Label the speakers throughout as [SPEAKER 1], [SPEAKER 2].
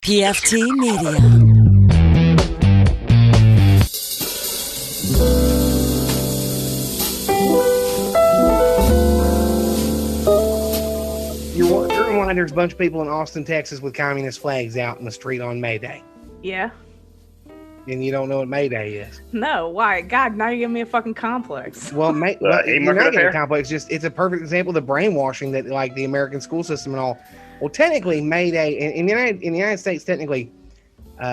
[SPEAKER 1] PFT Media.
[SPEAKER 2] You're wondering there's a bunch of people in Austin, Texas with communist flags out in the street on May Day.
[SPEAKER 3] Yeah.
[SPEAKER 2] And you don't know what May Day is.
[SPEAKER 3] No, why? God, now you're giving me a fucking complex.
[SPEAKER 2] Well, you're not getting a complex. It's a perfect example of the brainwashing that, like, the American school system and all. Well, technically, May Day in the United States, technically,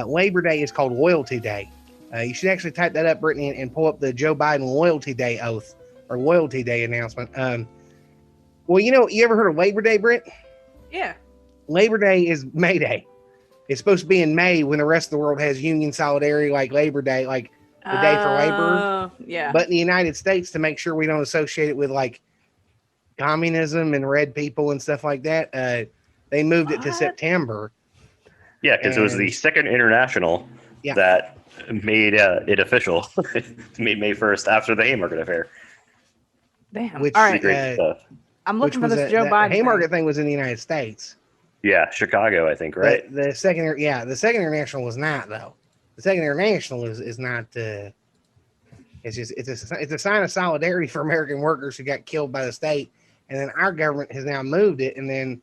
[SPEAKER 2] Labor Day is called Loyalty Day. You should actually type that up, Brittany, and pull up the Joe Biden Loyalty Day oath or Loyalty Day announcement. Well, you ever heard of Labor Day, Britt?
[SPEAKER 3] Yeah.
[SPEAKER 2] Labor Day is May Day. It's supposed to be in May when the rest of the world has union solidarity, like Labor Day, like the day for labor.
[SPEAKER 3] Yeah.
[SPEAKER 2] But in the United States, to make sure we don't associate it with like communism and red people and stuff like that, they moved it to September.
[SPEAKER 4] Yeah, because it was the Second International that made it official. Made May 1st after the Haymarket Affair.
[SPEAKER 3] Damn.
[SPEAKER 2] Which,
[SPEAKER 3] all right.
[SPEAKER 4] Great stuff.
[SPEAKER 3] I'm looking for this Joe Biden.
[SPEAKER 2] Haymarket thing was in the United States.
[SPEAKER 4] Yeah, Chicago, I think, right?
[SPEAKER 2] The Second International was not, though. The Second International is not. It's a sign of solidarity for American workers who got killed by the state, and then our government has now moved it. And then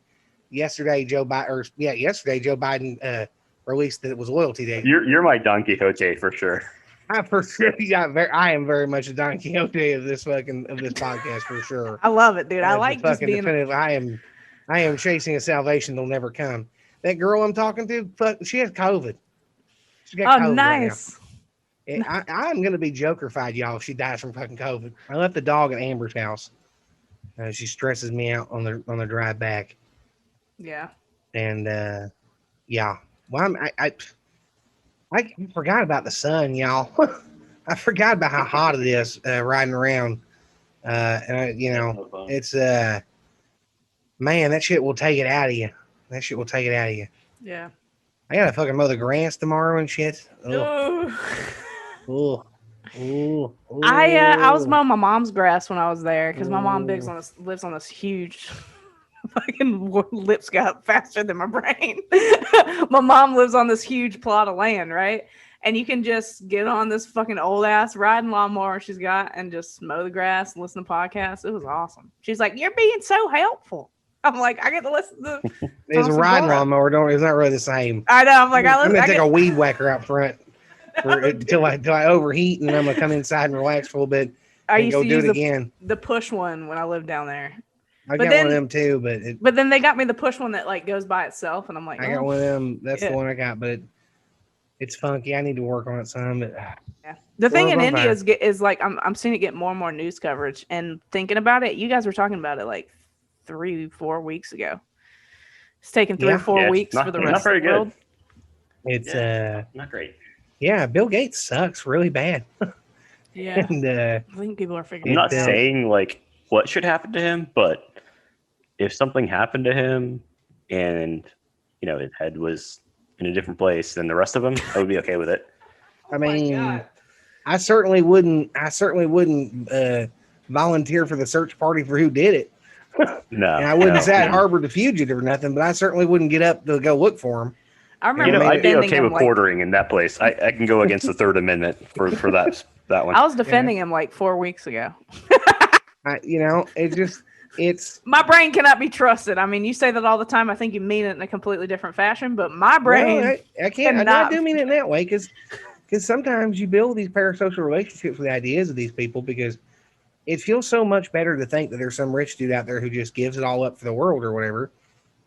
[SPEAKER 2] yesterday, Joe Biden released that it was Loyalty Day.
[SPEAKER 4] You're my Don Quixote for sure.
[SPEAKER 2] I am very much a Don Quixote of this podcast for sure.
[SPEAKER 3] I love it, dude. I like just being
[SPEAKER 2] definitive. I am chasing a salvation that'll never come. That girl I'm talking to, she has COVID. She got COVID
[SPEAKER 3] nice.
[SPEAKER 2] Right now. I'm gonna be jokerfied, y'all, if she dies from fucking COVID. I left the dog at Amber's house. She stresses me out on the drive back.
[SPEAKER 3] Yeah.
[SPEAKER 2] And yeah. Well, I forgot about the sun, y'all. I forgot about how hot it is riding around. And it's man, that shit will take it out of you.
[SPEAKER 3] Yeah.
[SPEAKER 2] I gotta fucking mow the grass tomorrow and shit.
[SPEAKER 3] Ooh.
[SPEAKER 2] Ooh.
[SPEAKER 3] I was mowing my mom's grass when I was there because my mom lives on this huge. Fucking lips got faster than my brain. My mom lives on this huge plot of land, right? And you can just get on this fucking old ass riding lawnmower she's got and just mow the grass and listen to podcasts. It was awesome. She's like, "You're being so helpful." I'm like, I get to listen to.
[SPEAKER 2] It's a riding lawnmower. It's not really the same.
[SPEAKER 3] I know. I'm like,
[SPEAKER 2] I'm gonna take a weed whacker out front until I overheat, and I'm gonna come inside and relax for a little bit.
[SPEAKER 3] I used to use
[SPEAKER 2] again.
[SPEAKER 3] The push one when I lived down there.
[SPEAKER 2] I got one of them too,
[SPEAKER 3] but then they got me the push one that like goes by itself, and I'm like,
[SPEAKER 2] I got one of them. That's the one I got, but it's funky. I need to work on it some. But
[SPEAKER 3] yeah, the thing in India is like I'm seeing it get more and more news coverage. And thinking about it, you guys were talking about it like 3-4 weeks ago. It's taken 3 or 4 weeks for the rest of the world.
[SPEAKER 2] It's
[SPEAKER 4] not great.
[SPEAKER 2] Yeah, Bill Gates sucks really bad.
[SPEAKER 3] Yeah,
[SPEAKER 2] and
[SPEAKER 3] I think people are figuring.
[SPEAKER 4] I'm not saying like what should happen to him, but if something happened to him and his head was in a different place than the rest of him, I would be okay with it.
[SPEAKER 2] I mean, I certainly wouldn't volunteer for the search party for who did it.
[SPEAKER 4] No,
[SPEAKER 2] and I wouldn't say I'd harbor the fugitive or nothing, but I certainly wouldn't get up to go look for him.
[SPEAKER 3] I remember
[SPEAKER 4] I'd be okay with quartering in that place. I can go against the Third Amendment for that one.
[SPEAKER 3] I was defending him like 4 weeks ago.
[SPEAKER 2] It's
[SPEAKER 3] my brain cannot be trusted. I mean, you say that all the time. I think you mean it in a completely different fashion, but my brain.
[SPEAKER 2] Well, I can't. I do mean it in that way because sometimes you build these parasocial relationships with the ideas of these people because it feels so much better to think that there's some rich dude out there who just gives it all up for the world or whatever,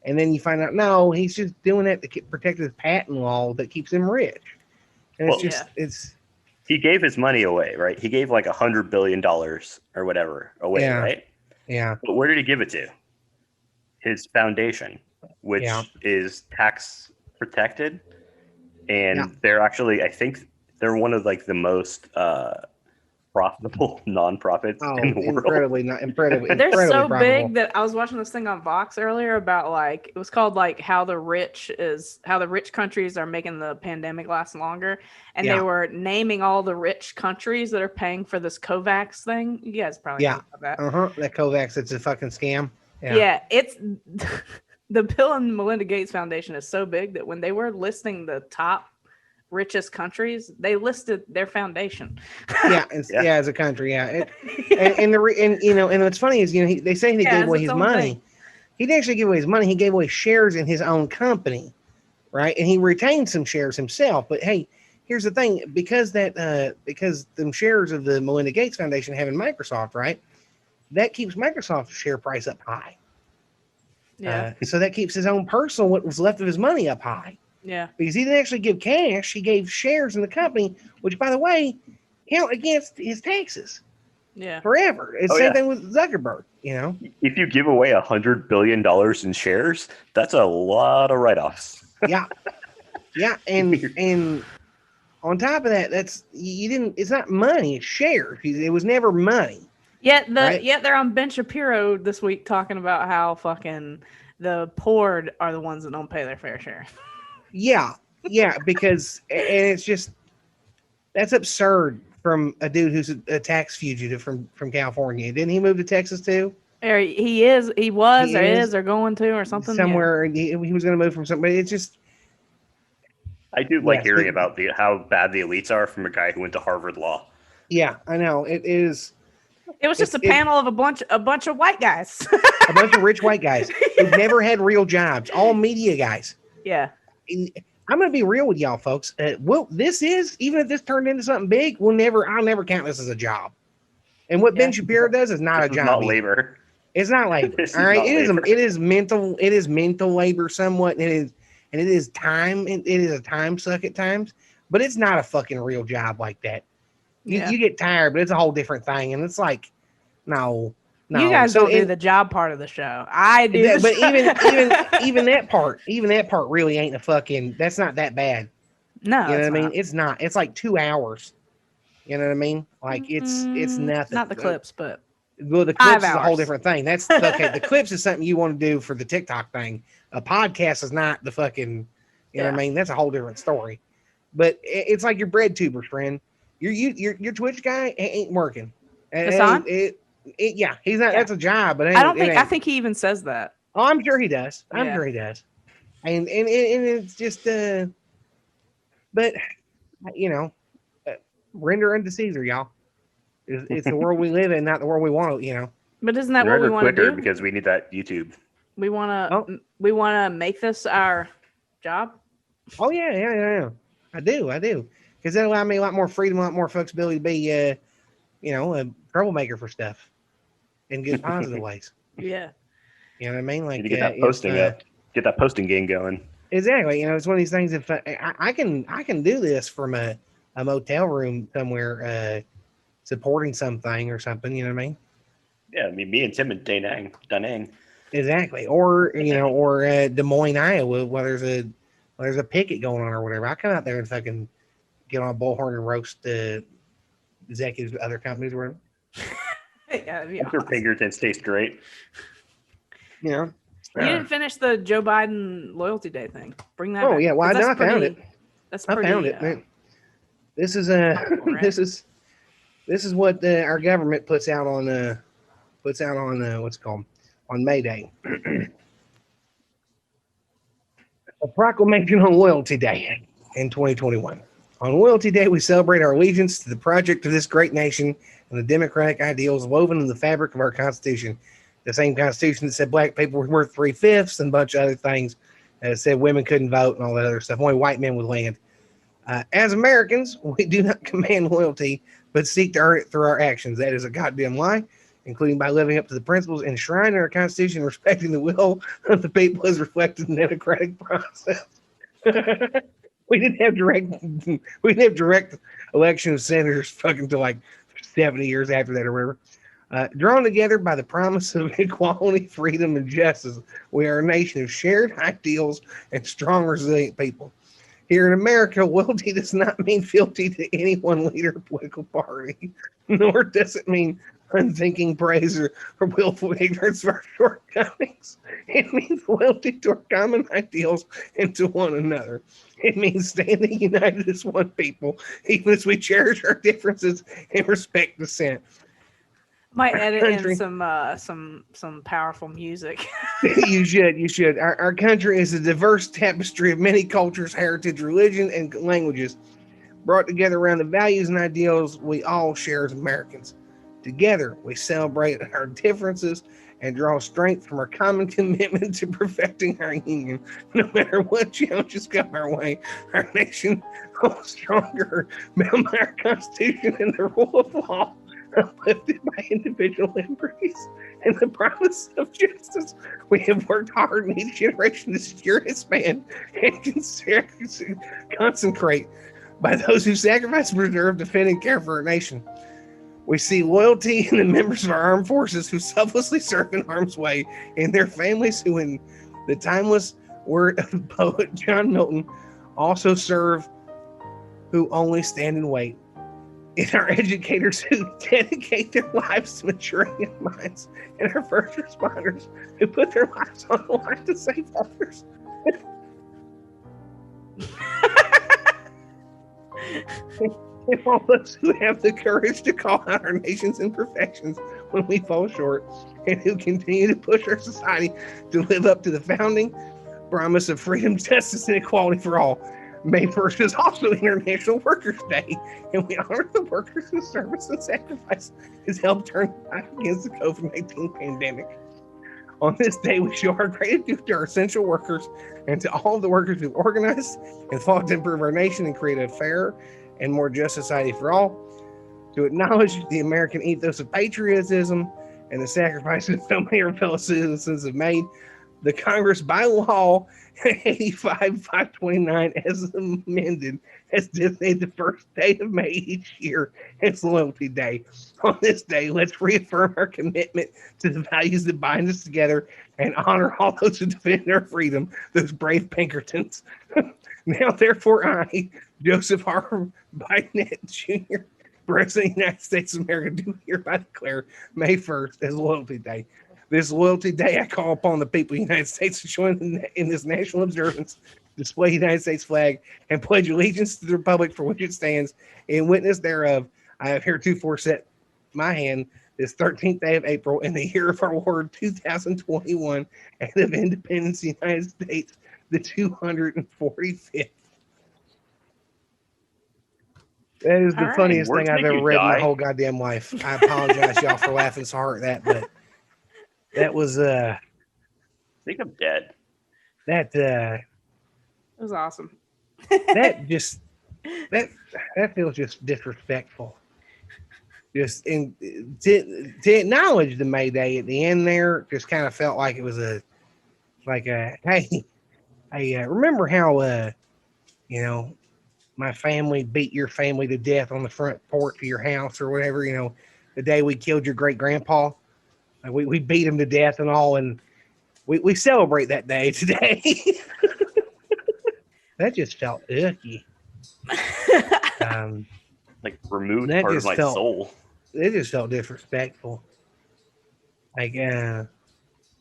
[SPEAKER 2] and then you find out no, he's just doing it to protect his patent law that keeps him rich. And
[SPEAKER 4] he gave his money away, right? He gave like $100 billion or whatever away, right?
[SPEAKER 2] Yeah.
[SPEAKER 4] But where did he give it to? His foundation, which is tax protected. And they're actually, I think they're one of like the most profitable nonprofits in the world.
[SPEAKER 2] Incredibly.
[SPEAKER 3] They're so
[SPEAKER 2] profitable.
[SPEAKER 3] big that I was watching this thing on Vox earlier about like it was called like how the rich countries are making the pandemic last longer, and they were naming all the rich countries that are paying for this COVAX thing. You guys probably know about that.
[SPEAKER 2] That COVAX, it's a fucking scam.
[SPEAKER 3] Yeah, it's the Bill and Melinda Gates Foundation is so big that when they were listing the top richest countries, they listed their foundation.
[SPEAKER 2] As a country, and what's funny is they say he gave away his money. Thing. He didn't actually give away his money. He gave away shares in his own company, right? And he retained some shares himself. But hey, here's the thing: because them shares of the Melinda Gates Foundation have in Microsoft, right? That keeps Microsoft's share price up high.
[SPEAKER 3] Yeah.
[SPEAKER 2] So that keeps his own personal, what was left of his money, up high.
[SPEAKER 3] Yeah.
[SPEAKER 2] Because he didn't actually give cash, he gave shares in the company, which, by the way, count against his taxes.
[SPEAKER 3] Yeah.
[SPEAKER 2] Forever. It's the same thing with Zuckerberg,
[SPEAKER 4] If you give away $100 billion in shares, that's a lot of write-offs.
[SPEAKER 2] Yeah. Yeah. And on top of that, it's not money, it's shares. It was never money.
[SPEAKER 3] Yet they're on Ben Shapiro this week talking about how fucking the poor are the ones that don't pay their fair share.
[SPEAKER 2] Yeah, because and it's just that's absurd from a dude who's a tax fugitive from California. Didn't he move to Texas too?
[SPEAKER 3] Or he is, or going to, or something
[SPEAKER 2] somewhere. Yeah. He was going to move from somewhere. It's just.
[SPEAKER 4] I do like hearing about how bad the elites are from a guy who went to Harvard Law.
[SPEAKER 2] Yeah, I know it is.
[SPEAKER 3] It was just a panel of a bunch of white guys.
[SPEAKER 2] A bunch of rich white guys who've never had real jobs, all media guys.
[SPEAKER 3] Yeah.
[SPEAKER 2] I'm going to be real with y'all, folks. Even if this turned into something big, I'll never count this as a job. And what Ben Shapiro does is not a job.
[SPEAKER 4] It's not labor.
[SPEAKER 2] It's not labor. All right. It is mental labor somewhat. And it is time. It is a time suck at times, but it's not a fucking real job like that. You get tired, but it's a whole different thing. And it's like, no.
[SPEAKER 3] You guys don't do the job part of the show. I do.
[SPEAKER 2] But even that part really ain't that's not that bad.
[SPEAKER 3] No.
[SPEAKER 2] You know what I mean? It's not. It's like 2 hours. You know what I mean? Like it's nothing.
[SPEAKER 3] Not the clips, but
[SPEAKER 2] the clips is a whole different thing. That's okay. The clips is something you want to do for the TikTok thing. A podcast is not the fucking, you know what I mean? That's a whole different story. But it's like your bread tubers, friend. Your Twitch guy ain't working.
[SPEAKER 3] Hassan?
[SPEAKER 2] He's not. Yeah. That's a job, but
[SPEAKER 3] I think he even says that.
[SPEAKER 2] Oh, I'm sure he does. Sure he does. And it's just but render unto Caesar, y'all. It's the world we live in, not the world we want to.
[SPEAKER 3] But isn't that what we want to do?
[SPEAKER 4] Because we need that YouTube.
[SPEAKER 3] We want to make this our job.
[SPEAKER 2] Oh yeah. I do. Because that allows me a lot more freedom, a lot more flexibility to be, a troublemaker for stuff in good positive ways.
[SPEAKER 3] Yeah.
[SPEAKER 2] You know what I mean? Like
[SPEAKER 4] you get that posting up, get that posting game going.
[SPEAKER 2] Exactly. It's one of these things. If I can do this from a motel room somewhere, supporting something or something. You know what I mean?
[SPEAKER 4] Yeah, I mean, me and Tim and Da Nang.
[SPEAKER 2] Exactly. Or Des Moines, Iowa, where there's a picket going on or whatever. I come out there and fucking get on a bullhorn and roast executives of other companies or whatever.
[SPEAKER 3] Yeah,
[SPEAKER 4] I'm sure Pinkertons taste great.
[SPEAKER 2] You
[SPEAKER 3] didn't finish the Joe Biden Loyalty Day thing. Bring that.
[SPEAKER 2] Oh, yeah. Well, I found it.
[SPEAKER 3] That's pretty.
[SPEAKER 2] I found it. This is this is what our government puts out on what's it called on May Day. A proclamation on Loyalty Day in 2021. On Loyalty Day, we celebrate our allegiance to the project of this great nation and the democratic ideals woven in the fabric of our Constitution. The same Constitution that said black people were worth 3/5 and a bunch of other things. That said women couldn't vote and all that other stuff. Only white men would land. As Americans, we do not command loyalty, but seek to earn it through our actions. That is a goddamn lie, including by living up to the principles enshrined in our Constitution and respecting the will of the people as reflected in the democratic process. We didn't have direct election of senators fucking until like 70 years after that or whatever. Drawn together by the promise of equality, freedom, and justice, we are a nation of shared ideals and strong, resilient people. Here in America, loyalty does not mean fealty to any one leader or political party, nor does it mean unthinking praise or willful ignorance of our shortcomings. It means loyalty to our common ideals and to one another. It means standing united as one people, even as we cherish our differences and respect dissent.
[SPEAKER 3] Might edit in some powerful music.
[SPEAKER 2] You should. Our country is a diverse tapestry of many cultures, heritage, religion, and languages, brought together around the values and ideals we all share as Americans. Together, we celebrate our differences and draw strength from our common commitment to perfecting our union. No matter what challenges come our way, our nation holds stronger, bound by our Constitution and the rule of law, uplifted by individual liberties and the promise of justice. We have worked hard in each generation to secure, expand, and consecrate by those who sacrifice, preserve, defend, and care for our nation. We see loyalty in the members of our armed forces who selflessly serve in harm's way, and their families who, in the timeless word of the poet John Milton, also serve, who only stand and wait. And our educators who dedicate their lives to maturing young minds, and our first responders who put their lives on the line to save others. And all those who have the courage to call out our nation's imperfections when we fall short, and who continue to push our society to live up to the founding promise of freedom, justice, and equality for all. May 1st is also International Workers' Day, and we honor the workers whose service and sacrifice has helped turn the fight against the COVID-19 pandemic. On this day, we show our gratitude to our essential workers and to all of the workers who organized and fought to improve our nation and create a fair and more just society for all, to acknowledge the American ethos of patriotism and the sacrifices so many of our fellow citizens have made. The Congress, by law 85-529, as amended, has designated the first day of May each year as Loyalty Day. On this day, let's reaffirm our commitment to the values that bind us together and honor all those who defend our freedom, those brave Pinkertons. Now, therefore, I, Joseph R. Biden Jr., President of the United States of America, do hereby declare May 1st as Loyalty Day. This Loyalty Day, I call upon the people of the United States to join in this national observance, display the United States flag, and pledge allegiance to the republic for which it stands. In witness thereof, I have heretofore set my hand this 13th day of April in the year of our Lord 2021 and of independence of the United States, the 245th. That is the funniest thing I've ever read in my whole goddamn life. I apologize, y'all, for laughing so hard at that, but that was
[SPEAKER 4] I think I'm dead.
[SPEAKER 2] That
[SPEAKER 3] it was awesome.
[SPEAKER 2] that feels just disrespectful. Just to acknowledge the May Day at the end there just kind of felt like it was hey, remember how my family beat your family to death on the front porch of your house or whatever, the day we killed your great grandpa. We beat him to death and all, and we celebrate that day today. That just felt icky.
[SPEAKER 4] Like removed part of my soul.
[SPEAKER 2] It just felt disrespectful. That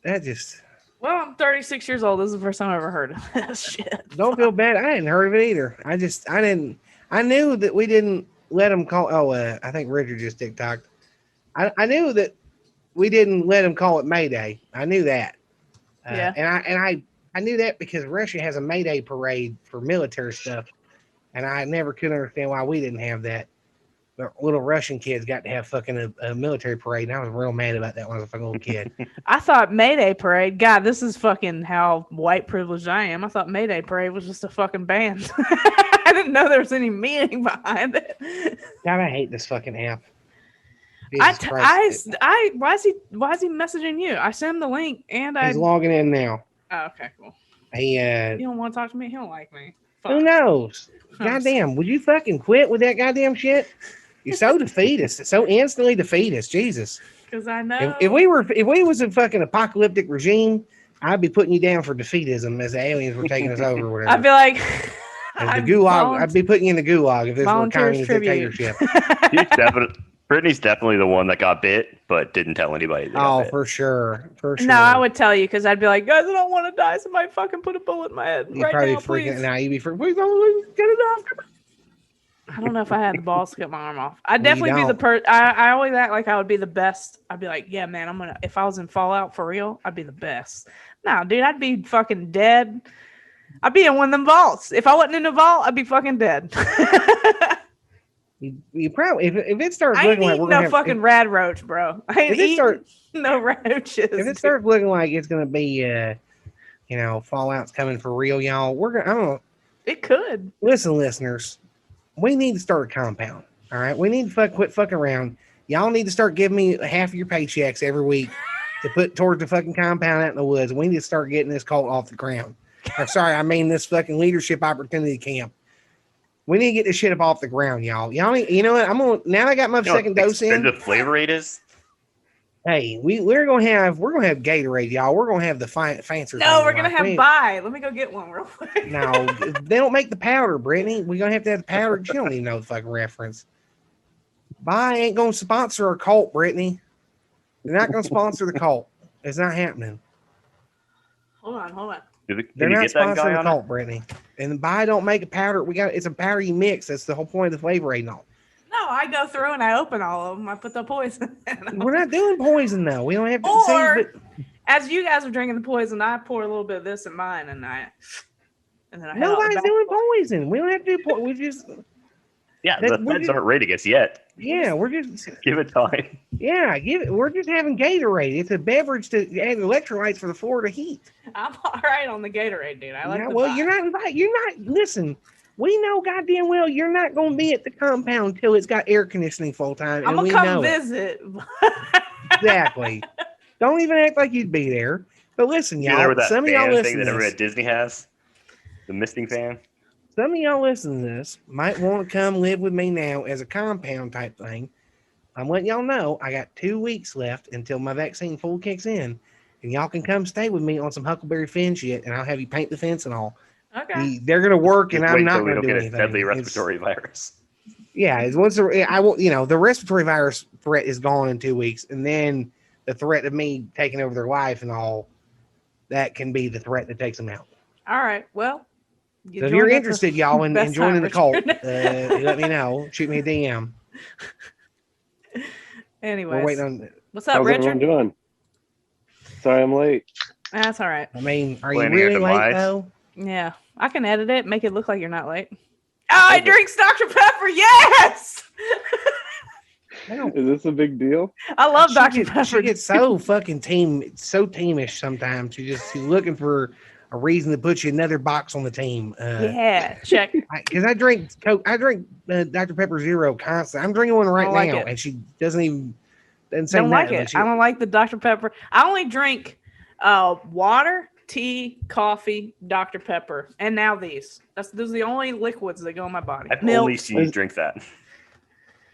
[SPEAKER 2] just.
[SPEAKER 3] Well, I'm 36 years old. This is the first time I ever heard of this shit.
[SPEAKER 2] Don't feel bad. I hadn't heard of it either. I knew that we didn't let them call. I think Richard just TikToked. I knew that we didn't let them call it May Day. I knew that.
[SPEAKER 3] Yeah.
[SPEAKER 2] And I knew that because Russia has a May Day parade for military stuff. And I never could understand why we didn't have that. The little Russian kids got to have fucking a military parade, and I was real mad about that when I was a fucking little kid.
[SPEAKER 3] I thought May Day parade. God, this is fucking how white privileged I am. I thought May Day parade was just a fucking band. I didn't know there was any meaning behind it.
[SPEAKER 2] God, I hate this fucking app.
[SPEAKER 3] Why is he messaging you? I sent him the link and
[SPEAKER 2] he's logging in now.
[SPEAKER 3] Oh, okay, cool.
[SPEAKER 2] He
[SPEAKER 3] don't want to talk to me. He don't like me. Fuck.
[SPEAKER 2] Who knows? Goddamn, would you fucking quit with that goddamn shit? You're so defeatist. So instantly defeatist. Jesus.
[SPEAKER 3] Because I know.
[SPEAKER 2] If we was a fucking apocalyptic regime, I'd be putting you down for defeatism as the aliens were taking us over. Or whatever.
[SPEAKER 3] I'd be like,
[SPEAKER 2] the gulag. I'd be putting you in the gulag if this were communist dictatorship.
[SPEAKER 4] Brittany's definitely the one that got bit, but didn't tell anybody.
[SPEAKER 2] For sure.
[SPEAKER 3] No, I would tell you because I'd be like, guys, I don't want to die. Somebody fucking put a bullet in my head.
[SPEAKER 2] You'd probably
[SPEAKER 3] now,
[SPEAKER 2] freaking
[SPEAKER 3] please.
[SPEAKER 2] now. You'd be freaking. Please don't get it off.
[SPEAKER 3] I don't know if I had the balls to cut my arm off. I'd definitely be the person. I always act like I would be the best. I'd be like, yeah, man, if I was in Fallout for real, I'd be the best. No, dude, I'd be fucking dead. I'd be in one of them vaults. If I wasn't in the vault, I'd be fucking dead.
[SPEAKER 2] You probably if it starts looking like we're
[SPEAKER 3] gonna fucking rad roach, bro. I ain't eating no roaches.
[SPEAKER 2] If it starts looking like it's gonna be Fallout's coming for real, y'all, I don't know.
[SPEAKER 3] It could.
[SPEAKER 2] Listen, listeners, we need to start a compound. All right, we need to quit fucking around. Y'all need to start giving me half of your paychecks every week to put towards the fucking compound out in the woods. We need to start getting this cult off the ground. Or sorry, I mean this fucking leadership opportunity camp. We need to get this shit up off the ground, y'all. Y'all, you know what? Now I got my second dose in.
[SPEAKER 4] The flavor it is.
[SPEAKER 2] Hey, we're gonna have Gatorade, y'all. We're gonna have the fancier.
[SPEAKER 3] No, we're gonna have Bai. Let me go get one real quick.
[SPEAKER 2] No, they don't make the powder, Brittany. We're gonna have to have the powder. She don't even know the fucking reference. Bai ain't gonna sponsor our cult, Brittany. They're not gonna sponsor the cult. It's not happening.
[SPEAKER 3] Hold on.
[SPEAKER 2] They're not sponsoring the cult, Brittany. And Bai don't make a powder. It's a powder you mix. That's the whole point of the flavor aid and all.
[SPEAKER 3] No, I go through and I open all of them. I put the poison in.
[SPEAKER 2] We're not doing poison though. We don't have to
[SPEAKER 3] as you guys are drinking the poison, I pour a little bit of this in mine and then I
[SPEAKER 2] nobody's doing poison. We don't have to do poison. We just
[SPEAKER 4] the feds aren't rating us yet.
[SPEAKER 2] Yeah, we're just
[SPEAKER 4] give it time.
[SPEAKER 2] Yeah, we're just having Gatorade. It's a beverage to add electrolytes for the Florida heat.
[SPEAKER 3] I'm all right on the Gatorade, dude. I like
[SPEAKER 2] you're not invited. You're not listen. We know goddamn well you're not going to be at the compound until it's got air conditioning full time.
[SPEAKER 3] I'm going to come visit.
[SPEAKER 2] Exactly. Don't even act like you'd be there. But listen, y'all. Some of y'all listen
[SPEAKER 4] that everybody at Disney has? The misting fan?
[SPEAKER 2] Some of y'all listen to this might want to come live with me now as a compound type thing. I'm letting y'all know I got 2 weeks left until my vaccine full kicks in. And y'all can come stay with me on some Huckleberry Finn shit, and I'll have you paint the fence and all.
[SPEAKER 3] Okay.
[SPEAKER 2] They're gonna work, and I'm not gonna do anything.
[SPEAKER 4] Deadly respiratory virus.
[SPEAKER 2] Yeah, the respiratory virus threat is gone in 2 weeks, and then the threat of me taking over their life and all that can be the threat that takes them out.
[SPEAKER 3] All right. Well,
[SPEAKER 2] so if you're interested, y'all, in joining the cult, let me know. Shoot me a DM.
[SPEAKER 3] Anyway,
[SPEAKER 2] we're waiting on.
[SPEAKER 3] What's up, Richard?
[SPEAKER 1] How's everyone doing? Sorry, I'm late.
[SPEAKER 3] That's all right.
[SPEAKER 2] I mean, are you really late though?
[SPEAKER 3] Yeah, I can edit it, make it look like you're not late. Oh, I drink Dr. Pepper. Yes.
[SPEAKER 1] Is this a big deal?
[SPEAKER 3] I love Dr. Pepper.
[SPEAKER 2] She gets so fucking teamish sometimes. She's looking for a reason to put you another box on the team.
[SPEAKER 3] Check.
[SPEAKER 2] Because I drink Coke. I drink Dr. Pepper Zero constantly. I'm drinking one right now, and she doesn't say
[SPEAKER 3] don't like it. I don't like the Dr. Pepper. I only drink water, tea, coffee, Dr. Pepper, and now these. Those are the only liquids that go in my body.
[SPEAKER 4] I've only seen you drink that.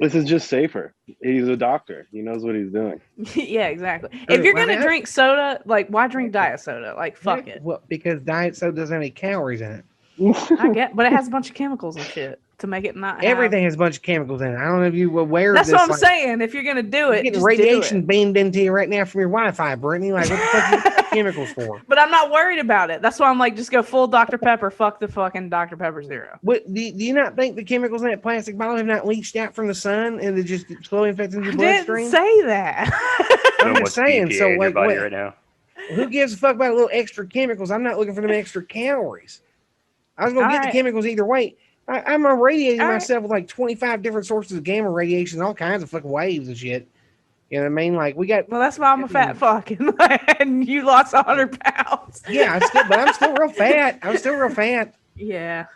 [SPEAKER 1] This is just safer. He's a doctor. He knows what he's doing.
[SPEAKER 3] Yeah, exactly. If you're gonna drink soda, why drink diet soda? Fuck it.
[SPEAKER 2] Well, because diet soda doesn't have any calories in it.
[SPEAKER 3] I get, but it has a bunch of chemicals and shit to make it not.
[SPEAKER 2] Everything has a bunch of chemicals in it. I don't know if you were aware of this.
[SPEAKER 3] That's what I'm saying. If you're gonna do it,
[SPEAKER 2] getting radiation beamed into you right now from your Wi-Fi, Brittany. Like, what the fuck are you chemicals for?
[SPEAKER 3] But I'm not worried about it. That's why I'm like, just go full Dr. Pepper. Fuck the fucking Dr. Pepper Zero.
[SPEAKER 2] What do you not think the chemicals in that plastic bottle have not leached out from the sun and they just slowly infecting your bloodstream?
[SPEAKER 3] I didn't say that.
[SPEAKER 2] I'm just saying. So like,
[SPEAKER 4] what? Right now.
[SPEAKER 2] Who gives a fuck about a little extra chemicals? I'm not looking for them extra calories. I was gonna get the chemicals either way. I'm irradiating myself with like 25 different sources of gamma radiation, all kinds of fucking waves and shit. You know what I mean? Like we got.
[SPEAKER 3] Well, that's why I'm a fat fuck, and you lost 100 pounds.
[SPEAKER 2] Yeah, I'm still real fat. I'm still real fat.
[SPEAKER 3] Yeah,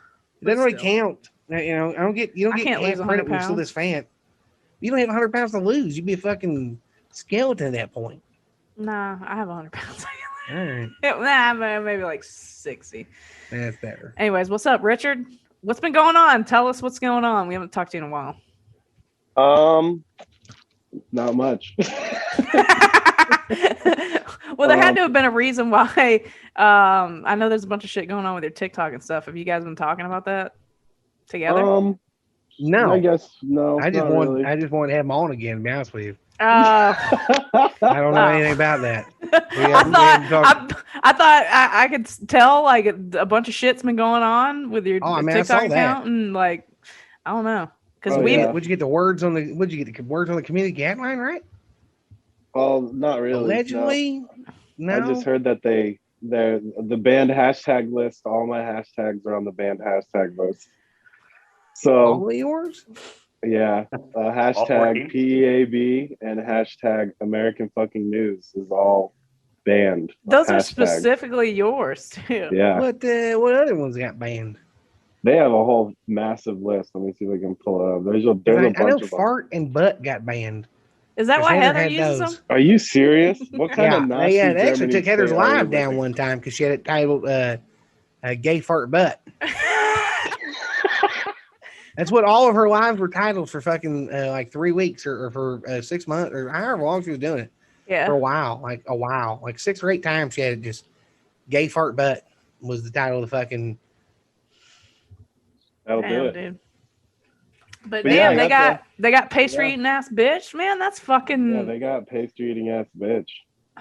[SPEAKER 2] it doesn't really count. You know, you don't get
[SPEAKER 3] lose 100 pounds.
[SPEAKER 2] You're still this fat. You don't have 100 pounds to lose. You'd be a fucking skeleton at that point.
[SPEAKER 3] Nah, I have 100 pounds.
[SPEAKER 2] All right.
[SPEAKER 3] Nah, maybe like 60.
[SPEAKER 2] That's better.
[SPEAKER 3] Anyways, what's up, Richard? What's been going on? Tell us what's going on. We haven't talked to you in a while.
[SPEAKER 1] Not much.
[SPEAKER 3] Well, there had to have been a reason why. I know there's a bunch of shit going on with your TikTok and stuff. Have you guys been talking about that together?
[SPEAKER 2] No,
[SPEAKER 1] I guess no.
[SPEAKER 2] I just want to have them on again. To be honest with you.
[SPEAKER 3] I
[SPEAKER 2] don't know anything about that.
[SPEAKER 3] I thought I could tell like a bunch of shit's been going on with your TikTok account, and like I don't know. Because
[SPEAKER 2] would you get the words on the community guideline right?
[SPEAKER 1] Well, not really.
[SPEAKER 2] Allegedly, no.
[SPEAKER 1] I just heard that the banned hashtag list. All my hashtags are on the banned hashtag list. So
[SPEAKER 2] all yours?
[SPEAKER 1] Yeah, hashtag PEAB and hashtag American fucking news is all banned.
[SPEAKER 3] Those are specifically yours too.
[SPEAKER 1] Yeah.
[SPEAKER 2] What other ones got banned?
[SPEAKER 1] They have a whole massive list. Let me see if I can pull it up. There's a bunch
[SPEAKER 2] I know
[SPEAKER 1] of
[SPEAKER 2] fart and butt got banned.
[SPEAKER 3] Is that why Heather uses them?
[SPEAKER 1] Are you serious? What kind of Nazi
[SPEAKER 2] they actually
[SPEAKER 1] Germany
[SPEAKER 2] took Heather's
[SPEAKER 1] state
[SPEAKER 2] live down one time because she had it titled "Gay Fart Butt." That's what all of her lives were titled for fucking like 3 weeks or for 6 months or however long she was doing it.
[SPEAKER 3] Yeah.
[SPEAKER 2] For a while, like 6 or 8 times she had it just "Gay Fart Butt" was the title of the fucking.
[SPEAKER 1] That'll do it.
[SPEAKER 3] Dude. But damn, yeah, they got pastry eating ass bitch, man. That's fucking.
[SPEAKER 1] Yeah, they got pastry eating ass bitch.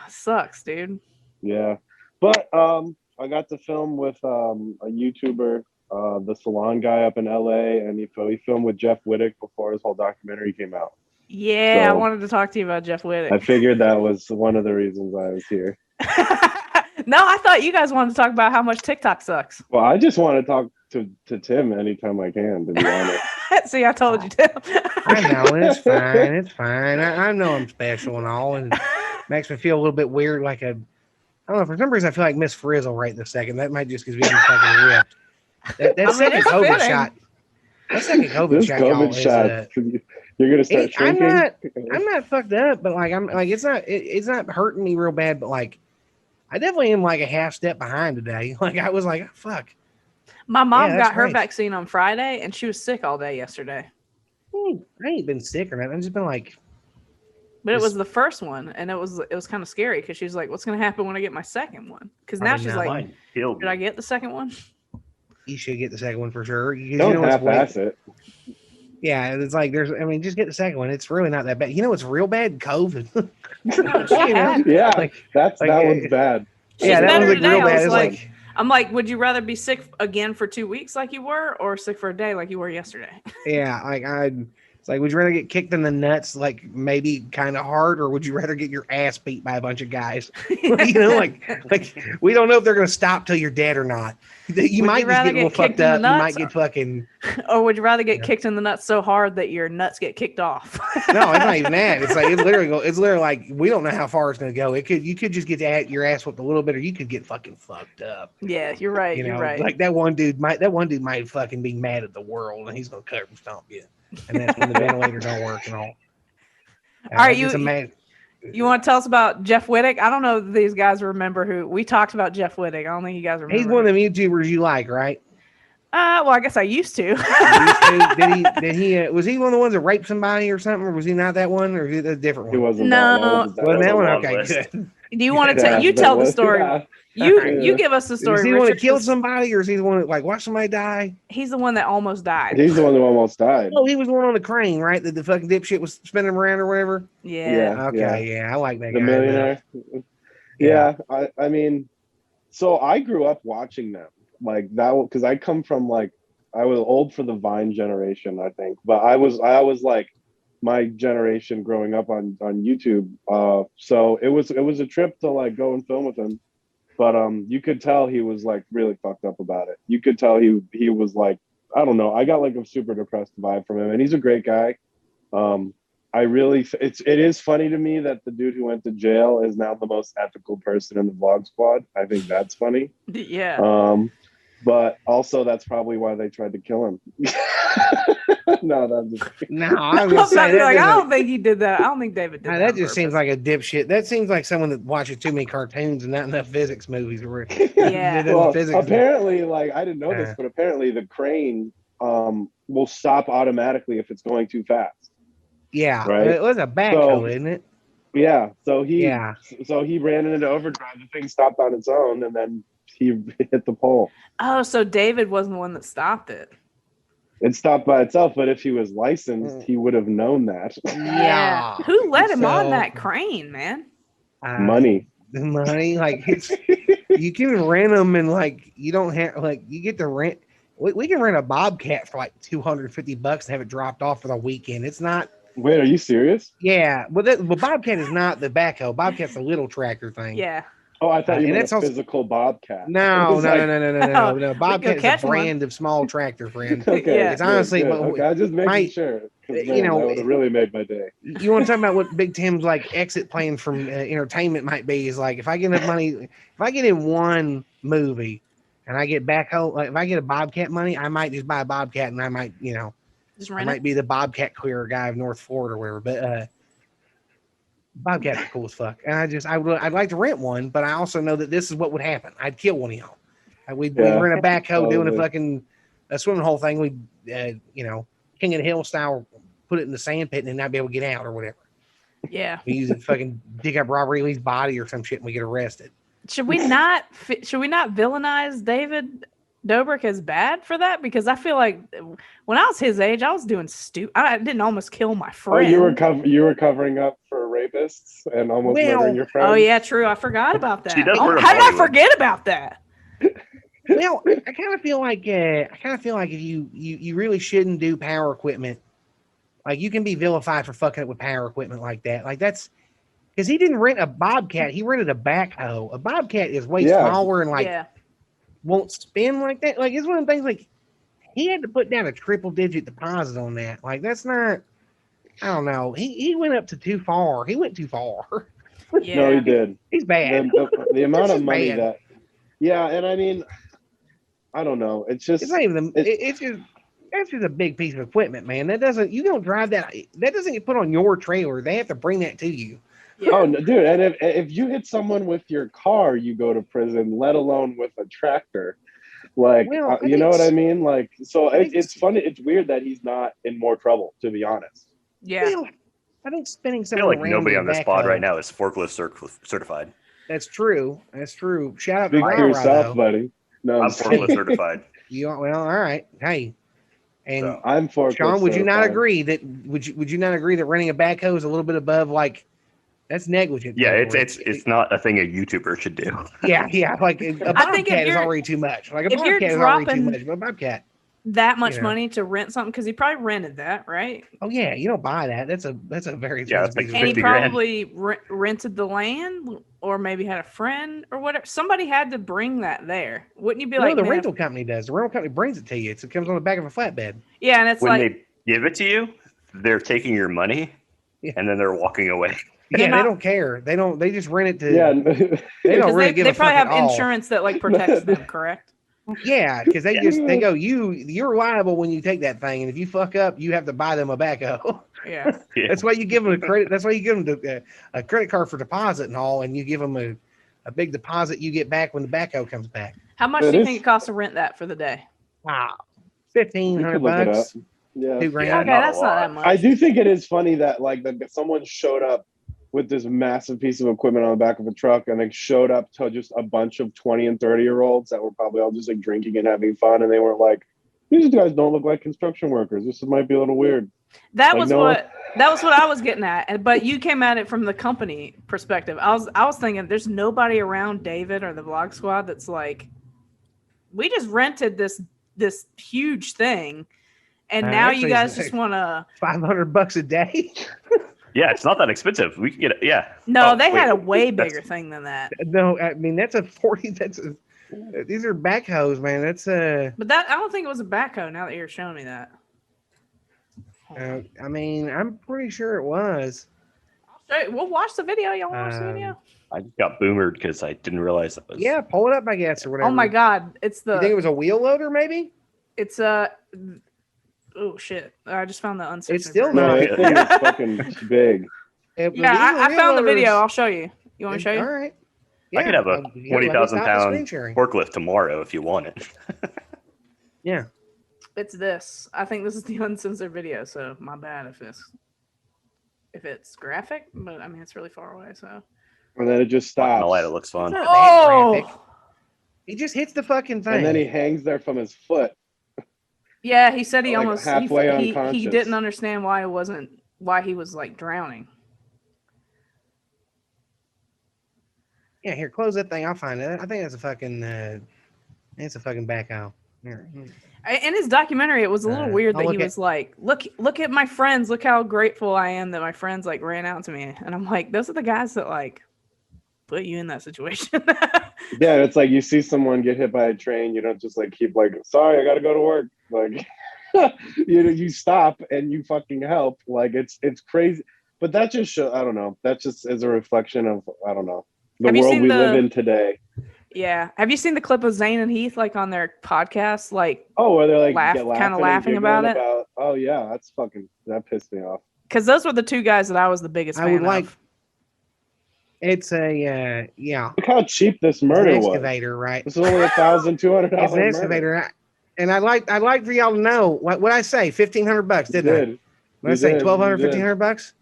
[SPEAKER 3] Sucks, dude.
[SPEAKER 1] Yeah, but I got to film with a YouTuber, the salon guy up in LA, and he filmed with Jeff Wittick before his whole documentary came out.
[SPEAKER 3] Yeah, so I wanted to talk to you about Jeff Wittick.
[SPEAKER 1] I figured that was one of the reasons I was here.
[SPEAKER 3] No, I thought you guys wanted to talk about how much TikTok sucks.
[SPEAKER 1] Well, I just want to talk to Tim anytime I can, to be honest.
[SPEAKER 3] See, I told you, Tim.
[SPEAKER 2] I know, it's fine. It's fine. I know I'm special and all, and it makes me feel a little bit weird. Like I don't know, for some reason I feel like Miss Frizzle right this second. That might just because we fucking ripped. That second COVID shot. That second COVID shot, y'all, is,
[SPEAKER 1] you're gonna start shrinking.
[SPEAKER 2] I'm not fucked up, but like I'm like it's not hurting me real bad, but like I definitely am like a half step behind today. Like I was like, oh, fuck.
[SPEAKER 3] My mom got her vaccine on Friday, and she was sick all day yesterday.
[SPEAKER 2] I ain't been sick or nothing. I've just been like.
[SPEAKER 3] But it was the first one, and it was kind of scary because she's like, "What's gonna happen when I get my second one?" Because now she's like, "Did I get the second one?"
[SPEAKER 2] You should get the second one for sure.
[SPEAKER 1] Don't half-ass it.
[SPEAKER 2] Yeah, it's like just get the second one. It's really not that bad. You know what's real bad? COVID.
[SPEAKER 1] Yeah, like, that one's bad.
[SPEAKER 2] Yeah, that one's like real bad. It's
[SPEAKER 3] like I'm like, would you rather be sick again for 2 weeks like you were, or sick for a day like you were yesterday?
[SPEAKER 2] Yeah, it's like, would you rather get kicked in the nuts, like maybe kind of hard, or would you rather get your ass beat by a bunch of guys? You know, like we don't know if they're gonna stop till you're dead or not. You might just get a little fucked up. You might get fucking.
[SPEAKER 3] Or would you rather get kicked in the nuts so hard that your nuts get kicked off?
[SPEAKER 2] No, it's not even that. It's like it's literally like we don't know how far it's gonna go. You could just get your ass whipped a little bit, or you could get fucking fucked up.
[SPEAKER 3] Yeah, you're right. You're right.
[SPEAKER 2] Like that one dude might fucking be mad at the world, and he's gonna cut and stomp you. And that's when the ventilator don't work and all.
[SPEAKER 3] All right, you want to tell us about Jeff Wittick? I don't know if these guys remember who we talked about. Jeff Wittick. I don't think you guys remember.
[SPEAKER 2] He's one of them YouTubers you like, right?
[SPEAKER 3] Well, I guess I used to.
[SPEAKER 2] Did he? Was he one of the ones that raped somebody or something, or was he not that one, or was it a different one?
[SPEAKER 1] He wasn't.
[SPEAKER 3] No,
[SPEAKER 2] wasn't that one? Okay, good.
[SPEAKER 3] Do you want to tell? You tell the story. Yeah. You give us the story.
[SPEAKER 2] Is he the one that killed somebody, or is he the one that like watched somebody die?
[SPEAKER 3] He's the one that almost died.
[SPEAKER 1] He's the one that almost died.
[SPEAKER 2] Oh, he was the one on the crane, right? That the fucking dipshit was spinning him around or whatever.
[SPEAKER 3] Yeah.
[SPEAKER 2] Okay. Yeah, I like that
[SPEAKER 1] the
[SPEAKER 2] guy.
[SPEAKER 1] Millionaire. Yeah. I mean, so I grew up watching them like that because I come from like I was old for the Vine generation, I think, but I was like my generation growing up on YouTube. So it was a trip to like go and film with him. But you could tell he was like really fucked up about it. You could tell he was like, I don't know. I got like a super depressed vibe from him, and he's a great guy. It is funny to me that the dude who went to jail is now the most ethical person in the vlog squad. I think that's funny.
[SPEAKER 3] Yeah.
[SPEAKER 1] But also that's probably why they tried to kill him. No,
[SPEAKER 2] I was saying,
[SPEAKER 3] like, I don't think he did that. I don't think David did that.
[SPEAKER 2] That just seems like a dipshit. That seems like someone that watches too many cartoons and not enough physics movies.
[SPEAKER 3] Yeah.
[SPEAKER 1] Well, apparently, like I didn't know this, but apparently the crane will stop automatically if it's going too fast.
[SPEAKER 2] Yeah,
[SPEAKER 1] right.
[SPEAKER 2] It was a backhoe, isn't it?
[SPEAKER 1] Yeah. So he ran into overdrive. The thing stopped on its own, and then he hit the pole.
[SPEAKER 3] Oh, so David wasn't the one that stopped it.
[SPEAKER 1] It stopped by itself, but if he was licensed, he would have known that.
[SPEAKER 3] Yeah. Who let him on that crane, man?
[SPEAKER 1] Money.
[SPEAKER 2] Like you can rent them, and like you don't have like you get to rent. We can rent a Bobcat for like $250 and have it dropped off for the weekend. It's not.
[SPEAKER 1] Wait, are you serious?
[SPEAKER 2] Yeah, but Bobcat is not the backhoe. Bobcat's a little tractor thing.
[SPEAKER 3] Yeah.
[SPEAKER 1] Oh, I thought you meant a
[SPEAKER 2] also,
[SPEAKER 1] physical Bobcat.
[SPEAKER 2] No. Bobcat is a
[SPEAKER 3] catch
[SPEAKER 2] brand of small tractor, friend.
[SPEAKER 1] Okay,
[SPEAKER 3] Yeah.
[SPEAKER 2] It's honestly,
[SPEAKER 1] good. Okay, I just making sure. Man,
[SPEAKER 2] You know,
[SPEAKER 1] that would have really made my day.
[SPEAKER 2] You want to talk about what Big Tim's like exit plan from entertainment might be? Is like if I get enough money, if I get in one movie and I get back home, like if I get a Bobcat money, I might just buy a Bobcat and I might,
[SPEAKER 3] Just
[SPEAKER 2] I
[SPEAKER 3] rent
[SPEAKER 2] might
[SPEAKER 3] it.
[SPEAKER 2] be the Bobcat clearer guy of North Florida or whatever. But Bobcats are cool as fuck, and I'd like to rent one, but I also know that this is what would happen. I'd kill one of y'all. We'd rent a backhoe doing a swimming hole thing. We'd King of the Hill style, put it in the sand pit and then not be able to get out or whatever.
[SPEAKER 3] Yeah.
[SPEAKER 2] We use it to fucking dig up Robert E. Lee's body or some shit and we get arrested.
[SPEAKER 3] Should we not villainize David Dobrik as bad for that? Because I feel like when I was his age, I was doing stupid. I didn't almost kill my friend.
[SPEAKER 1] Oh, you were covering up for rapists and almost murdering your friend.
[SPEAKER 3] Oh yeah, true. I forgot about that.
[SPEAKER 4] She does
[SPEAKER 3] How did I forget about that?
[SPEAKER 2] Well, I kind of feel like if you really shouldn't do power equipment. Like you can be vilified for fucking it with power equipment like that. Like that's because he didn't rent a Bobcat, he rented a backhoe. A Bobcat is way smaller and won't spin like that. Like it's one of the things like he had to put down a triple-digit deposit on that. Like that's not. I don't know. He went up to too far. He went too far.
[SPEAKER 3] Yeah.
[SPEAKER 1] No, he did.
[SPEAKER 2] He's bad.
[SPEAKER 1] The amount of money
[SPEAKER 2] bad.
[SPEAKER 1] that. Yeah, and I mean, I don't know. It's just.
[SPEAKER 2] It's not even. It's just. That's just a big piece of equipment, man. You don't drive that. That doesn't get put on your trailer. They have to bring that to you.
[SPEAKER 3] Yeah.
[SPEAKER 1] Oh, no, dude. And if you hit someone with your car, you go to prison, let alone with a tractor. Like, you know what I mean? Like, so it's funny. It's weird that he's not in more trouble, to be honest.
[SPEAKER 3] Yeah.
[SPEAKER 2] Well, I think spinning
[SPEAKER 4] I
[SPEAKER 2] something
[SPEAKER 4] feel like nobody on this pod right now is forklift certified.
[SPEAKER 2] That's true. Shout out
[SPEAKER 1] Speak
[SPEAKER 2] to
[SPEAKER 1] for yourself, buddy. No,
[SPEAKER 4] I'm forklift certified.
[SPEAKER 2] Well, all right. Hey. And
[SPEAKER 4] So,
[SPEAKER 1] I'm forklift
[SPEAKER 2] Sean, would you not
[SPEAKER 1] certified.
[SPEAKER 2] agree that would you not agree that renting a backhoe is a little bit above like that's negligent?
[SPEAKER 4] Yeah, it's not a thing a YouTuber should do.
[SPEAKER 2] Yeah. Like a Bobcat is already too much. Like a Bobcat is already too much. But a Bobcat.
[SPEAKER 3] That much money to rent something because he probably rented that, right?
[SPEAKER 2] Oh yeah, you don't buy that. That's a very expensive piece of
[SPEAKER 3] and he
[SPEAKER 2] equipment.
[SPEAKER 3] probably rented the land, or maybe had a friend or whatever. Somebody had to bring that there. Wouldn't you be like?
[SPEAKER 2] The rental company does. The rental company brings it to you. It comes on the back of a flatbed.
[SPEAKER 3] Yeah, and it's
[SPEAKER 4] when they give it to you, they're taking your money, and then they're walking away.
[SPEAKER 2] Yeah, they don't care. They just rent it to.
[SPEAKER 1] Yeah,
[SPEAKER 2] they don't really give a fuck
[SPEAKER 3] probably have
[SPEAKER 2] at all.
[SPEAKER 3] insurance that like protects them, correct?
[SPEAKER 2] Yeah, because they go, you're liable when you take that thing, and if you fuck up, you have to buy them a backhoe.
[SPEAKER 3] Yeah.
[SPEAKER 2] That's why you give them a credit. That's why you give them a credit card for deposit and all, and you give them a big deposit you get back when the backhoe comes back.
[SPEAKER 3] How much do you think it costs to rent that for the day?
[SPEAKER 2] Wow, $1,500.
[SPEAKER 1] Yeah,
[SPEAKER 2] $2,000.
[SPEAKER 3] Okay, that's not that much.
[SPEAKER 1] I do think it is funny that someone showed up with this massive piece of equipment on the back of a truck, and they showed up to just a bunch of 20 and 30-year-olds that were probably all just like drinking and having fun, and they weren't like, these guys don't look like construction workers. This might be a little weird.
[SPEAKER 3] That was what I was getting at. But you came at it from the company perspective. I was thinking there's nobody around David or the Vlog Squad that's like, we just rented this huge thing, and now you guys just want to
[SPEAKER 2] $500 a day.
[SPEAKER 4] Yeah, it's not that expensive. We can get it. Yeah.
[SPEAKER 3] No, they had a way bigger thing than that.
[SPEAKER 2] No, I mean that's a 40. These are backhoes, man. That's
[SPEAKER 3] But I don't think it was a backhoe. Now that you're showing me that.
[SPEAKER 2] I mean, I'm pretty sure it was.
[SPEAKER 3] We'll watch the video. Y'all want to watch the video?
[SPEAKER 4] I got boomered because I didn't realize that was.
[SPEAKER 2] Yeah, pull it up, I guess, or whatever.
[SPEAKER 3] Oh my God, it's the.
[SPEAKER 2] You think it was a wheel loader, maybe?
[SPEAKER 3] It's Oh shit! I just found the uncensored.
[SPEAKER 2] It's still
[SPEAKER 1] No,
[SPEAKER 2] not.
[SPEAKER 1] that thing is fucking big.
[SPEAKER 3] Yeah, I found the video. I'll show you. You want me to show you?
[SPEAKER 2] All right. Yeah,
[SPEAKER 4] I could have a 20,000-pound forklift tomorrow if you want it.
[SPEAKER 2] Yeah.
[SPEAKER 3] It's this. I think this is the uncensored video, so my bad if it's graphic, but I mean it's really far away, so.
[SPEAKER 1] And then it just stops.
[SPEAKER 4] The light, it looks fun.
[SPEAKER 2] Oh! He just hits the fucking thing.
[SPEAKER 1] And then he hangs there from his foot.
[SPEAKER 3] Yeah, he said he almost
[SPEAKER 1] halfway
[SPEAKER 3] he
[SPEAKER 1] unconscious.
[SPEAKER 3] didn't understand why he was like drowning.
[SPEAKER 2] Yeah, here, close that thing. I'll find it. I think that's a fucking backhoe.
[SPEAKER 3] In his documentary, it was a little weird that he was like, look at my friends. Look how grateful I am that my friends like ran out to me. And I'm like, those are the guys that like put you in that situation.
[SPEAKER 1] Yeah, it's like you see someone get hit by a train, you don't just like keep like, sorry, I gotta go to work. Like you stop and you fucking help. Like it's crazy. But that just shows, I don't know. That just is a reflection of, I don't know, the world we live in today.
[SPEAKER 3] Yeah. Have you seen the clip of Zane and Heath like on their podcast? Like,
[SPEAKER 1] where they're like
[SPEAKER 3] kind of laughing about it?
[SPEAKER 1] Oh yeah, that pissed me off.
[SPEAKER 3] Because those were the two guys that I was the biggest fan of.
[SPEAKER 2] It's a
[SPEAKER 1] Look how cheap this murder was.
[SPEAKER 2] Excavator, right?
[SPEAKER 1] This is only $1,200.
[SPEAKER 2] It's an excavator, and I'd like for y'all to know what I say. $1,500, didn't I? What I say? $1,200, $1,500.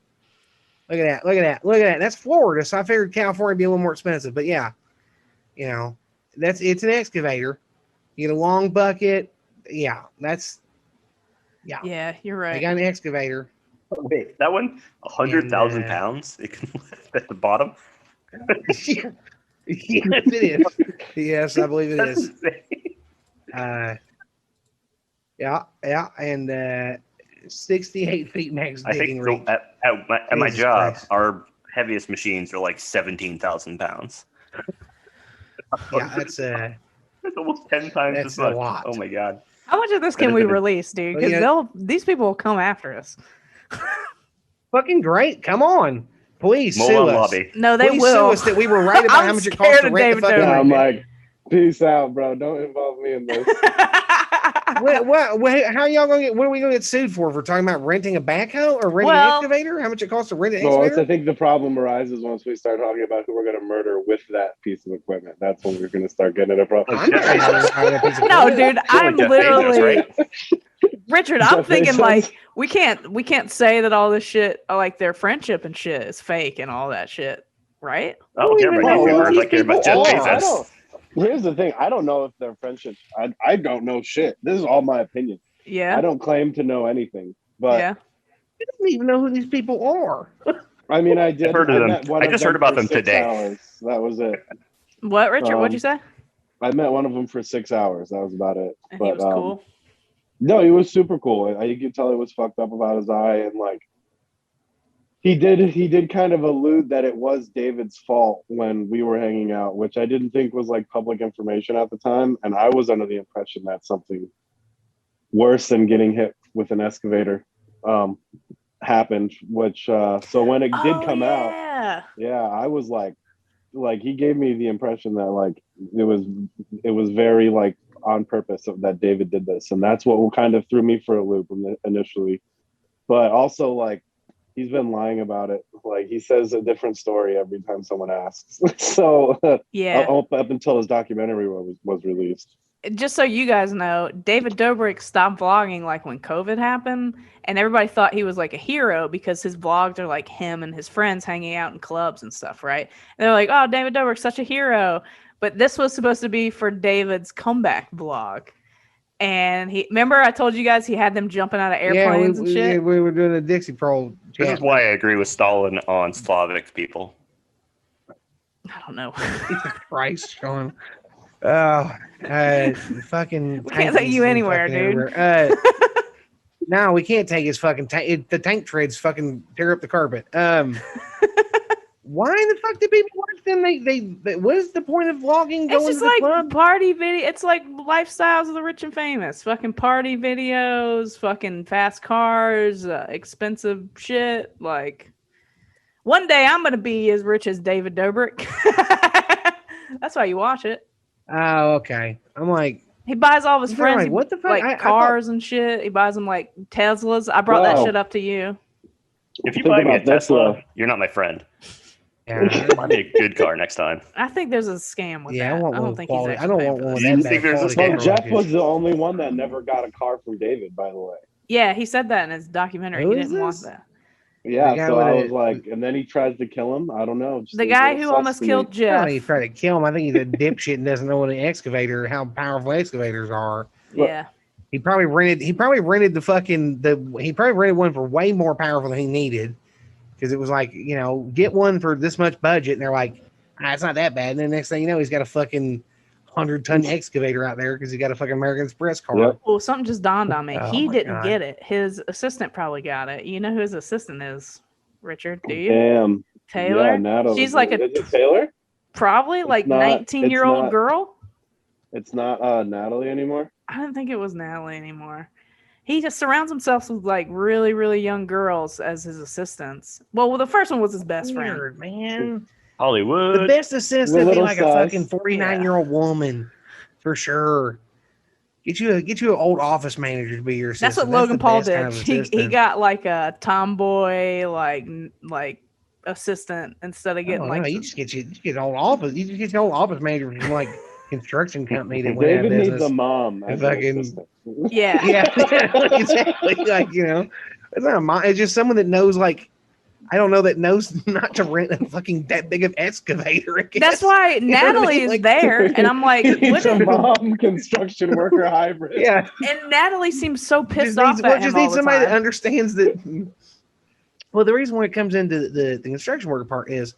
[SPEAKER 2] Look at that. That's Florida, so I figured California would be a little more expensive. But yeah, it's an excavator. You get a long bucket. Yeah,
[SPEAKER 3] Yeah, you're right.
[SPEAKER 2] I got an excavator.
[SPEAKER 4] Wait, that one, 100,000 pounds. It can lift at the bottom.
[SPEAKER 2] Yes, it is. Yes, I believe it is. And 68 feet max digging reach.
[SPEAKER 4] At my job, our heaviest machines are like 17,000 pounds.
[SPEAKER 2] Yeah, that's
[SPEAKER 4] almost 10 times
[SPEAKER 2] that's
[SPEAKER 4] as much.
[SPEAKER 2] A lot.
[SPEAKER 4] Oh my god!
[SPEAKER 3] How much of this can we release, dude? Because these people will come after us.
[SPEAKER 2] Fucking great! Come on, please sue us.
[SPEAKER 4] Lobby.
[SPEAKER 3] No, they will.
[SPEAKER 2] Sue us that we were right about how much it costs to rent the fucking.
[SPEAKER 1] Yeah, I'm like, peace out, bro. Don't involve me in this.
[SPEAKER 2] How y'all gonna get? What are we gonna get sued for? If we're talking about renting a backhoe or renting an excavator? How much it costs to rent an excavator?
[SPEAKER 1] I think the problem arises once we start talking about who we're gonna murder with that piece of equipment. That's when we're gonna start getting a problem.
[SPEAKER 3] No, dude, I'm literally Richard. I'm thinking like we can't say that all this shit, like their friendship and shit, is fake and all that shit, right?
[SPEAKER 4] I don't care about YouTubers. I care about Jeff Bezos.
[SPEAKER 1] Here's the thing. I don't know if their friendship. I don't know shit. This is all my opinion.
[SPEAKER 3] Yeah.
[SPEAKER 1] I don't claim to know anything. But
[SPEAKER 3] yeah.
[SPEAKER 2] I don't even know who these people are.
[SPEAKER 1] I mean, I did.
[SPEAKER 4] I just heard about them today.
[SPEAKER 1] Hours. That was it.
[SPEAKER 3] What, Richard? What'd you say?
[SPEAKER 1] I met one of them for 6 hours. That was about it.
[SPEAKER 3] And he was cool.
[SPEAKER 1] No, he was super cool. You could tell he was fucked up about his eye, and like he did kind of allude that it was David's fault when we were hanging out, which I didn't think was like public information at the time, and I was under the impression that something worse than getting hit with an excavator happened. Which so when it did come out, I was like he gave me the impression that like it was very like on purpose of that David did this, and that's what kind of threw me for a loop initially. But also like he's been lying about it. Like he says a different story every time someone asks. So
[SPEAKER 3] yeah,
[SPEAKER 1] up until his documentary was released.
[SPEAKER 3] Just so you guys know, David Dobrik stopped vlogging like when COVID happened, and everybody thought he was like a hero because his vlogs are like him and his friends hanging out in clubs and stuff, right? And they're like, "Oh, David Dobrik's such a hero." But this was supposed to be for David's comeback vlog. And remember I told you guys he had them jumping out of airplanes and shit?
[SPEAKER 2] Yeah, we were doing a Dixie Pro.
[SPEAKER 4] This is why I agree with Stalin on Slavic people.
[SPEAKER 3] I don't know.
[SPEAKER 2] Christ, Sean. Fucking.
[SPEAKER 3] We can't take you anywhere, dude.
[SPEAKER 2] No, we can't take his fucking tank. The tank treads fucking tear up the carpet. Why the fuck do people watch them? They what is the point of vlogging?
[SPEAKER 3] It's just like club? Party video. It's like lifestyles of the rich and famous. Fucking party videos, fucking fast cars, expensive shit. Like one day I'm gonna be as rich as David Dobrik. That's why you watch it.
[SPEAKER 2] Oh, okay. I'm like,
[SPEAKER 3] he buys all of his friends.
[SPEAKER 2] Like, what the fuck?
[SPEAKER 3] Like cars and shit. He buys them like Teslas. I brought that shit up to you.
[SPEAKER 4] If you buy me a Tesla, you're not my friend.
[SPEAKER 2] Yeah.
[SPEAKER 4] Buy me a good car next time.
[SPEAKER 3] I think there's a scam with that.
[SPEAKER 2] I
[SPEAKER 3] don't think he's
[SPEAKER 2] I don't want one.
[SPEAKER 1] Well, Jeff was the only one that never got a car from David, by the way.
[SPEAKER 3] Yeah, he said that in his documentary. He didn't want that.
[SPEAKER 1] Yeah, so I was like, and then he tries to kill him. I don't know.
[SPEAKER 3] The guy who almost killed Jeff.
[SPEAKER 2] I don't think he tried to kill him. I think he's a dipshit and doesn't know what an excavator, how powerful excavators are.
[SPEAKER 3] Yeah.
[SPEAKER 2] He probably rented the fucking he probably rented one for way more powerful than he needed. Because it was like, get one for this much budget, and they're like, it's not that bad. And then next thing you know, he's got a fucking 100-ton excavator out there because he got a fucking American Express card.
[SPEAKER 1] Yep.
[SPEAKER 3] Well, something just dawned on me.
[SPEAKER 2] Oh
[SPEAKER 3] He
[SPEAKER 2] my
[SPEAKER 3] didn't
[SPEAKER 2] God.
[SPEAKER 3] get it. His assistant probably got it. You know who his assistant is, Richard? Do you?
[SPEAKER 1] Damn.
[SPEAKER 3] Taylor.
[SPEAKER 1] Yeah, Natalie.
[SPEAKER 3] She's like
[SPEAKER 1] Is it Taylor?
[SPEAKER 3] probably
[SPEAKER 1] It's
[SPEAKER 3] like
[SPEAKER 1] not-
[SPEAKER 3] 19-year-old girl.
[SPEAKER 1] It's not Natalie anymore.
[SPEAKER 3] I didn't think it was Natalie anymore. He just surrounds himself with like really, really young girls as his assistants. Well, the first one was his best friend.
[SPEAKER 2] Weird, man.
[SPEAKER 4] Hollywood.
[SPEAKER 2] The best assistant be
[SPEAKER 1] little
[SPEAKER 2] like a
[SPEAKER 1] sus.
[SPEAKER 2] fucking 49-year-old woman, for sure. Get you an old office manager to be your assistant.
[SPEAKER 3] That's what Logan
[SPEAKER 2] the
[SPEAKER 3] Paul
[SPEAKER 2] best
[SPEAKER 3] did.
[SPEAKER 2] kind of
[SPEAKER 3] He
[SPEAKER 2] assistant.
[SPEAKER 3] got like a tomboy like assistant instead of getting like
[SPEAKER 2] you just get an old office. You just get your old office manager from like construction company that went out
[SPEAKER 1] David
[SPEAKER 2] of
[SPEAKER 1] needs
[SPEAKER 2] business.
[SPEAKER 1] a mom as an
[SPEAKER 2] Fucking-
[SPEAKER 1] assistant.
[SPEAKER 3] yeah.
[SPEAKER 2] Yeah, exactly. Like, you know, it's not a mom. It's just someone that knows, like, I don't know, that knows not to rent a fucking that big of excavator. I guess.
[SPEAKER 3] That's why
[SPEAKER 2] You know what I
[SPEAKER 3] Natalie
[SPEAKER 2] mean?
[SPEAKER 3] is
[SPEAKER 2] Like-
[SPEAKER 3] there, and I'm like,
[SPEAKER 1] He needs
[SPEAKER 3] what
[SPEAKER 1] a
[SPEAKER 3] if-
[SPEAKER 1] mom construction worker hybrid.
[SPEAKER 2] Yeah,
[SPEAKER 3] and Natalie seems so pissed
[SPEAKER 2] just
[SPEAKER 3] off
[SPEAKER 2] needs,
[SPEAKER 3] at him
[SPEAKER 2] just
[SPEAKER 3] all
[SPEAKER 2] needs
[SPEAKER 3] the
[SPEAKER 2] somebody that
[SPEAKER 3] time.
[SPEAKER 2] understands that. Well, the reason when it comes into the construction worker part is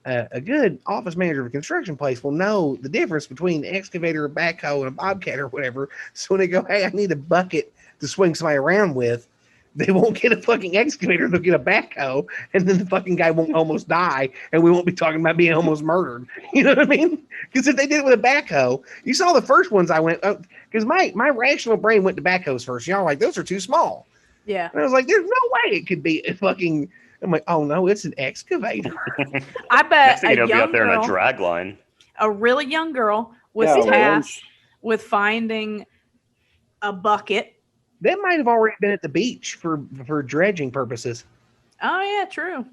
[SPEAKER 2] a good office manager of a construction place will know the difference between an excavator, a backhoe, and a bobcat or whatever. So when they go, hey, I need a bucket to swing somebody around with, they won't get a fucking excavator, they'll get a backhoe, and then the fucking guy won't almost die, and we won't be talking about being almost murdered. You know what I mean? Because if they did it with a backhoe, you saw the first ones I went, because my rational brain went to backhoes first. Y'all were like, those are too small.
[SPEAKER 3] Yeah.
[SPEAKER 2] And I was like, there's no way it could be a fucking. I'm like, oh no, it's an excavator.
[SPEAKER 3] I bet
[SPEAKER 4] Next thing
[SPEAKER 3] a
[SPEAKER 4] it'll be
[SPEAKER 3] young
[SPEAKER 4] up there in a
[SPEAKER 3] girl,
[SPEAKER 4] drag line.
[SPEAKER 3] a really young girl, was
[SPEAKER 1] Yeah,
[SPEAKER 3] tasked with finding a bucket.
[SPEAKER 2] That might have already been at the beach for dredging purposes.
[SPEAKER 3] Oh yeah, true.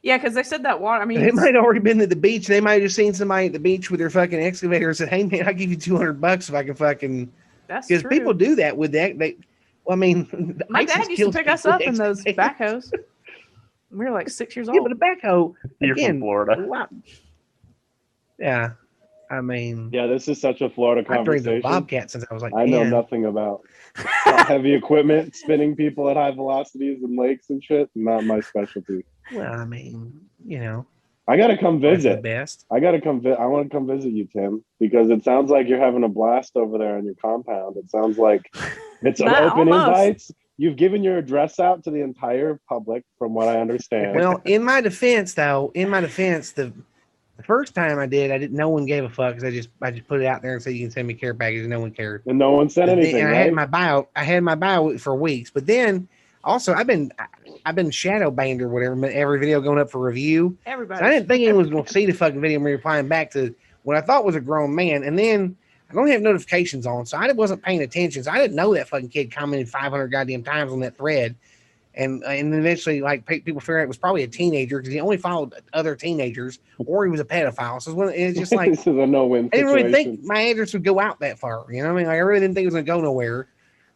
[SPEAKER 3] Yeah, because they said that water. I mean,
[SPEAKER 2] It might have already been at the beach. They might have just seen somebody at the beach with their fucking excavator and said, hey man, I'll give you $200 if I can fucking.
[SPEAKER 3] that's
[SPEAKER 2] Because
[SPEAKER 3] true.
[SPEAKER 2] people do that with that. Well, I mean,
[SPEAKER 3] My
[SPEAKER 2] ISIS
[SPEAKER 3] dad used to
[SPEAKER 2] kills
[SPEAKER 3] pick us
[SPEAKER 2] people
[SPEAKER 3] up
[SPEAKER 2] with
[SPEAKER 3] in those
[SPEAKER 2] excavators.
[SPEAKER 3] backhoes. We were like 6 years
[SPEAKER 2] Yeah,
[SPEAKER 3] old.
[SPEAKER 2] but a backhoe,
[SPEAKER 4] You're
[SPEAKER 2] again,
[SPEAKER 4] from Florida.
[SPEAKER 2] wow. Yeah, I mean,
[SPEAKER 1] Yeah, this is such a Florida
[SPEAKER 2] I've dreamed of
[SPEAKER 1] conversation.
[SPEAKER 2] Bobcat since I was like,
[SPEAKER 1] I know
[SPEAKER 2] 10.
[SPEAKER 1] nothing about heavy equipment, spinning people at high velocities in lakes and shit. Not my specialty.
[SPEAKER 2] Well, I mean, you know,
[SPEAKER 1] I gotta come
[SPEAKER 2] that's the
[SPEAKER 1] visit.
[SPEAKER 2] best.
[SPEAKER 1] I gotta come. I want to come visit you, Tim, because it sounds like you're having a blast over there on your compound. It sounds like it's an
[SPEAKER 3] Nah,
[SPEAKER 1] open
[SPEAKER 3] almost.
[SPEAKER 1] invites. You've given your address out to the entire public, from what I understand.
[SPEAKER 2] Well, in my defense, though, the first time I did, no one gave a fuck because I just put it out there and said you can send me care package, and no one cared.
[SPEAKER 1] and no one said anything.
[SPEAKER 2] And I
[SPEAKER 1] Right?
[SPEAKER 2] had my bio for weeks, but then also I've been shadow banned or whatever. Every video going up for review.
[SPEAKER 3] Everybody.
[SPEAKER 2] So I didn't think anyone was going to see the fucking video and me replying back to what I thought was a grown man. And then I don't have notifications on, so I wasn't paying attention. So I didn't know that fucking kid commented 500 goddamn times on that thread. And eventually, like, people figured out it was probably a teenager because he only followed other teenagers, or he was a pedophile. So it's just like
[SPEAKER 1] This is a no-win
[SPEAKER 2] I didn't
[SPEAKER 1] situation.
[SPEAKER 2] really think my address would go out that far. You know what I mean? Like, I really didn't think it was going to go nowhere.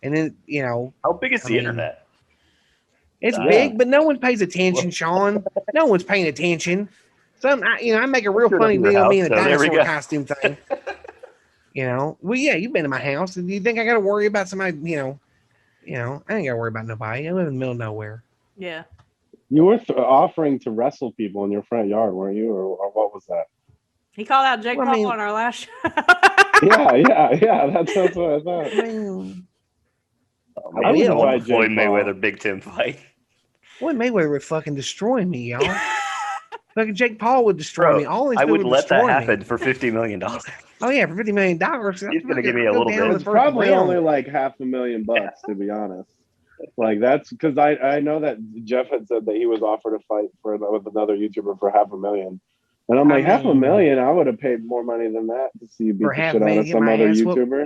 [SPEAKER 2] And then, you know,
[SPEAKER 4] How big is the internet?
[SPEAKER 2] it's
[SPEAKER 1] Yeah.
[SPEAKER 2] big, but no one pays attention, Sean. No one's paying attention. I make a real
[SPEAKER 4] Sure
[SPEAKER 2] funny
[SPEAKER 4] enough,
[SPEAKER 2] video
[SPEAKER 4] your
[SPEAKER 2] of me in a
[SPEAKER 4] house, so there we
[SPEAKER 2] dinosaur
[SPEAKER 4] go.
[SPEAKER 2] costume thing. You know, well, yeah, you've been to my house. Do you think I got to worry about somebody? You know, I ain't got to worry about nobody. I live in the middle of nowhere.
[SPEAKER 3] Yeah.
[SPEAKER 1] You were offering to wrestle people in your front yard, weren't you, or what was that?
[SPEAKER 3] He called out Jake
[SPEAKER 2] Well, I
[SPEAKER 3] Paul
[SPEAKER 2] mean-
[SPEAKER 3] on our last show.
[SPEAKER 1] Yeah. That's what I thought.
[SPEAKER 2] I mean,
[SPEAKER 4] I
[SPEAKER 1] wouldn't
[SPEAKER 4] wouldn't want
[SPEAKER 1] fight
[SPEAKER 4] the Floyd
[SPEAKER 1] Jake Paul.
[SPEAKER 4] Mayweather Big Tim fight.
[SPEAKER 2] Floyd Mayweather would fucking destroy me, y'all. Fucking Jake Paul would destroy
[SPEAKER 4] Bro,
[SPEAKER 2] me. All these
[SPEAKER 4] I
[SPEAKER 2] people
[SPEAKER 4] would let that
[SPEAKER 2] destroy me.
[SPEAKER 4] happen for $50 million.
[SPEAKER 2] Oh yeah, for $50 million.
[SPEAKER 4] He's gonna give me a little bit.
[SPEAKER 1] It's probably only like $500,000, to be honest. Like that's because I know that Jeff had said that he was offered a fight with another YouTuber for $500,000, and I'm like, $500,000. I would have paid more money than that to see you beat
[SPEAKER 2] For
[SPEAKER 1] the shit out of
[SPEAKER 2] $500,000,
[SPEAKER 1] some
[SPEAKER 2] my
[SPEAKER 1] other
[SPEAKER 2] ass whooped.
[SPEAKER 1] YouTuber.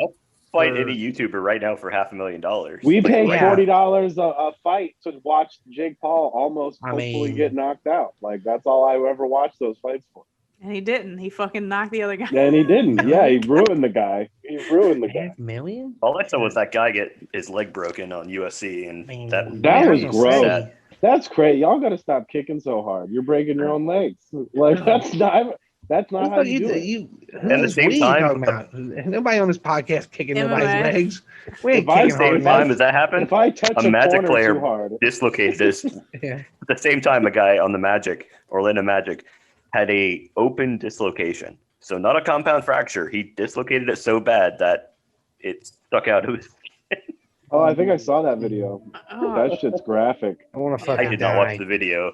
[SPEAKER 4] Fight
[SPEAKER 2] Or-
[SPEAKER 4] any YouTuber right now for $500,000.
[SPEAKER 1] We paid
[SPEAKER 2] yeah.
[SPEAKER 1] $40 a fight to watch Jake Paul almost
[SPEAKER 2] I
[SPEAKER 1] hopefully
[SPEAKER 2] mean-
[SPEAKER 1] get knocked out. Like that's all I ever watched those fights for.
[SPEAKER 3] And he didn't. He fucking knocked the other guy.
[SPEAKER 1] And he didn't. Yeah, he ruined the guy. He ruined the guy.
[SPEAKER 2] $500,000?
[SPEAKER 4] All I saw was that guy get his leg broken on UFC, and
[SPEAKER 2] Man,
[SPEAKER 4] that
[SPEAKER 1] That was
[SPEAKER 2] I
[SPEAKER 1] gross.
[SPEAKER 2] say,
[SPEAKER 1] That's crazy. Y'all got to stop kicking so hard. You're breaking your own legs. Like that's not how you do it.
[SPEAKER 4] At the same time-
[SPEAKER 2] Nobody on this podcast kicking
[SPEAKER 3] MMA.
[SPEAKER 2] nobody's legs. We ain't
[SPEAKER 1] If I
[SPEAKER 2] kicking
[SPEAKER 1] say-
[SPEAKER 2] hard
[SPEAKER 4] same time
[SPEAKER 2] enough.
[SPEAKER 4] as that happened,
[SPEAKER 1] If I touch
[SPEAKER 4] a
[SPEAKER 1] a
[SPEAKER 4] Magic
[SPEAKER 1] corner
[SPEAKER 4] player
[SPEAKER 1] too hard,
[SPEAKER 4] dislocated this.
[SPEAKER 2] Yeah.
[SPEAKER 4] At the same time, a guy on the Magic, Orlando Magic, had a open dislocation. So not a compound fracture. He dislocated it so bad that it stuck out of his skin.
[SPEAKER 1] Oh, I think I saw that video.
[SPEAKER 3] Oh,
[SPEAKER 1] That shit's graphic.
[SPEAKER 2] I want to
[SPEAKER 3] Yeah.
[SPEAKER 2] fucking
[SPEAKER 4] I did
[SPEAKER 2] die.
[SPEAKER 4] not watch the video.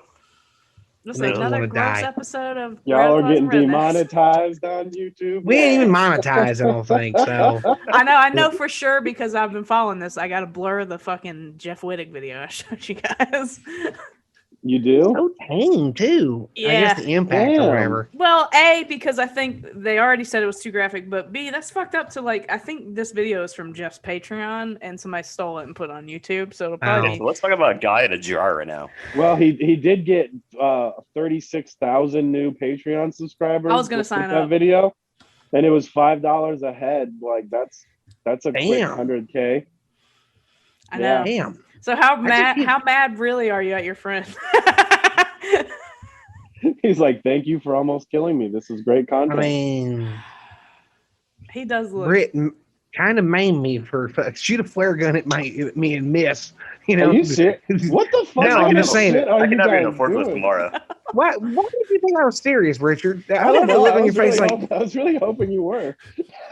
[SPEAKER 3] this
[SPEAKER 2] Makes
[SPEAKER 3] is
[SPEAKER 2] me
[SPEAKER 3] another
[SPEAKER 2] wanna
[SPEAKER 3] gross
[SPEAKER 2] die.
[SPEAKER 3] episode of
[SPEAKER 1] Y'all are
[SPEAKER 3] Radicalizing
[SPEAKER 1] getting
[SPEAKER 3] Rednecks.
[SPEAKER 1] demonetized on YouTube.
[SPEAKER 2] We ain't even monetized, I don't think. So
[SPEAKER 3] I know for sure because I've been following this. I got to blur the fucking Jeff Wittig video I showed you guys.
[SPEAKER 1] You do?
[SPEAKER 2] so tame too. I guess
[SPEAKER 3] Yeah.
[SPEAKER 2] the impact
[SPEAKER 1] Damn.
[SPEAKER 2] or whatever.
[SPEAKER 3] Well, A, because I think they already said it was too graphic, but B, that's fucked up to like, I think this video is from Jeff's Patreon and somebody stole it and put it on YouTube. So it'll probably
[SPEAKER 4] Yeah,
[SPEAKER 3] be.
[SPEAKER 4] so let's talk about a guy in a jar right now.
[SPEAKER 1] Well, he did get 36,000 new Patreon subscribers.
[SPEAKER 3] I was gonna
[SPEAKER 1] with
[SPEAKER 3] sign
[SPEAKER 1] that
[SPEAKER 3] up.
[SPEAKER 1] video, and it was $5 a head. Like that's a quick
[SPEAKER 2] Damn.
[SPEAKER 1] 100K.
[SPEAKER 3] I know.
[SPEAKER 2] Damn.
[SPEAKER 3] So how
[SPEAKER 2] just
[SPEAKER 3] mad?
[SPEAKER 2] keep-
[SPEAKER 3] How mad really are you at your friend?
[SPEAKER 1] He's like, "Thank you for almost killing me. This is great
[SPEAKER 2] I
[SPEAKER 1] content."
[SPEAKER 2] mean,
[SPEAKER 3] He does look.
[SPEAKER 2] Brit kind of maimed me for shoot a flare gun at me and miss. You know,
[SPEAKER 1] Are you serious? What the fuck?
[SPEAKER 2] No, I'm just saying it.
[SPEAKER 1] Are
[SPEAKER 4] I
[SPEAKER 1] you
[SPEAKER 4] can have you in a
[SPEAKER 1] guys
[SPEAKER 4] forklift
[SPEAKER 1] doing?
[SPEAKER 4] tomorrow.
[SPEAKER 2] Why did you think I was serious, Richard?
[SPEAKER 1] I don't
[SPEAKER 2] love the
[SPEAKER 1] know.
[SPEAKER 2] look
[SPEAKER 1] I
[SPEAKER 2] on your
[SPEAKER 1] was,
[SPEAKER 2] face
[SPEAKER 1] really
[SPEAKER 2] like
[SPEAKER 1] I was really hoping you were.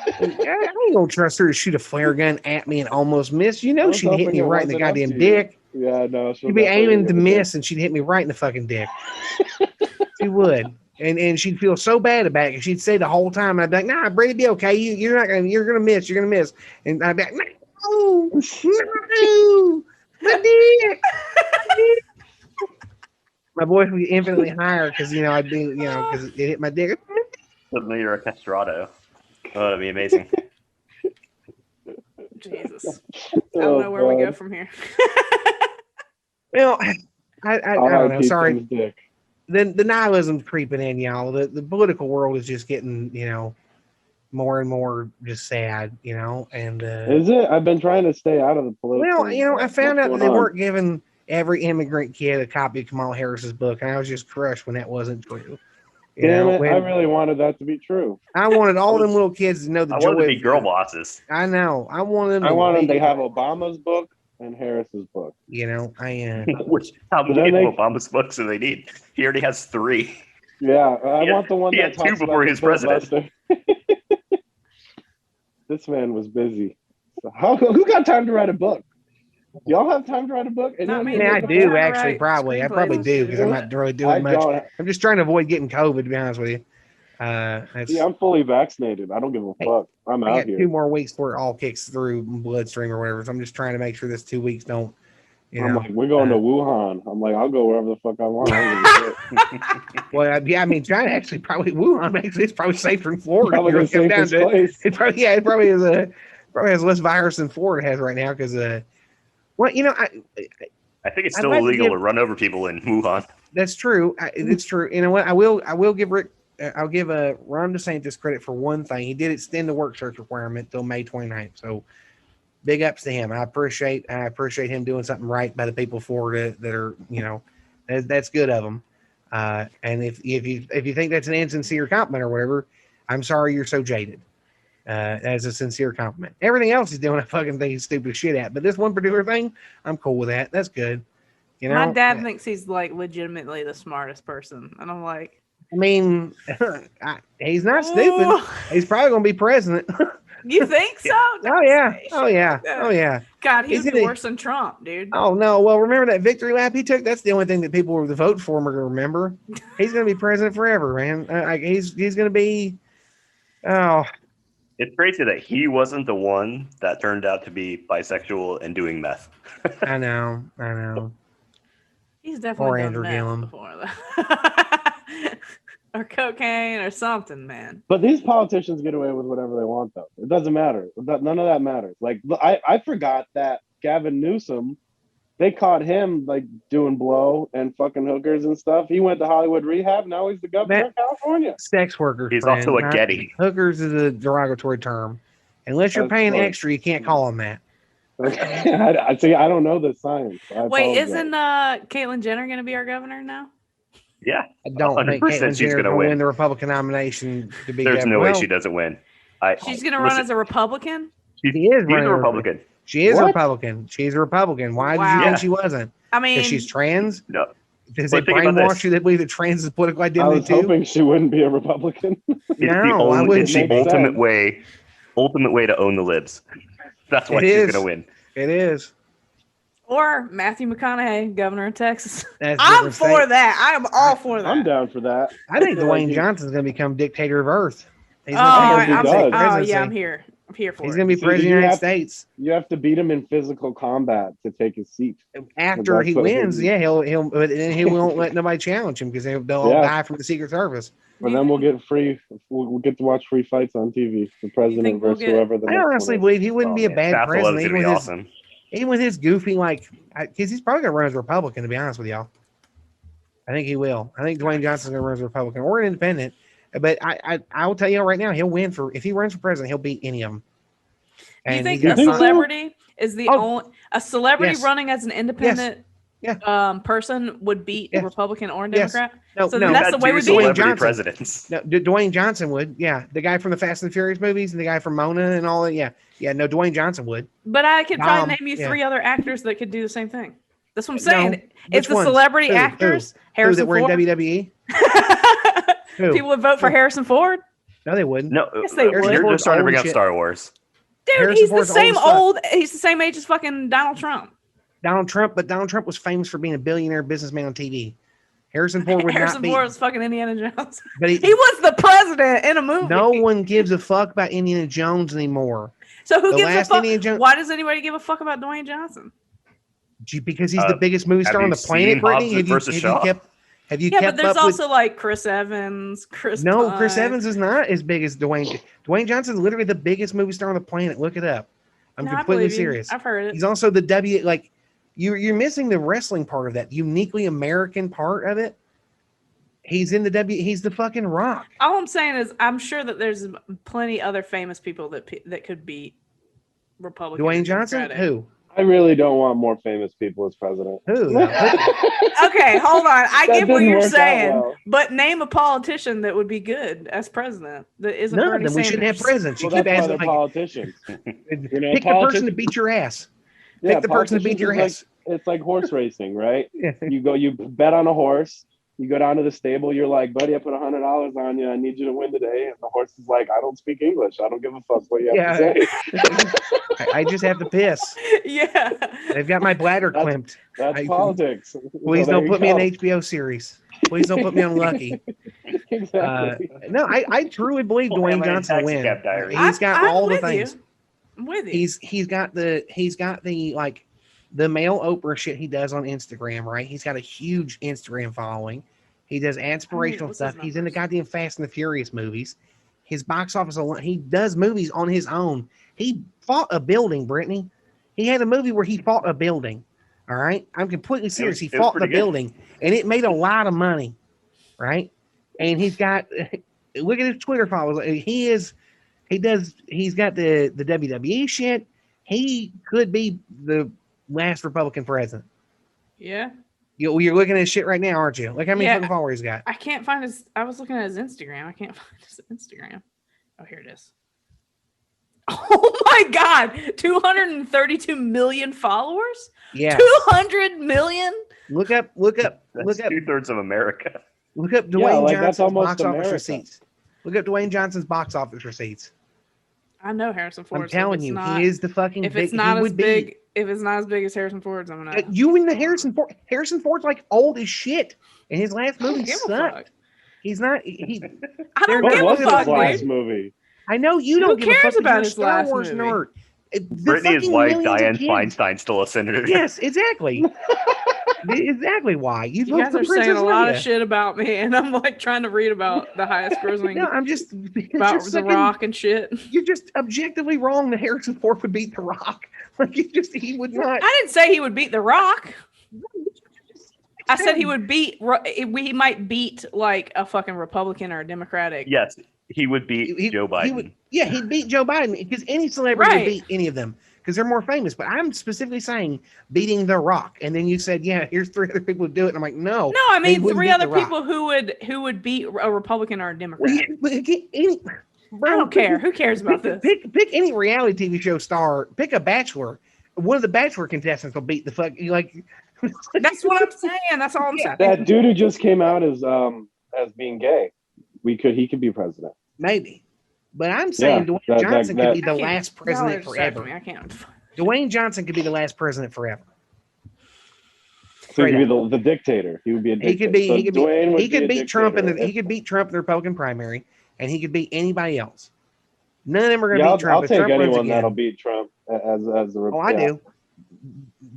[SPEAKER 2] I ain't gonna trust her to shoot a flare gun at me and almost miss. You
[SPEAKER 1] I
[SPEAKER 2] know
[SPEAKER 1] was
[SPEAKER 2] she'd hit
[SPEAKER 1] hoping
[SPEAKER 2] me
[SPEAKER 1] it
[SPEAKER 2] right in the
[SPEAKER 1] wasn't up
[SPEAKER 2] goddamn
[SPEAKER 1] to you.
[SPEAKER 2] dick.
[SPEAKER 1] Yeah, no.
[SPEAKER 2] She'd be aiming to miss and she'd hit me right in the fucking dick. She would. And she'd feel so bad about it. She'd say the whole time, and I'd be like, "Nah, Brady, be okay. You're gonna miss. And I'd be like, "No, my dick." My voice would be infinitely higher because I'd be because it hit my dick.
[SPEAKER 4] Suddenly you're a castrato. Oh, that'd be amazing.
[SPEAKER 3] Jesus. I don't know where we go from here.
[SPEAKER 2] Well, I don't know. Sorry.
[SPEAKER 1] Dick.
[SPEAKER 2] The nihilism's creeping in, y'all. The political world is just getting, more and more just sad, and
[SPEAKER 1] Is it? I've been trying to stay out of the political.
[SPEAKER 2] well, I found out that they
[SPEAKER 1] on?
[SPEAKER 2] weren't giving every immigrant kid a copy of Kamala Harris's book, and I was just crushed when that wasn't true.
[SPEAKER 1] Damn it!
[SPEAKER 2] when
[SPEAKER 1] I really wanted that to be true.
[SPEAKER 2] I wanted all them little kids to know the
[SPEAKER 4] I
[SPEAKER 2] joy
[SPEAKER 4] wanted to be
[SPEAKER 2] of
[SPEAKER 4] girl bosses.
[SPEAKER 2] I know. I wanted them.
[SPEAKER 1] I wanted to have Obama's book and Harris's book.
[SPEAKER 4] Which how
[SPEAKER 1] But
[SPEAKER 4] many
[SPEAKER 1] then
[SPEAKER 4] of Obama's books do they need? He already has 3.
[SPEAKER 1] Yeah, I want the one
[SPEAKER 4] he
[SPEAKER 1] that
[SPEAKER 4] had
[SPEAKER 1] talks
[SPEAKER 4] 2 before
[SPEAKER 1] about
[SPEAKER 4] he was president.
[SPEAKER 1] filibuster. This man was busy. Who got time to write a book? Y'all have time to write a book?
[SPEAKER 3] Not me.
[SPEAKER 2] I
[SPEAKER 3] Trying
[SPEAKER 2] do
[SPEAKER 3] to
[SPEAKER 2] actually.
[SPEAKER 3] write
[SPEAKER 2] Probably, I probably
[SPEAKER 3] screenplays.
[SPEAKER 2] do because I'm not really doing much. I'm just trying to avoid getting COVID. To be honest with you,
[SPEAKER 1] See, I'm fully vaccinated. I don't give a fuck. I'm
[SPEAKER 2] I
[SPEAKER 1] out
[SPEAKER 2] got
[SPEAKER 1] here.
[SPEAKER 2] 2 more weeks before it all kicks through bloodstream or whatever. So I'm just trying to make sure this 2 weeks don't.
[SPEAKER 1] I'm like, we're going to Wuhan. I'm like, I'll go wherever the fuck I want. I don't give a shit.
[SPEAKER 2] Well, yeah, I mean, China actually probably Wuhan actually it's probably safer than Florida.
[SPEAKER 1] Probably the safest place.
[SPEAKER 2] It probably is probably has less virus than Florida has right now because well,
[SPEAKER 4] I think it's
[SPEAKER 2] I'd
[SPEAKER 4] still
[SPEAKER 2] like to
[SPEAKER 4] illegal
[SPEAKER 2] give-
[SPEAKER 4] to run over people in Wuhan.
[SPEAKER 2] that's true. It's true. You know what? I will give Rick. I'll give Ron DeSantis credit for one thing. He did extend the work search requirement till May 29th. So big ups to him. I appreciate him doing something right by the people of Florida that are that's good of him. And if you think that's an insincere compliment or whatever, I'm sorry you're so jaded. As a sincere compliment. Everything else he's doing, I fucking think he's stupid as shit at. But this one particular thing, I'm cool with that. That's good.
[SPEAKER 3] My dad thinks he's like legitimately the smartest person, and I'm like,
[SPEAKER 2] I mean, he's not stupid.
[SPEAKER 3] "Ooh."
[SPEAKER 2] He's probably gonna be president.
[SPEAKER 3] You think so?
[SPEAKER 2] Oh yeah.
[SPEAKER 3] God, he's
[SPEAKER 2] Isn't it-
[SPEAKER 3] worse than Trump, dude.
[SPEAKER 2] Oh no. Well, remember that victory lap he took? That's the only thing that people were voting for him are gonna remember. He's gonna be president forever, man. He's gonna be. Oh.
[SPEAKER 4] It's crazy that he wasn't the one that turned out to be bisexual and doing meth.
[SPEAKER 2] I know.
[SPEAKER 3] He's
[SPEAKER 2] Or
[SPEAKER 3] definitely done
[SPEAKER 2] Andrew
[SPEAKER 3] meth
[SPEAKER 2] Gillum.
[SPEAKER 3] before, though. Or cocaine or something, man.
[SPEAKER 1] But these politicians get away with whatever they want, though. It doesn't matter. None of that matters. Like, I forgot that Gavin Newsom, they caught him like doing blow and fucking hookers and stuff. He went to Hollywood rehab. Now he's the governor of California.
[SPEAKER 2] Sex workers.
[SPEAKER 4] He's
[SPEAKER 2] friend,
[SPEAKER 4] also a
[SPEAKER 2] not-
[SPEAKER 4] Getty.
[SPEAKER 2] Hookers is a derogatory term. Unless you're
[SPEAKER 1] That's
[SPEAKER 2] paying
[SPEAKER 1] funny.
[SPEAKER 2] extra, you can't call them that.
[SPEAKER 1] I see. I don't know the science. I
[SPEAKER 3] Wait,
[SPEAKER 1] apologize.
[SPEAKER 3] isn't Caitlyn Jenner going to be our governor now?
[SPEAKER 4] Yeah.
[SPEAKER 2] I don't think
[SPEAKER 4] 100%
[SPEAKER 2] Caitlyn
[SPEAKER 4] she's
[SPEAKER 2] Jenner
[SPEAKER 4] gonna
[SPEAKER 2] will
[SPEAKER 4] win.
[SPEAKER 2] win the Republican nomination to be
[SPEAKER 4] There's
[SPEAKER 2] governor.
[SPEAKER 4] no way
[SPEAKER 2] Well,
[SPEAKER 4] she doesn't win.
[SPEAKER 3] She's going to run as a Republican?
[SPEAKER 2] She is
[SPEAKER 4] She's
[SPEAKER 2] running
[SPEAKER 4] a Republican.
[SPEAKER 2] She is a
[SPEAKER 1] What?
[SPEAKER 2] Republican. She's a Republican. Why did you
[SPEAKER 3] Wow.
[SPEAKER 2] think she wasn't?
[SPEAKER 3] I mean,
[SPEAKER 2] Because she's trans?
[SPEAKER 4] No.
[SPEAKER 2] Does it brainwash you that believe that trans is political identity?
[SPEAKER 1] I was hoping she wouldn't be a Republican.
[SPEAKER 4] It's the ultimate way to own the libs. That's why she's going to win.
[SPEAKER 2] It is.
[SPEAKER 3] Or Matthew McConaughey, governor of Texas. I'm for that. I am all for that.
[SPEAKER 1] I'm down for that.
[SPEAKER 2] I think Dwayne Johnson's going to become dictator of Earth.
[SPEAKER 3] Yeah, I'm here. I'm here for it.
[SPEAKER 2] He's going to be president of the United States.
[SPEAKER 1] You have to beat him in physical combat to take his seat.
[SPEAKER 2] After he wins, he won't let nobody challenge him because they'll all die from the Secret Service.
[SPEAKER 1] And then we'll get to watch free fights on TV. The president versus whoever.
[SPEAKER 2] I honestly believe he wouldn't be a bad president. Even with his goofy, because he's probably going to run as a Republican, to be honest with y'all. I think he will. I think Dwayne Johnson's going to run as a Republican or an independent. But I will tell you right now, he'll win if he runs for president, he'll beat any of them.
[SPEAKER 3] Do you think a celebrity is a celebrity running as an independent person would beat a Republican or a Democrat?
[SPEAKER 2] No,
[SPEAKER 3] that's the way we
[SPEAKER 4] beat presidents.
[SPEAKER 2] No, Dwayne Johnson would. Yeah, the guy from the Fast and the Furious movies and the guy from Mona and all that. Yeah. No, Dwayne Johnson would.
[SPEAKER 3] But I could probably name you 3 other actors that could do the same thing. That's what I'm saying. No, it's the celebrity actors.
[SPEAKER 2] Harrison Ford. Were in WWE.
[SPEAKER 3] People would vote for Harrison Ford.
[SPEAKER 2] No, they wouldn't.
[SPEAKER 3] No, yes, they would.
[SPEAKER 4] You're just trying to bring up Star Wars.
[SPEAKER 3] Dude, he's the same old. He's the same age as fucking Donald Trump.
[SPEAKER 2] But Donald Trump was famous for being a billionaire businessman on TV. Harrison Ford would
[SPEAKER 3] Harrison
[SPEAKER 2] not be.
[SPEAKER 3] Ford was fucking Indiana Jones. But he was the president in a movie.
[SPEAKER 2] No one gives a fuck about Indiana Jones anymore.
[SPEAKER 3] So who gives a fuck? Why does anybody give a fuck about Dwayne Johnson?
[SPEAKER 2] Because he's the biggest movie star on the planet, Brittany. Have you kept
[SPEAKER 3] but there's
[SPEAKER 2] up
[SPEAKER 3] also like Chris Evans, Chris
[SPEAKER 2] Evans is not as big as Dwayne. Dwayne Johnson is literally the biggest movie star on the planet. Look it up. I'm completely serious.
[SPEAKER 3] I've heard it.
[SPEAKER 2] He's also the you're missing the wrestling part of that, uniquely American part of it. He's in the he's the fucking Rock.
[SPEAKER 3] All I'm saying is I'm sure that there's plenty other famous people that could beat Republican.
[SPEAKER 2] Dwayne Johnson? Who?
[SPEAKER 1] I really don't want more famous people as president.
[SPEAKER 2] Who?
[SPEAKER 3] Okay, hold on. I get what you're saying, but name a politician that would be good as president. That isn't
[SPEAKER 2] none
[SPEAKER 3] Bernie
[SPEAKER 2] of them.
[SPEAKER 3] Sanders.
[SPEAKER 2] We shouldn't have presidents.
[SPEAKER 1] You keep asking politicians.
[SPEAKER 2] Pick the person to beat your ass. Pick the person to beat your ass.
[SPEAKER 1] It's like horse racing, right? You bet on a horse. You go down to the stable. You're like, buddy, I put $100 on you. I need you to win today. And the horse is like, I don't speak English. I don't give a fuck what you have to say.
[SPEAKER 2] I just have to piss.
[SPEAKER 3] Yeah.
[SPEAKER 2] They've got my bladder clamped.
[SPEAKER 1] That's politics.
[SPEAKER 2] Please don't put me in an HBO series. Please don't put me on Lucky.
[SPEAKER 1] Exactly.
[SPEAKER 2] No, I truly believe Dwayne Johnson will win. He's got all the things.
[SPEAKER 3] I'm with you.
[SPEAKER 2] He's got the like the male Oprah shit he does on Instagram, right? He's got a huge Instagram following. He does aspirational stuff. He's in the goddamn Fast and the Furious movies. His box office alone, he does movies on his own. He fought a building, Brittany. He had a movie where he fought a building. All right. I'm completely serious. He fought the building and it made a lot of money. Right. And he's got, look at his Twitter followers. He's got the WWE shit. He could be the last Republican president.
[SPEAKER 3] Yeah.
[SPEAKER 2] You're looking at his shit right now, aren't you? Like how many fucking followers he's got?
[SPEAKER 3] I can't find his. I was looking at his Instagram. I can't find his Instagram. Oh, here it is. Oh my God, 232 million followers.
[SPEAKER 2] Yeah,
[SPEAKER 3] 200 million.
[SPEAKER 2] Look up.
[SPEAKER 4] That's 2/3 of America.
[SPEAKER 2] Look up Dwayne Johnson's box office receipts. Look up Dwayne Johnson's box office receipts.
[SPEAKER 3] I know Harrison Ford.
[SPEAKER 2] I'm telling you, he is the fucking.
[SPEAKER 3] If it's not as big. If it's not as big as Harrison Ford's, I'm gonna.
[SPEAKER 2] You and the Harrison Ford. Harrison Ford's like old as shit, and his last movie sucked. He's not.
[SPEAKER 3] I don't give a fuck.
[SPEAKER 1] Last movie.
[SPEAKER 2] I know you don't give a fuck
[SPEAKER 3] about his last movie.
[SPEAKER 2] Nerd.
[SPEAKER 4] Brittany's wife, Dianne Feinstein, still a senator.
[SPEAKER 2] Yes, exactly. Exactly why
[SPEAKER 3] you guys are saying a lot of shit about me, and I'm like trying to read about the highest grossing.
[SPEAKER 2] No, I'm just
[SPEAKER 3] about The Rock and shit.
[SPEAKER 2] You're just objectively wrong that Harrison Ford would beat The Rock. Like he would not.
[SPEAKER 3] I didn't say he would beat The Rock. I said he would beat. He might beat like a fucking Republican or a Democratic.
[SPEAKER 4] Yes, he would beat Joe Biden.
[SPEAKER 2] He'd beat Joe Biden because any celebrity would beat any of them because they're more famous. But I'm specifically saying beating The Rock. And then you said, yeah, here's 3 other people who do it. And I'm like, no.
[SPEAKER 3] No, I mean 3 other people who would beat a Republican or a Democrat. I don't care. Who cares about this?
[SPEAKER 2] Pick any reality TV show star. Pick a Bachelor. One of the Bachelor contestants will beat the fuck.
[SPEAKER 3] That's what I'm saying. That's all I'm saying.
[SPEAKER 1] That dude who just came out as being gay, he could be president.
[SPEAKER 2] Maybe. But I'm saying Dwayne Johnson could be the last president forever.
[SPEAKER 3] I can't.
[SPEAKER 2] Dwayne Johnson could be the last president forever.
[SPEAKER 1] So he could be the dictator. He would be a dictator.
[SPEAKER 2] He could beat Trump in the Republican primary, and he could beat anybody else. None of them are going to beat Trump.
[SPEAKER 1] I'll take anyone that'll beat Trump as the Republican.
[SPEAKER 2] Oh, I do.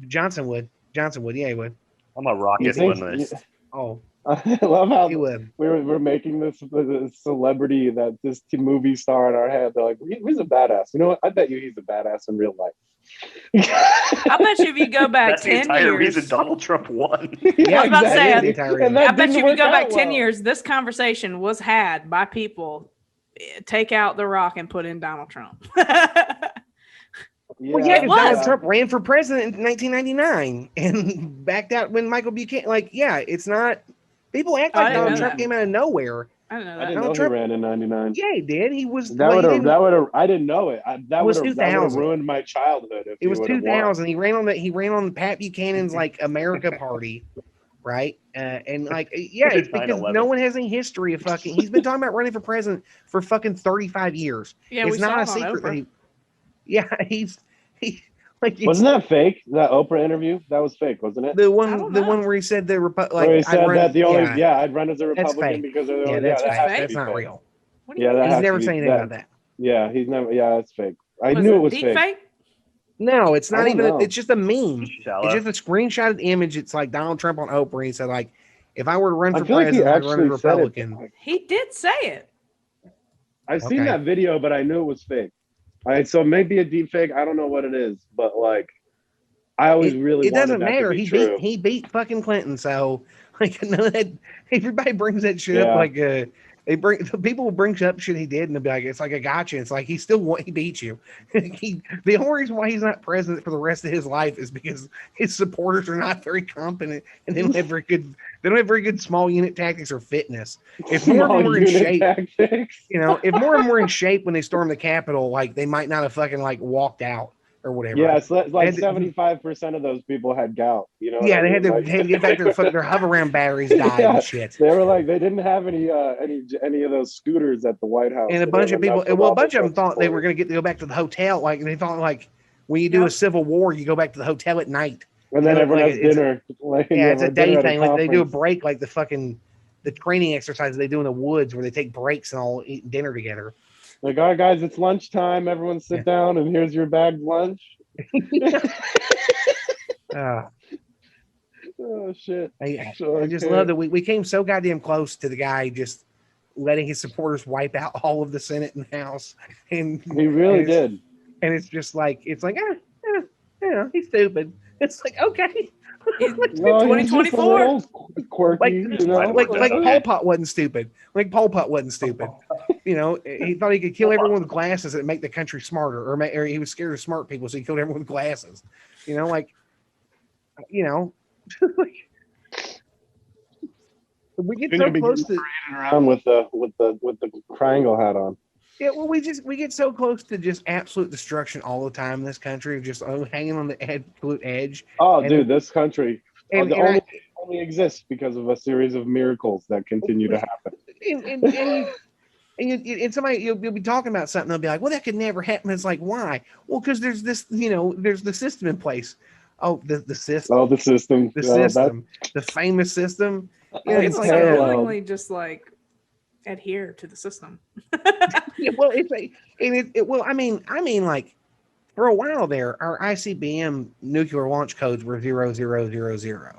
[SPEAKER 2] Johnson would. Yeah, he would.
[SPEAKER 4] I'm a rocket list.
[SPEAKER 2] Oh.
[SPEAKER 1] I love how we're making this celebrity that this movie star in our head. They're like, he's a badass. You know what? I bet you he's a badass in real life.
[SPEAKER 3] I bet you if you go back
[SPEAKER 4] That's
[SPEAKER 3] 10
[SPEAKER 4] the entire
[SPEAKER 3] years,
[SPEAKER 4] reason Donald Trump won.
[SPEAKER 3] Yeah, I was about to say, I bet you if you go back 10
[SPEAKER 1] well.
[SPEAKER 3] years, this conversation was had by people. Take out The Rock and put in Donald Trump.
[SPEAKER 2] Well, yeah, because Donald Trump ran for president in 1999 and backed out when Michael Buchanan. Like, yeah, it's not. People act like Donald Trump came out of nowhere.
[SPEAKER 3] I didn't know that.
[SPEAKER 1] I didn't know Trump, he ran in '99.
[SPEAKER 2] Yeah, he did. He was.
[SPEAKER 1] That would have. I didn't know it. That would have ruined my childhood. If
[SPEAKER 2] it was 2000. He ran on Pat Buchanan's like America Party, right? And like, yeah, it's because no one has any history of fucking. He's been talking about running for president for fucking 35 years.
[SPEAKER 3] Yeah,
[SPEAKER 2] it's not a secret that he. Yeah, he like
[SPEAKER 1] wasn't that fake? That Oprah interview that was fake, wasn't it?
[SPEAKER 2] The one where he said the
[SPEAKER 1] where he said I'd run as a Republican because of
[SPEAKER 2] that's not real.
[SPEAKER 1] Yeah,
[SPEAKER 2] he's never saying anything about that.
[SPEAKER 1] Yeah, he's never. Yeah, it's fake. I knew it was fake.
[SPEAKER 2] No, it's not even. It's just a meme. It's just a screenshotted image. It's like Donald Trump on Oprah. He said like, if I were to run for president, I'd run as a Republican.
[SPEAKER 3] He did say it.
[SPEAKER 1] I've seen that video, but I knew it was fake. So maybe a deep fake. I don't know what it is, but like, I always really. It doesn't matter.
[SPEAKER 2] He beat fucking Clinton. So like, none of that. Everybody brings that shit up. Like, people will bring up shit he did, and they'll be like, it's like a gotcha. It's like he beat you. The only reason why he's not president for the rest of his life is because his supporters are not very competent, and they don't have very good small unit tactics or fitness. If more of them were in shape, if more of them were in shape when they stormed the Capitol, like they might not have fucking like walked out or whatever.
[SPEAKER 1] Yeah, it's like 75% of those people had gout. You know.
[SPEAKER 2] Yeah, they had to get back to their hover round batteries died and shit.
[SPEAKER 1] They were like they didn't have any of those scooters at the White House.
[SPEAKER 2] And a bunch of people, a bunch of them thought they were going to go back to the hotel. Like they thought like when you do a civil war, you go back to the hotel at night.
[SPEAKER 1] And then everyone has dinner.
[SPEAKER 2] It's a day thing. Like they do a break, like the training exercises they do in the woods where they take breaks and all eat dinner together.
[SPEAKER 1] Like, all right, guys, it's lunchtime. Everyone sit down, and here's your bagged lunch. Oh, shit.
[SPEAKER 2] I just love that we came so goddamn close to the guy just letting his supporters wipe out all of the Senate and House. And
[SPEAKER 1] he really did.
[SPEAKER 2] And it's just like, he's stupid. It's like, okay.
[SPEAKER 3] 2024.
[SPEAKER 1] Quirky,
[SPEAKER 2] like Pol Pot wasn't stupid. Like Pol Pot wasn't stupid. He thought he could kill everyone with glasses and make the country smarter, or he was scared of smart people, so he killed everyone with glasses. We get so close to
[SPEAKER 1] around with the triangle hat on.
[SPEAKER 2] Yeah, well, we get so close to just absolute destruction all the time in this country, just hanging on the absolute edge.
[SPEAKER 1] Oh, dude, this country only exists because of a series of miracles that continue to happen.
[SPEAKER 2] And somebody you'll be talking about something, they'll be like, "Well, that could never happen." It's like, why? Well, because there's this, there's the system in place. Oh, the system.
[SPEAKER 1] Oh, the system.
[SPEAKER 2] The famous system.
[SPEAKER 3] It's like willingly just like adhere to the system.
[SPEAKER 2] Yeah, well, I mean, like for a while there, our ICBM nuclear launch codes were 0000,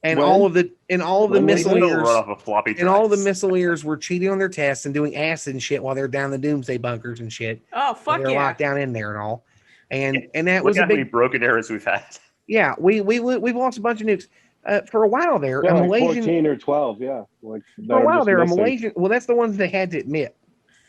[SPEAKER 2] and all of the missileers were cheating on their tests and doing acid and shit while they're down the doomsday bunkers and shit.
[SPEAKER 3] Oh fuck,
[SPEAKER 2] they're locked down in there and all, and that was
[SPEAKER 4] a big broken arrows we've had.
[SPEAKER 2] Yeah, we've lost a bunch of nukes. For a while there,
[SPEAKER 1] a
[SPEAKER 2] Malaysian
[SPEAKER 1] 14 or 12, yeah.
[SPEAKER 2] For a while there, a Malaysian. Well, that's the ones they had to admit.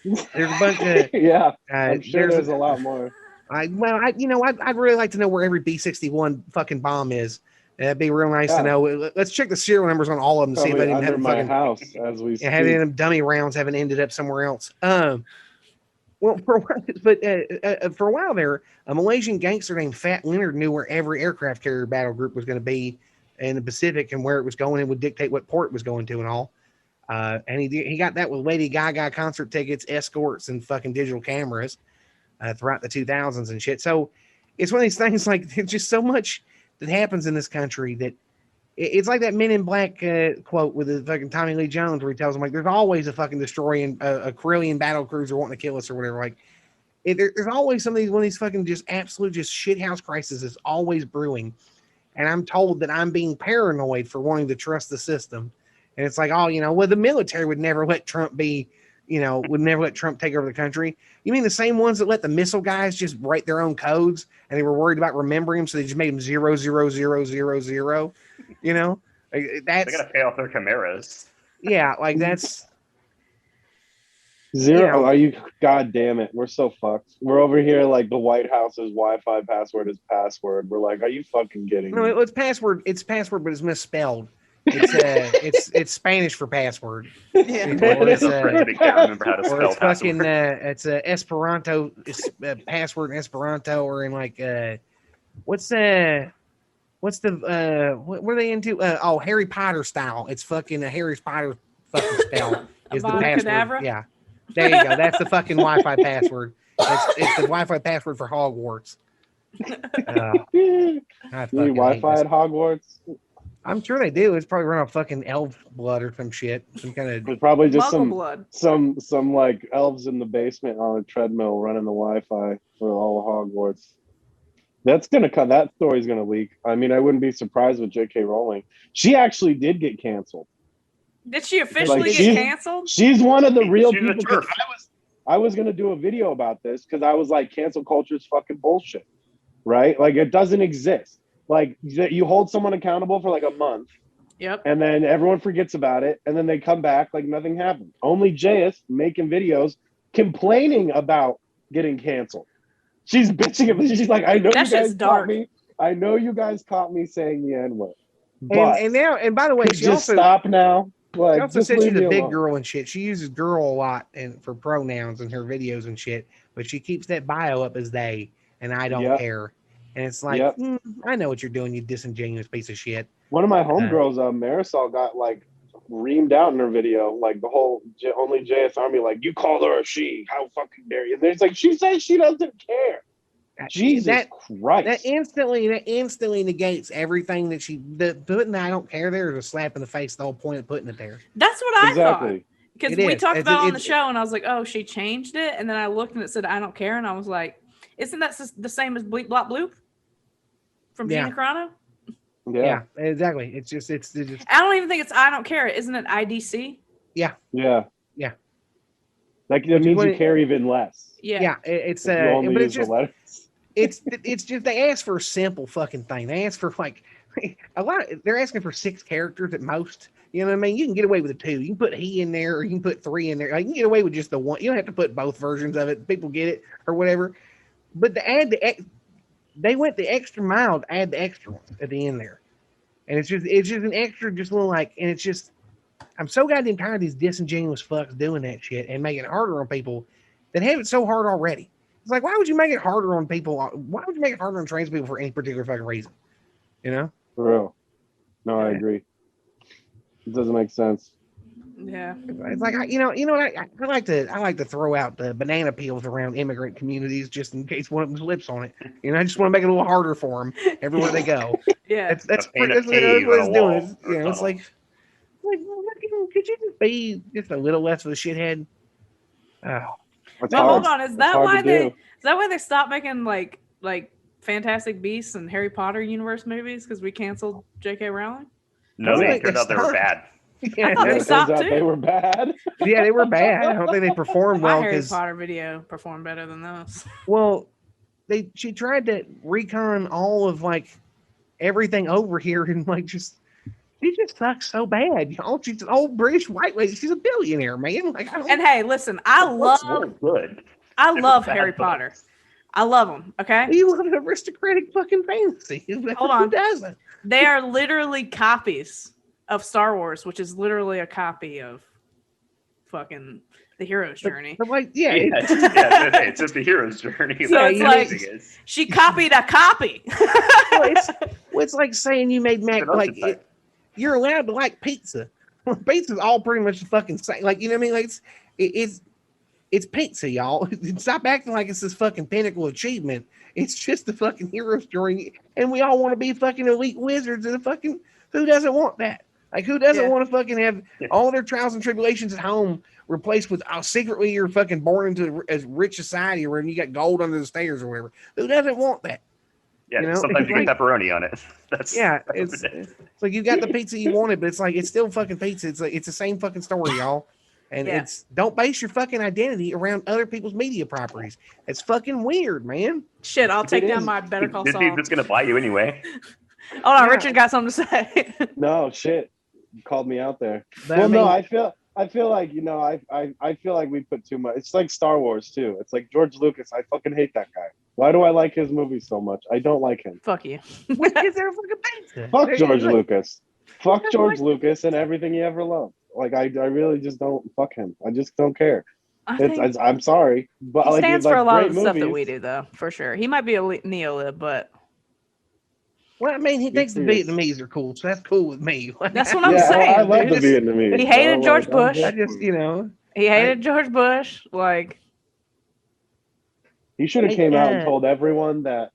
[SPEAKER 2] There's a bunch of
[SPEAKER 1] yeah. I'm sure there's a lot more.
[SPEAKER 2] I'd really like to know where every B-61 fucking bomb is. That'd be real nice to know. Let's check the serial numbers on all of them.
[SPEAKER 1] Probably
[SPEAKER 2] see if they didn't
[SPEAKER 1] have
[SPEAKER 2] have
[SPEAKER 1] my house as we speak.
[SPEAKER 2] Have any of them dummy rounds haven't ended up somewhere else. Well, for a while there, a Malaysian gangster named Fat Leonard knew where every aircraft carrier battle group was going to be in the Pacific and where it was going, and would dictate what port it was going to and all. And he got that with Lady Gaga concert tickets, escorts, and fucking digital cameras throughout the 2000s and shit. So it's one of these things like there's just so much that happens in this country that it's like that Men in Black quote with the fucking Tommy Lee Jones where he tells them like there's always a fucking destroying a Corellian battle cruiser wanting to kill us or whatever. Like there's always one of these fucking just absolute just shithouse crises is always brewing. And I'm told that I'm being paranoid for wanting to trust the system. And it's like, oh, well, the military would never let Trump would never let Trump take over the country. You mean the same ones that let the missile guys just write their own codes and they were worried about remembering them, so they just made them 00000? That's
[SPEAKER 4] they gotta pay off their chimeras.
[SPEAKER 2] Yeah, like that's
[SPEAKER 1] zero. Are you? God damn it! We're so fucked. We're over here like the White House's Wi-Fi password is password. We're like, are you fucking kidding me?
[SPEAKER 2] No, it's password. It's password, but it's misspelled. It's Spanish for password.
[SPEAKER 3] Yeah.
[SPEAKER 2] It's
[SPEAKER 4] remember how to spell
[SPEAKER 2] it's fucking it's Esperanto. It's password in Esperanto, or in like what are they into? Harry Potter style. It's fucking a Harry Potter fucking spell is the password.
[SPEAKER 3] Cadabra?
[SPEAKER 2] Yeah, there you go. That's the fucking Wi-Fi password. It's the Wi-Fi password for Hogwarts.
[SPEAKER 1] Wi-Fi at Hogwarts.
[SPEAKER 2] I'm sure they do. It's probably run off fucking elf blood or some shit. Some kind of.
[SPEAKER 1] It's probably just
[SPEAKER 3] blood.
[SPEAKER 1] some like elves in the basement on a treadmill running the Wi-Fi for all of Hogwarts. That's gonna come. That story's gonna leak. I mean, I wouldn't be surprised with J.K. Rowling. She actually did get canceled.
[SPEAKER 3] Did she officially get canceled?
[SPEAKER 1] She's one of the real people. I was gonna do a video about this because I was like, cancel culture is fucking bullshit, right? Like it doesn't exist. Like you hold someone accountable for like a month,
[SPEAKER 3] yep,
[SPEAKER 1] and then everyone forgets about it, and then they come back like nothing happened. Only JS making videos complaining about getting canceled. She's bitching at me. She's like, I know you guys caught me. I know you guys caught me saying the N-word.
[SPEAKER 2] And by the way, she
[SPEAKER 1] just
[SPEAKER 2] also
[SPEAKER 1] stop now. Like,
[SPEAKER 2] she also said she's a big girl and shit. She uses girl a lot and for pronouns in her videos and shit, but she keeps that bio up as they, and I don't care. And it's like, I know what you're doing, you disingenuous piece of shit.
[SPEAKER 1] One of my homegirls, Marisol, got like reamed out in her video, like the whole only JS Army, like, you called her a she, how fucking dare you? And there's like, she says she doesn't care. Jesus Christ.
[SPEAKER 2] That instantly negates everything that putting the I don't care there is a slap in the face, the whole point of putting it there.
[SPEAKER 3] That's what I thought. Because we talked about it on the show, and I was like, oh, she changed it. And then I looked and it said, I don't care. And I was like, isn't that the same as Bleep Blop Bloop from Gina Carano?
[SPEAKER 2] Yeah, exactly. It's just.
[SPEAKER 3] I don't even think it's I don't care. Isn't it IDC?
[SPEAKER 2] Yeah.
[SPEAKER 1] Like that means you care even less.
[SPEAKER 3] Yeah.
[SPEAKER 2] It's
[SPEAKER 1] but it's just
[SPEAKER 2] it's just they ask for a simple fucking thing. They ask for like a lot. They're asking for 6 characters at most. You know what I mean? You can get away with 2. You can put he in there, or you can put 3 in there. Like, you can get away with just the 1. You don't have to put both versions of it. People get it or whatever. But to add they went the extra mile to add the extra one at the end there, and it's just an extra, just little like, and it's just. I'm so goddamn tired of these disingenuous fucks doing that shit and making it harder on people that have it so hard already. It's like, why would you make it harder on people? Why would you make it harder on trans people for any particular fucking reason? You know?
[SPEAKER 1] For real. No, I agree. It doesn't make sense.
[SPEAKER 3] Yeah.
[SPEAKER 2] It's like, you know what? I like to throw out the banana peels around immigrant communities just in case one of them slips on it. You know, I just want to make it a little harder for them everywhere they go.
[SPEAKER 3] Yeah.
[SPEAKER 2] That's what it's doing. It's like could you just be just a little less of a shithead?
[SPEAKER 3] Oh. Hold on. Is that why they stopped making like Fantastic Beasts and Harry Potter universe movies because we canceled J.K. Rowling?
[SPEAKER 4] No, they turned out they were bad.
[SPEAKER 3] I thought they stopped too.
[SPEAKER 1] They were bad.
[SPEAKER 2] Yeah, they were bad. I don't think they performed well.
[SPEAKER 3] My Harry Potter video performed better than those.
[SPEAKER 2] Well, she tried to recon all of like everything over here and like just. She just sucks so bad, y'all. She's an old British white lady. She's a billionaire, man. Like,
[SPEAKER 3] and hey, listen, I love Harry Potter. I love them. Okay,
[SPEAKER 2] you love an aristocratic fucking fantasy.
[SPEAKER 3] Hold on,
[SPEAKER 2] who doesn't?
[SPEAKER 3] They are literally copies of Star Wars, which is literally a copy of fucking the hero's journey.
[SPEAKER 2] But like,
[SPEAKER 4] it's just the hero's journey.
[SPEAKER 3] So it's like she copied a copy.
[SPEAKER 2] It's like saying you made mac. Like you're allowed to like pizza. Pizza's all pretty much the fucking same. Like, you know what I mean? Like it's pizza, y'all. Stop acting like it's this fucking pinnacle achievement. It's just the fucking hero's journey, and we all want to be fucking elite wizards. And fucking who doesn't want that? Like, who doesn't want to fucking have all their trials and tribulations at home replaced with secretly you're fucking born into a rich society where you got gold under the stairs or whatever? Who doesn't want that?
[SPEAKER 4] Yeah, you know? Sometimes you get pepperoni on it. That's
[SPEAKER 2] it's like you got the pizza you wanted, but it's like it's still fucking pizza. It's like it's the same fucking story, y'all. And it's don't base your fucking identity around other people's media properties. It's fucking weird, man.
[SPEAKER 3] Shit, I'll take down my Better Call Saul.
[SPEAKER 4] Disney's gonna buy you anyway.
[SPEAKER 3] Hold on, Richard got something to say.
[SPEAKER 1] No shit, you called me out there.
[SPEAKER 2] But,
[SPEAKER 1] I feel like, you know, I feel like we put too much. It's like Star Wars too. It's like George Lucas. I fucking hate that guy. Why do I like his movies so much? I don't like him.
[SPEAKER 3] Fuck you.
[SPEAKER 2] Is there a fucking pizza?
[SPEAKER 1] Fuck George Lucas. Fuck George Lucas and everything he ever loved. Like I really just don't fuck him. I just don't care. I'm sorry, but
[SPEAKER 3] he stands for a lot of the stuff that we do, though, for sure. He might be a neo-lib, but
[SPEAKER 2] well, I mean, he thinks the Vietnamese are cool, so that's cool with me.
[SPEAKER 3] That's what I'm saying.
[SPEAKER 1] I love the Vietnamese.
[SPEAKER 3] He hated George Bush.
[SPEAKER 2] I just, you know,
[SPEAKER 3] he hated George Bush. Like,
[SPEAKER 1] he should have came out and told everyone that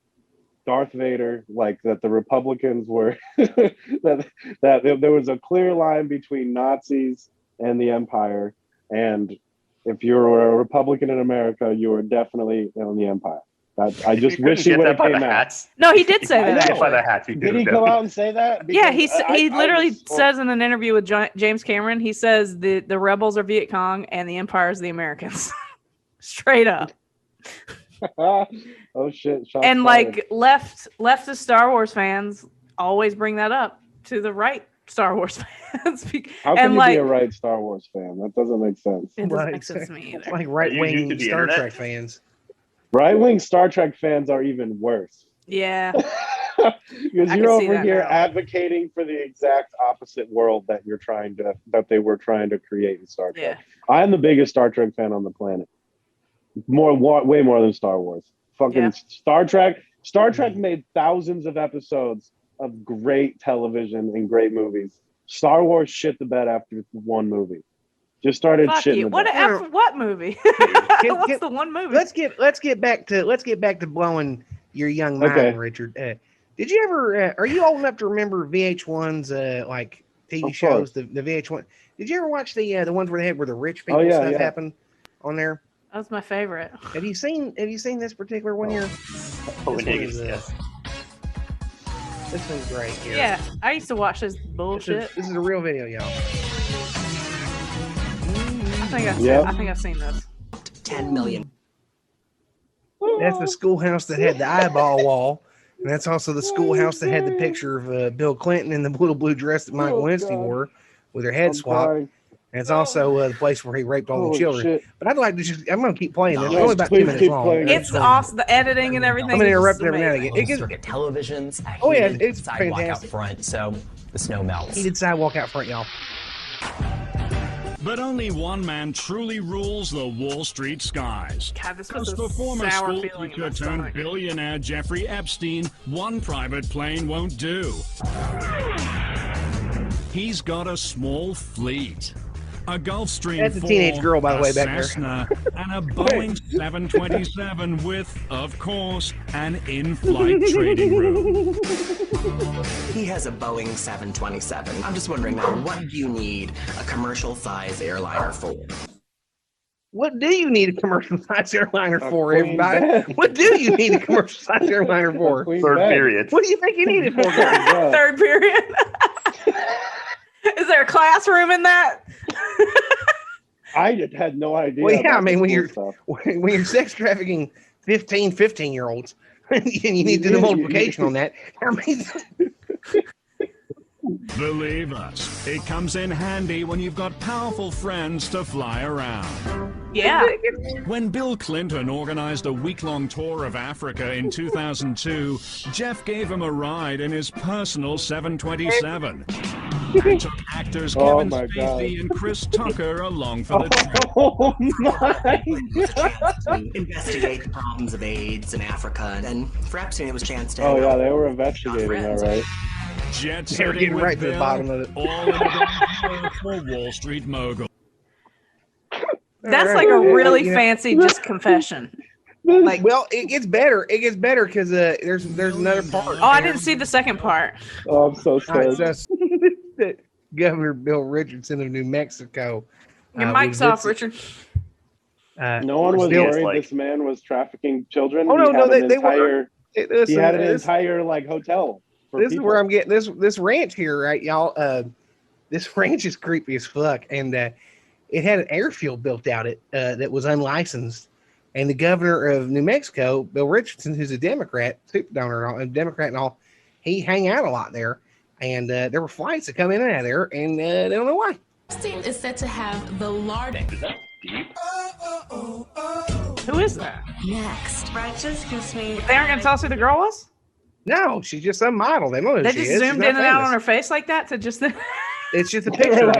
[SPEAKER 1] Darth Vader, like that the Republicans were that there was a clear line between Nazis and the Empire, and if you were a Republican in America, you were definitely on the Empire. I just wish he would have came out.
[SPEAKER 3] No, he did say that.
[SPEAKER 4] By the hats,
[SPEAKER 1] did he come out and say that?
[SPEAKER 3] Because he literally says in an interview with James Cameron, he says the rebels are Viet Cong and the Empire is the Americans. Straight up.
[SPEAKER 1] Oh shit!
[SPEAKER 3] And like leftist Star Wars fans always bring that up to the right Star Wars fans.
[SPEAKER 1] How can you be a right Star Wars fan? That doesn't make sense.
[SPEAKER 3] It doesn't make sense to me either.
[SPEAKER 2] Like right-wing Star Trek fans.
[SPEAKER 1] Right-wing Star Trek fans are even worse.
[SPEAKER 3] Yeah.
[SPEAKER 1] Because you're over here advocating for the exact opposite world that they were trying to create in Star Trek. Yeah. I'm the biggest Star Trek fan on the planet. Way more than Star Wars. Fucking Star Trek. Star Trek made thousands of episodes of great television and great movies. Star Wars shit the bed after one movie. Just started shitting.
[SPEAKER 3] What movie? What's the one movie?
[SPEAKER 2] Let's get back to blowing your young mind, Richard. Did you ever? Are you old enough to remember VH1's like TV shows? The VH1. Did you ever watch the ones where the rich people stuff happened on there?
[SPEAKER 3] That was my favorite.
[SPEAKER 2] Have you seen this particular one here?
[SPEAKER 4] Yes.
[SPEAKER 2] This one's great. Here.
[SPEAKER 3] Yeah, I used to watch this bullshit.
[SPEAKER 2] This is a real video, y'all.
[SPEAKER 3] I think I've seen this.
[SPEAKER 5] 10 million.
[SPEAKER 2] That's the schoolhouse that had the eyeball wall. And that's also the schoolhouse that had the picture of Bill Clinton in the little blue dress that Mike Lewinsky wore with her head swapped. And it's also the place where he raped all the children. Shit. But I'd like to I'm going to keep playing this. It's only about 2 minutes long.
[SPEAKER 3] It's awesome. The editing and everything.
[SPEAKER 2] I'm going to interrupt every now and again.
[SPEAKER 5] It gets televisions.
[SPEAKER 2] It's
[SPEAKER 5] sidewalk
[SPEAKER 2] fantastic.
[SPEAKER 5] Out front, so the snow melts.
[SPEAKER 2] Heated sidewalk out front, y'all.
[SPEAKER 6] But only one man truly rules the Wall Street skies.
[SPEAKER 3] God, this was
[SPEAKER 6] for former school teacher turned billionaire Jeffrey Epstein, one private plane won't do. He's got a small fleet. A Gulfstream.
[SPEAKER 2] That's a teenage girl, by the way, back there.
[SPEAKER 6] Cessna, and a Boeing 727 with, of course, an in-flight trading room.
[SPEAKER 5] He has a Boeing 727. I'm just wondering now, what do you need a commercial-size airliner for?
[SPEAKER 2] What do you need a commercial-size airliner for, everybody? What do you need a commercial-size airliner for?
[SPEAKER 4] Third period.
[SPEAKER 2] What do you think you need it for?
[SPEAKER 3] Third period. Is there a classroom in that?
[SPEAKER 1] I had no idea.
[SPEAKER 2] Well, yeah, I mean, when you're sex trafficking 15-year-olds, and you need to do the multiplication on that. I mean,
[SPEAKER 6] believe us, it comes in handy when you've got powerful friends to fly around.
[SPEAKER 3] Yeah.
[SPEAKER 6] When Bill Clinton organized a week-long tour of Africa in 2002, Jeff gave him a ride in his personal 727. and took actors Kevin Spacey and Chris Tucker along for the trip.
[SPEAKER 1] Oh my
[SPEAKER 5] It was a chance to investigate the problems of AIDS in Africa, and for Epstein, it was a chance to hang
[SPEAKER 1] Oh yeah,
[SPEAKER 5] out
[SPEAKER 1] they were
[SPEAKER 5] with
[SPEAKER 1] investigating,
[SPEAKER 5] friends.
[SPEAKER 1] all right.
[SPEAKER 6] Jet
[SPEAKER 2] They were
[SPEAKER 6] setting
[SPEAKER 2] getting
[SPEAKER 6] with
[SPEAKER 2] right to the
[SPEAKER 6] Bill,
[SPEAKER 2] bottom of it.
[SPEAKER 6] all in a day's work for Wall Street mogul.
[SPEAKER 3] That's
[SPEAKER 2] All
[SPEAKER 3] like
[SPEAKER 2] right.
[SPEAKER 3] a really
[SPEAKER 2] You know,
[SPEAKER 3] fancy just confession.
[SPEAKER 2] Like, well, it gets better. It gets better because there's another part.
[SPEAKER 3] Oh, I didn't see the second part.
[SPEAKER 1] Oh, I'm so
[SPEAKER 2] All right,
[SPEAKER 1] scared.
[SPEAKER 2] so Governor Bill Richardson of New Mexico.
[SPEAKER 3] Your mic's off, Richard.
[SPEAKER 1] No one was
[SPEAKER 2] Bill-
[SPEAKER 1] worried this man was trafficking children.
[SPEAKER 2] Oh, no,
[SPEAKER 1] He
[SPEAKER 2] no,
[SPEAKER 1] had an
[SPEAKER 2] they were.
[SPEAKER 1] entire, he had an entire like hotel.
[SPEAKER 2] This is where I'm getting this ranch here, right, y'all. This ranch is creepy as fuck, and it had an airfield built out that was unlicensed. And the governor of New Mexico, Bill Richardson, who's a Democrat, super donor, a Democrat and all, he hang out a lot there. And there were flights that come in and out of there, and they don't know why.
[SPEAKER 7] Epstein is said to have the largest.
[SPEAKER 4] Is that deep?
[SPEAKER 3] Who is that?
[SPEAKER 7] Next.
[SPEAKER 8] Excuse me.
[SPEAKER 3] They aren't going to tell us who the girl was?
[SPEAKER 2] No, she's just some model. They don't know who
[SPEAKER 3] They
[SPEAKER 2] she
[SPEAKER 3] just
[SPEAKER 2] is.
[SPEAKER 3] zoomed
[SPEAKER 2] She's
[SPEAKER 3] in
[SPEAKER 2] not
[SPEAKER 3] and out
[SPEAKER 2] famous.
[SPEAKER 3] on her face like that to just.
[SPEAKER 2] It's just a picture.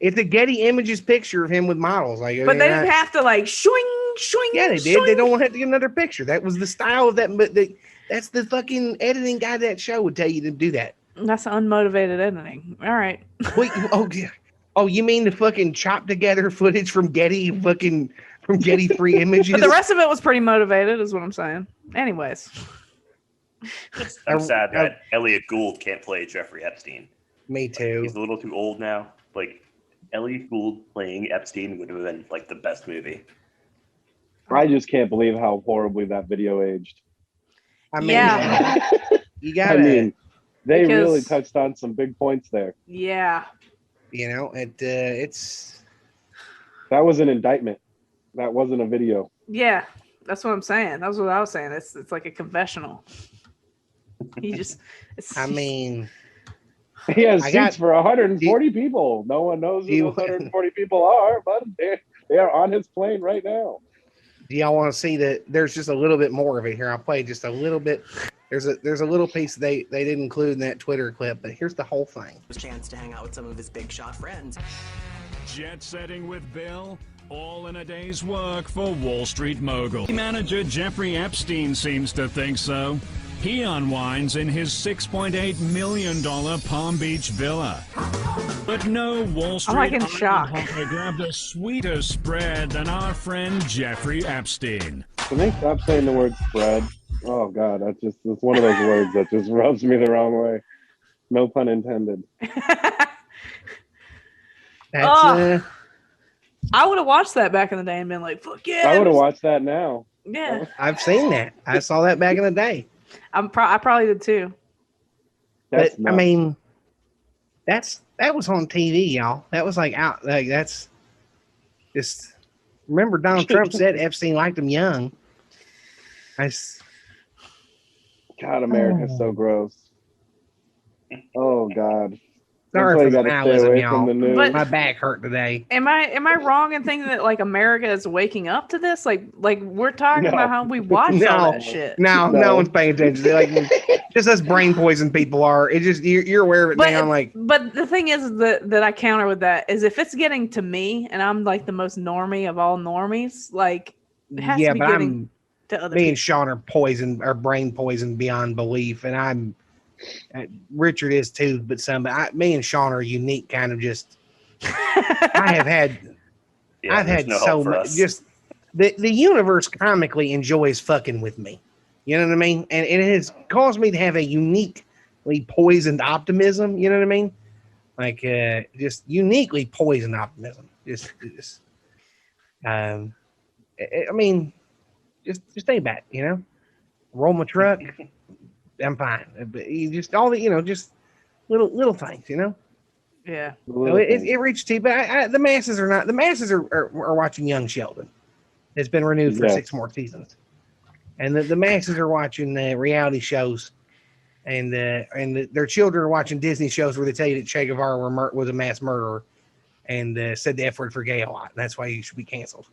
[SPEAKER 2] It's a Getty Images picture of him with models. Like,
[SPEAKER 3] But they didn't have to like swing.
[SPEAKER 2] Yeah, they did. They don't want to have to get another picture. That was the style of that. But that's the fucking editing guy. That show would tell you to do that.
[SPEAKER 3] That's unmotivated editing. All right.
[SPEAKER 2] Wait. Oh, you mean the fucking chop together footage from Getty free images?
[SPEAKER 3] But the rest of it was pretty motivated, is what I'm saying. Anyways.
[SPEAKER 4] I'm sad that Elliot Gould can't play Jeffrey Epstein.
[SPEAKER 2] Me too.
[SPEAKER 4] He's a little too old now. Like, Elliot Gould playing Epstein would have been like the best movie.
[SPEAKER 1] I just can't believe how horribly that video aged.
[SPEAKER 2] I mean,
[SPEAKER 3] Yeah.
[SPEAKER 2] you gotta.
[SPEAKER 1] I mean, they
[SPEAKER 3] Because-
[SPEAKER 1] really touched on some big points there.
[SPEAKER 3] Yeah.
[SPEAKER 2] You know, it's.
[SPEAKER 1] That was an indictment. That wasn't a video.
[SPEAKER 3] Yeah. That's what I'm saying. That's what I was saying. It's like a confessional. He just.
[SPEAKER 2] I mean,
[SPEAKER 1] He has
[SPEAKER 2] I
[SPEAKER 1] seats
[SPEAKER 2] got-
[SPEAKER 1] for 140 people. No one knows who those 140 people are, but they are on his plane right now.
[SPEAKER 2] do y'all want to see that? There's just a little bit more of it here. I'll play just a little bit. There's a little piece they didn't include in that Twitter clip, but here's the whole thing.
[SPEAKER 5] It was a chance to hang out with some of his big shot friends.
[SPEAKER 6] Jet setting with Bill, all in a day's work for Wall Street mogul. Manager Jeffrey Epstein seems to think so. He unwinds in his $6.8 million Palm Beach villa. But no Wall Street
[SPEAKER 3] like in shock.
[SPEAKER 6] hopper grabbed a sweeter spread than our friend Jeffrey Epstein.
[SPEAKER 1] Can they stop saying the word spread? Oh God, it's one of those words that just rubs me the wrong way. No pun intended.
[SPEAKER 2] That's
[SPEAKER 3] I would have watched that back in the day and been like, fuck yeah.
[SPEAKER 1] I would have watched that now.
[SPEAKER 3] Yeah.
[SPEAKER 2] I've seen that. I saw that back in the day.
[SPEAKER 3] I probably did too.
[SPEAKER 1] That's
[SPEAKER 2] But I mean, that was on TV, y'all. That was like out. Like that's just. Remember, Donald Trump said Epstein liked him young.
[SPEAKER 1] God, America's so gross. Oh God.
[SPEAKER 2] Sorry
[SPEAKER 1] That's why
[SPEAKER 2] for
[SPEAKER 1] you
[SPEAKER 2] the
[SPEAKER 1] gotta stay
[SPEAKER 2] nihilism,
[SPEAKER 1] away
[SPEAKER 2] y'all.
[SPEAKER 1] from the news.
[SPEAKER 3] But-
[SPEAKER 2] My back hurt today.
[SPEAKER 3] Am I wrong in thinking that like America is waking up to this? Like we're talking
[SPEAKER 1] No.
[SPEAKER 3] about how we watch all that shit.
[SPEAKER 2] No one's paying attention. They're like, just us brain poison people are. It just you're aware of it now. Like,
[SPEAKER 3] But the thing is that I counter with that is if it's getting to me and I'm like the most normie of all normies, like it has
[SPEAKER 2] yeah,
[SPEAKER 3] to be
[SPEAKER 2] but
[SPEAKER 3] getting to other
[SPEAKER 2] me
[SPEAKER 3] people.
[SPEAKER 2] and Sean are poisoned, are brain poisoned beyond belief, and Richard is too. But me and Sean are unique, kind of just. I've had
[SPEAKER 4] no
[SPEAKER 2] so
[SPEAKER 4] help for
[SPEAKER 2] much.
[SPEAKER 4] us.
[SPEAKER 2] Just the universe comically enjoys fucking with me. You know what I mean? And it has caused me to have a uniquely poisoned optimism. You know what I mean? Like just uniquely poisoned optimism. I mean, just think about it, you know. Roll my truck, I'm fine. But you just all the just little things, you know.
[SPEAKER 3] Yeah.
[SPEAKER 2] So it reached to, but the masses are not. The masses are watching Young Sheldon. It's been renewed for 6 more seasons, and the masses are watching reality shows, and their children are watching Disney shows where they tell you that Che Guevara was a mass murderer, and said the F word for gay a lot. And that's why he should be canceled.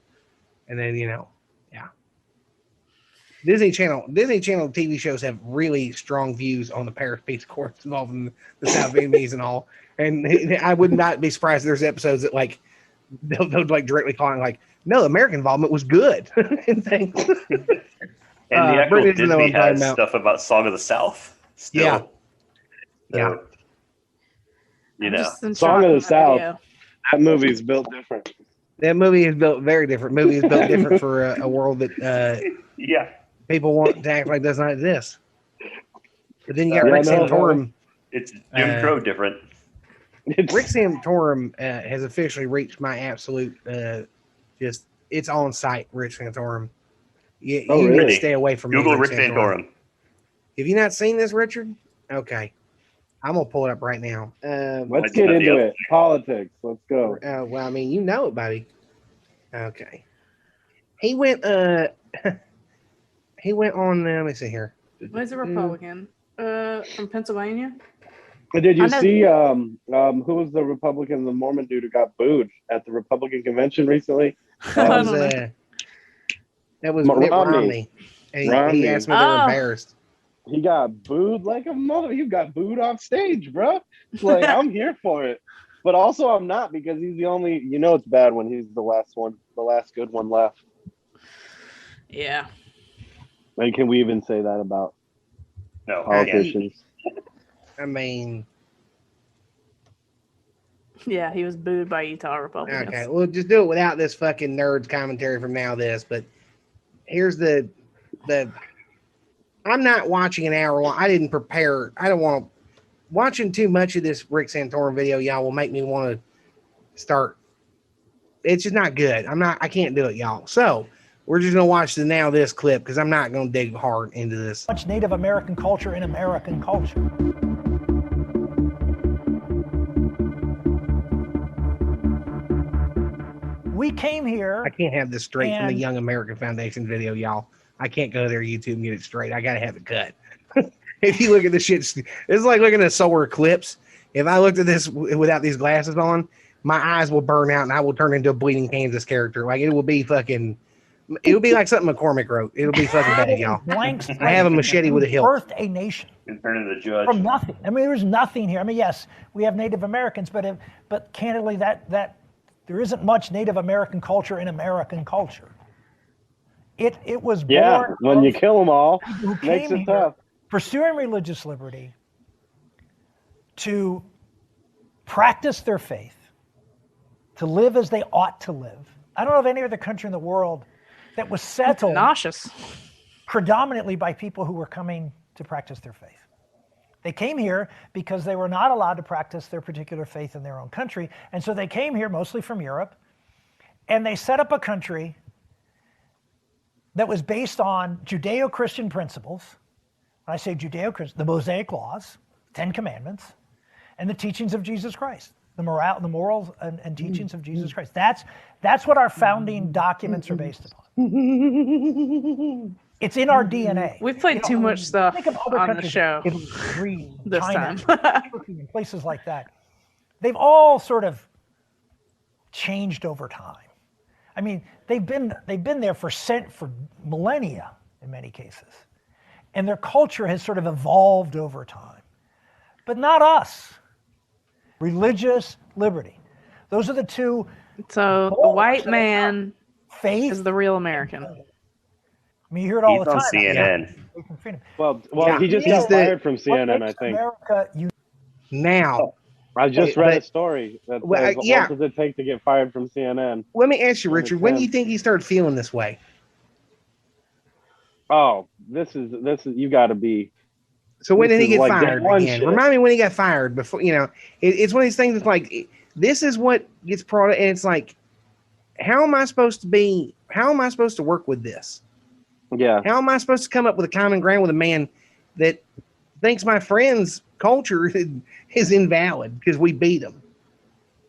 [SPEAKER 2] And then yeah. Disney Channel TV shows have really strong views on the Paris Peace Accords involving the South Vietnamese and all. And I would not be surprised if there's episodes that like they'll like directly calling like, no, American involvement was good and things.
[SPEAKER 4] And the actual Disney has stuff about Song of the South. Still.
[SPEAKER 2] Yeah.
[SPEAKER 4] So,
[SPEAKER 2] yeah.
[SPEAKER 4] You know,
[SPEAKER 1] Song of the South. That movie's built different.
[SPEAKER 2] That movie is built very different. Movie is built different for a world that people want to act like does not exist. But then you got Rick Santorum.
[SPEAKER 4] It's Jim Crow different.
[SPEAKER 2] Rick Santorum has officially reached my absolute just it's on site. Rick Santorum. You need to stay away from
[SPEAKER 4] Google Rick Santorum.
[SPEAKER 2] Have you not seen this, Richard? Okay. I'm gonna pull it up right now.
[SPEAKER 1] Let's get into it. Politics. Let's go.
[SPEAKER 2] Well, I mean, you know it, buddy. Okay. He went. He went on. Let me see here.
[SPEAKER 3] He's a Republican from Pennsylvania.
[SPEAKER 1] Did you see who was the Republican, the Mormon dude who got booed at the Republican convention recently?
[SPEAKER 2] That was Mitt Romney. And he asked me if they were embarrassed.
[SPEAKER 1] He got booed like a mother. You got booed off stage, bro. Like, I'm here for it. But also I'm not, because he's the only, it's bad when he's the last good one left.
[SPEAKER 3] Yeah.
[SPEAKER 1] Like, can we even say that about politicians?
[SPEAKER 2] I mean,
[SPEAKER 3] yeah, he was booed by Utah Republicans.
[SPEAKER 2] Okay, we'll just do it without this fucking nerds commentary from now this. But here's the I'm not watching an hour long. I didn't prepare. I don't want to watching too much of this Rick Santorum video. Y'all will make me want to start. It's just not good. I can't do it, y'all. So we're just gonna watch the now this clip because I'm not gonna dig hard into this.
[SPEAKER 8] Much Native American culture in American culture. We came here.
[SPEAKER 2] I can't have this straight from the Young American Foundation video, y'all. I can't go to their YouTube and get it straight. I gotta have it cut. If you look at this shit, it's like looking at a solar eclipse. If I looked at this without these glasses on, my eyes will burn out and I will turn into a bleeding Kansas character. Like, it will be fucking. It would be like something McCormick wrote. It'll be fucking bad, y'all. I have a machete with a hilt.
[SPEAKER 8] Birthed a nation.
[SPEAKER 4] And turn into the judge.
[SPEAKER 8] From nothing. I mean, there's nothing here. I mean, yes, we have Native Americans, but candidly, that there isn't much Native American culture in American culture. It was born.
[SPEAKER 1] Yeah, when you kill them all, makes it tough.
[SPEAKER 8] Pursuing religious liberty, to practice their faith, to live as they ought to live. I don't know of any other country in the world that was settled predominantly by people who were coming to practice their faith. They came here because they were not allowed to practice their particular faith in their own country. And so they came here mostly from Europe, and they set up a country that was based on Judeo-Christian principles. When I say Judeo-Christian, the Mosaic Laws, 10 Commandments, and the teachings of Jesus Christ, the morals and teachings of Jesus Christ. That's what our founding documents are based upon. It's in our DNA.
[SPEAKER 3] We've played too much stuff on the show
[SPEAKER 8] Greece,
[SPEAKER 3] this
[SPEAKER 8] China,
[SPEAKER 3] time.
[SPEAKER 8] Turkey, and places like that. They've all sort of changed over time. I mean, they've been there for millennia in many cases, and their culture has sort of evolved over time. But not us. Religious liberty. Those are the two.
[SPEAKER 3] So the white man
[SPEAKER 8] faith
[SPEAKER 3] is the real American.
[SPEAKER 8] I mean, you hear it all the time.
[SPEAKER 4] He's on CNN.
[SPEAKER 8] Yeah.
[SPEAKER 1] Well, he just got fired from CNN, I think.
[SPEAKER 2] Now,
[SPEAKER 1] I just read a story that says, what does it take to get fired from CNN?
[SPEAKER 2] Let me ask you, Richard, when do you think he started feeling this way?
[SPEAKER 1] Oh, this is you got to be.
[SPEAKER 2] So when did he get fired again? Remind me when he got fired before, it's one of these things that's like, this is what gets brought up, and it's like, how am I supposed to work with this?
[SPEAKER 1] Yeah.
[SPEAKER 2] How am I supposed to come up with a common ground with a man that thinks my friend's culture is invalid because we beat him?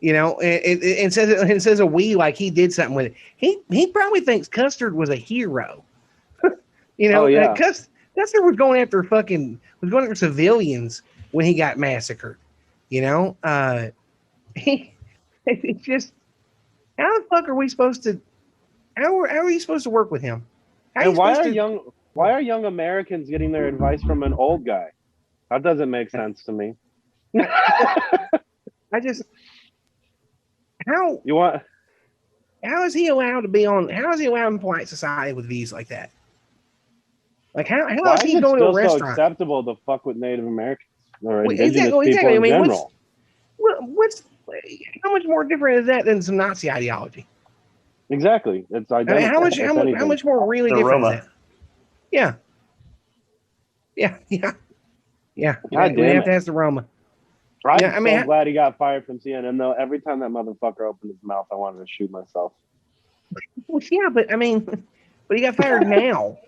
[SPEAKER 2] And says a we like he did something with it. He probably thinks Custard was a hero. Custard was going after civilians when he got massacred. It's just, how the fuck are we supposed to? How are you supposed to work with him?
[SPEAKER 1] And why are young Why are young Americans getting their advice from an old guy? That doesn't make sense to me.
[SPEAKER 2] I just how is he allowed to be on? How is he allowed in polite society with views like that? Like how is he going to a restaurant?
[SPEAKER 1] So acceptable to fuck with Native Americans or indigenous people in general?
[SPEAKER 2] How much more different is that than some Nazi ideology?
[SPEAKER 1] Exactly, it's identical.
[SPEAKER 2] How much more really different is that? Yeah.
[SPEAKER 1] God
[SPEAKER 2] we
[SPEAKER 1] damn
[SPEAKER 2] have to ask the Roma.
[SPEAKER 1] I'm so glad he got fired from CNN though. Every time that motherfucker opened his mouth, I wanted to shoot myself.
[SPEAKER 2] Well, yeah, but he got fired now,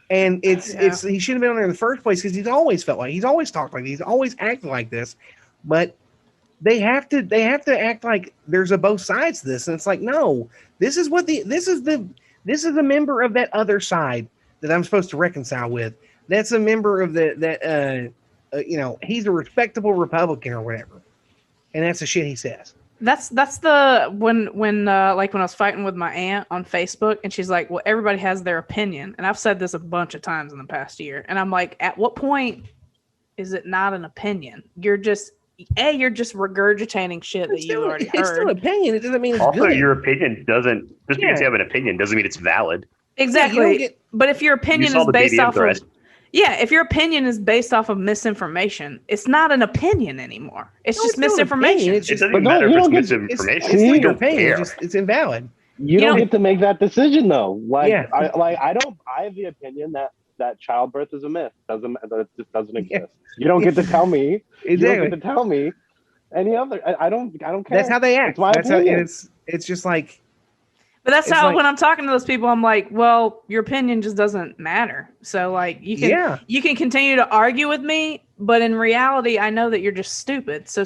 [SPEAKER 2] and it's he shouldn't have been on there in the first place because he's always felt like he's always talked like he's always acted like this, but they have to act like there's a both sides to this, and it's like no, this is a member of that other side that I'm supposed to reconcile with. That's a member of he's a respectable Republican or whatever, and that's the shit he says.
[SPEAKER 3] That's the when I was fighting with my aunt on Facebook, and she's like, well, everybody has their opinion, and I've said this a bunch of times in the past year, and I'm like, at what point is it not an opinion? You're just regurgitating shit that you already heard.
[SPEAKER 2] It's still an opinion. It doesn't mean it's
[SPEAKER 4] also
[SPEAKER 2] good.
[SPEAKER 4] Your opinion doesn't just because you have an opinion doesn't mean it's valid.
[SPEAKER 3] Exactly. But if your opinion is based off of if your opinion is based off of misinformation, it's not an opinion anymore. It's just misinformation.
[SPEAKER 4] It doesn't matter if it's misinformation.
[SPEAKER 2] It's still your opinion. It's invalid.
[SPEAKER 1] You don't get to make that decision though. I have the opinion that childbirth is a myth. It just doesn't exist. You don't get to tell me.
[SPEAKER 2] Exactly.
[SPEAKER 1] You don't get to tell me any other. I don't care.
[SPEAKER 2] That's how they act.
[SPEAKER 1] That's my opinion.
[SPEAKER 2] It's just like.
[SPEAKER 3] But that's how when I'm talking to those people, I'm like, well, your opinion just doesn't matter. So like you can continue to argue with me, but in reality, I know that you're just stupid. So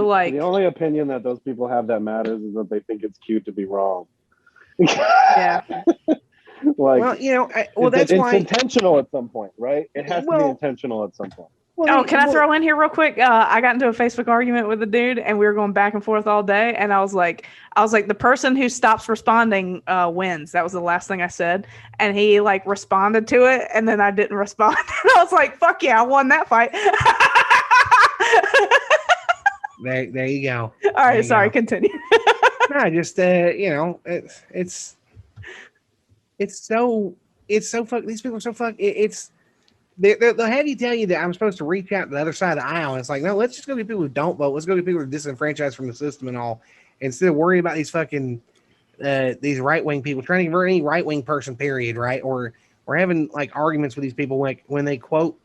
[SPEAKER 3] like
[SPEAKER 1] the only opinion that those people have that matters is that they think it's cute to be wrong.
[SPEAKER 3] Yeah.
[SPEAKER 2] That's why
[SPEAKER 1] it's intentional at some point, right? It has to be intentional at some point.
[SPEAKER 3] Can I throw in here real quick? I got into a Facebook argument with a dude, and we were going back and forth all day. And I was like, the person who stops responding wins. That was the last thing I said. And he like responded to it, and then I didn't respond. And I was like, fuck yeah, I won that fight.
[SPEAKER 2] There you go.
[SPEAKER 3] All right, sorry, continue.
[SPEAKER 2] No, just it's so fuck. These people are so fuck. They'll have you tell you that I'm supposed to reach out to the other side of the aisle. And it's like, no, let's just go get people who don't vote. Let's go get people who are disenfranchised from the system and all, instead of worrying about these fucking these right wing people trying to convert any right wing person, period, right? Or having like arguments with these people, like when they quote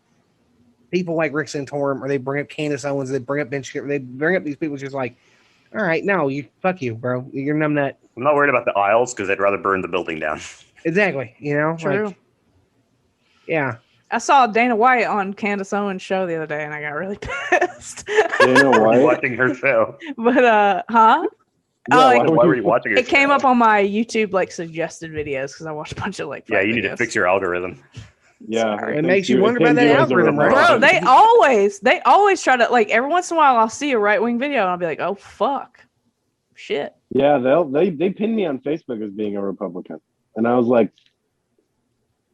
[SPEAKER 2] people like Rick Santorum, or they bring up Candace Owens, they bring up Ben Shapiro, they bring up these people just like, all right, no, fuck you, bro. You're a numbnut.
[SPEAKER 4] I'm not worried about the aisles because I'd rather burn the building down.
[SPEAKER 2] Exactly.
[SPEAKER 3] True.
[SPEAKER 2] Like, yeah.
[SPEAKER 3] I saw Dana White on Candace Owens' show the other day, and I got really pissed.
[SPEAKER 1] Dana White?
[SPEAKER 4] Watching her show.
[SPEAKER 3] But, huh?
[SPEAKER 4] Yeah, why were you watching
[SPEAKER 3] it? It came up on my YouTube, like, suggested videos, because I watched a bunch of, like,
[SPEAKER 4] you need to fix your algorithm.
[SPEAKER 1] Yeah.
[SPEAKER 2] It makes you wonder about that algorithm, right?
[SPEAKER 3] Bro, they always try to, like, every once in a while, I'll see a right-wing video, and I'll be like, oh, fuck. Shit.
[SPEAKER 1] Yeah, they pinned me on Facebook as being a Republican. And I was like,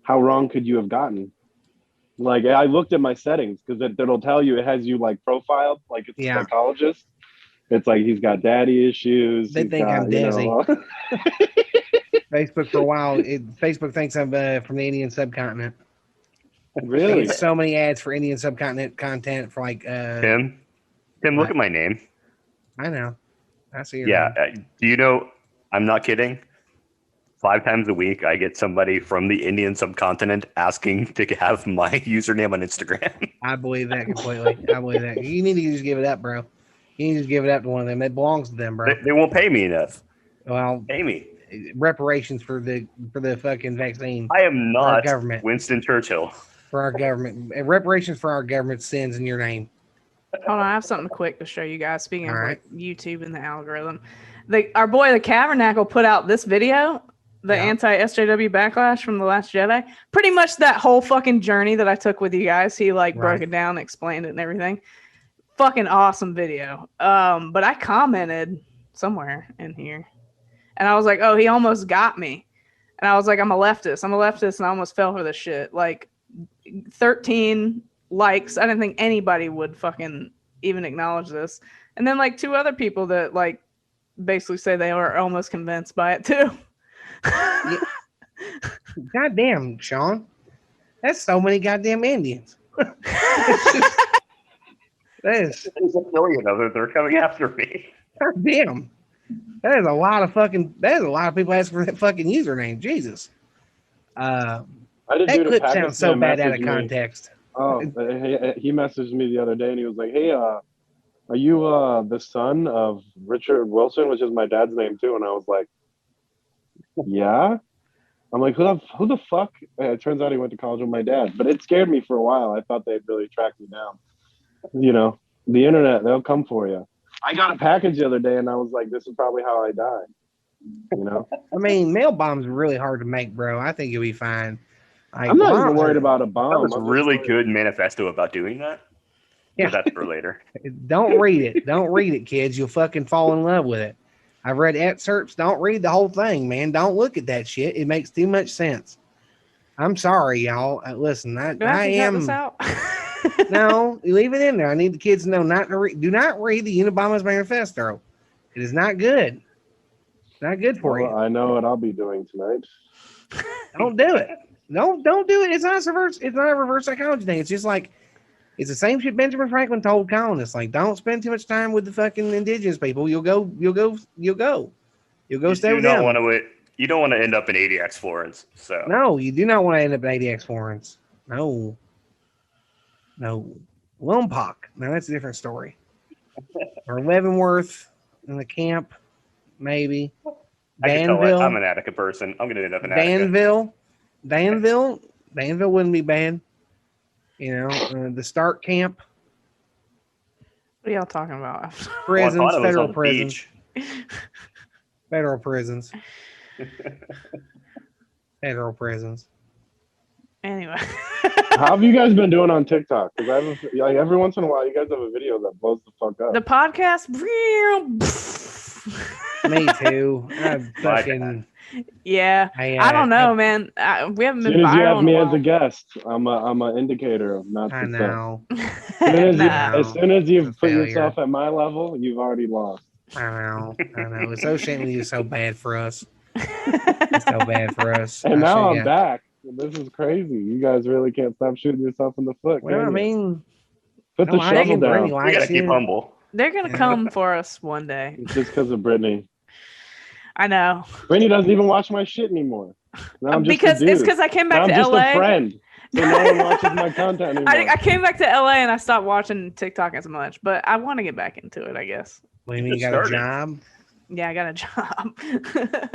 [SPEAKER 1] how wrong could you have gotten? Like, I looked at my settings because it'll tell you, it has you like profiled, like it's a psychologist. It's like he's got daddy issues.
[SPEAKER 2] They think I'm Desi. Facebook for a while, Facebook thinks I'm from the Indian subcontinent.
[SPEAKER 1] Really?
[SPEAKER 2] So many ads for Indian subcontinent content for like.
[SPEAKER 4] Tim, look at my name.
[SPEAKER 2] I know. I see your name.
[SPEAKER 4] Do you know? I'm not kidding. 5 times a week, I get somebody from the Indian subcontinent asking to have my username on Instagram.
[SPEAKER 2] I believe that completely. I believe that. You need to just give it up, bro. You need to just give it up to one of them. It belongs to them, bro.
[SPEAKER 4] They won't pay me enough.
[SPEAKER 2] Well,
[SPEAKER 4] pay me.
[SPEAKER 2] Reparations for the fucking vaccine.
[SPEAKER 4] I am not
[SPEAKER 2] government.
[SPEAKER 4] Winston Churchill.
[SPEAKER 2] For our government. Reparations for our government sins in your name.
[SPEAKER 3] Hold on, I have something quick to show you guys. Speaking of like YouTube and the algorithm. Our boy, the Cavernacle, put out this video. The anti-SJW backlash from The Last Jedi. Pretty much that whole fucking journey that I took with you guys. He like broke it down, explained it and everything. Fucking awesome video. But I commented somewhere in here. And I was like, oh, he almost got me. And I was like, I'm a leftist, and I almost fell for this shit. Like 13 likes. I didn't think anybody would fucking even acknowledge this. And then like 2 other people that like basically say they are almost convinced by it too.
[SPEAKER 2] Goddamn, Sean. That's so many goddamn Indians.
[SPEAKER 4] There's a million of them. They're coming after me.
[SPEAKER 2] Damn. That is a lot of people asking for that fucking username. Jesus. That clip sounds so bad out of context.
[SPEAKER 1] Oh, he messaged me the other day and he was like, "Hey, are you the son of Richard Wilson, which is my dad's name too?" And I was like, "Yeah." I'm like, who the fuck? It turns out he went to college with my dad, but it scared me for a while. I thought they'd really track me down. You know, the internet, they'll come for you. I got a package the other day and I was like, this is probably how I died. You know?
[SPEAKER 2] I mean, mail bombs are really hard to make, bro. I think you'll be fine. Like,
[SPEAKER 1] I'm not even worried about a bomb.
[SPEAKER 4] That was a really good manifesto about doing that.
[SPEAKER 2] Yeah.
[SPEAKER 4] But that's for later.
[SPEAKER 2] Don't read it. Don't read it, kids. You'll fucking fall in love with it. I've read excerpts. Don't read the whole thing, man. Don't look at that shit. It makes too much sense. I'm sorry, y'all. Listen, I am.
[SPEAKER 3] This out?
[SPEAKER 2] No, you leave it in there. I need the kids to know not to read. Do not read the Unabomber's manifesto. It is not good. It's not good for you.
[SPEAKER 1] I know what I'll be doing tonight.
[SPEAKER 2] Don't do it. Don't do it. It's not a reverse psychology thing. It's just like it's the same shit Benjamin Franklin told colonists. Like, don't spend too much time with the fucking indigenous people. You'll go stay with them.
[SPEAKER 4] You don't want to end up in ADX Florence. So
[SPEAKER 2] no, you do not want to end up in ADX Florence. No. Lompoc. Now that's a different story. Or Leavenworth in the camp, maybe.
[SPEAKER 4] Danville. I'm an Attica person. I'm going to end up in
[SPEAKER 2] Attica. Danville wouldn't be bad. You know, the Stark camp.
[SPEAKER 3] What are y'all talking about?
[SPEAKER 2] Prisons, federal prisons. Federal prisons. Federal prisons.
[SPEAKER 3] Anyway.
[SPEAKER 1] How have you guys been doing on TikTok? Because like every once in a while, you guys have a video that blows the fuck up.
[SPEAKER 3] The podcast?
[SPEAKER 2] Me too. I'm fucking...
[SPEAKER 3] Yeah, I don't know, man. We haven't been viral. As soon as you
[SPEAKER 1] have me as a guest, I'm an indicator of not success.
[SPEAKER 2] I know.
[SPEAKER 1] As soon as you've put yourself at my level, you've already lost.
[SPEAKER 2] I know. Associating with you is so bad for us. It's so bad for us.
[SPEAKER 1] And now I'm back. This is crazy. You guys really can't stop shooting yourself in the foot.
[SPEAKER 2] Well, I mean,
[SPEAKER 1] put the shovel down.
[SPEAKER 4] We gotta keep humble.
[SPEAKER 3] They're gonna come for us one day.
[SPEAKER 1] It's just because of Brittany.
[SPEAKER 3] I know.
[SPEAKER 1] Brittany doesn't even watch my shit anymore. Now I'm just
[SPEAKER 3] it's because I came back to LA.
[SPEAKER 1] I'm just a friend. So no one watches my content anymore.
[SPEAKER 3] I came back to LA and I stopped watching TikTok as much, but I want to get back into it, I guess.
[SPEAKER 2] Well, you got a job?
[SPEAKER 3] Yeah, I got a job.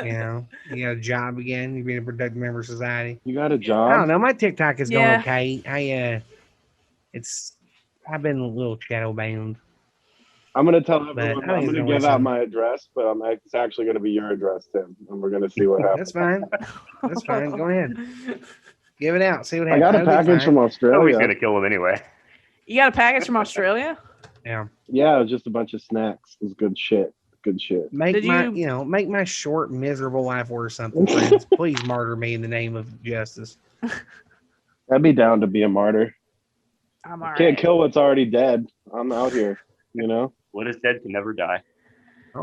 [SPEAKER 2] You got a job again. You're being a productive member of society.
[SPEAKER 1] You got a job?
[SPEAKER 2] I don't know. My TikTok is going okay. I've been a little shadow bound.
[SPEAKER 1] I'm gonna tell everyone. I'm gonna give out my address, but it's actually gonna be your address, Tim, and we're gonna see what happens.
[SPEAKER 2] That's fine. Go ahead. Give it out. See what
[SPEAKER 1] happens. I got a package from Australia.
[SPEAKER 4] Nobody's gonna kill him anyway.
[SPEAKER 3] You got a package from Australia?
[SPEAKER 2] Yeah.
[SPEAKER 1] Yeah, it was just a bunch of snacks. It was good shit. Good shit.
[SPEAKER 2] Make my short, miserable life worth something, friends. Please martyr me in the name of justice.
[SPEAKER 1] I'd be down to be a martyr.
[SPEAKER 3] I'm all right.
[SPEAKER 1] Can't kill what's already dead. I'm out here, you know?
[SPEAKER 4] What is dead can never die.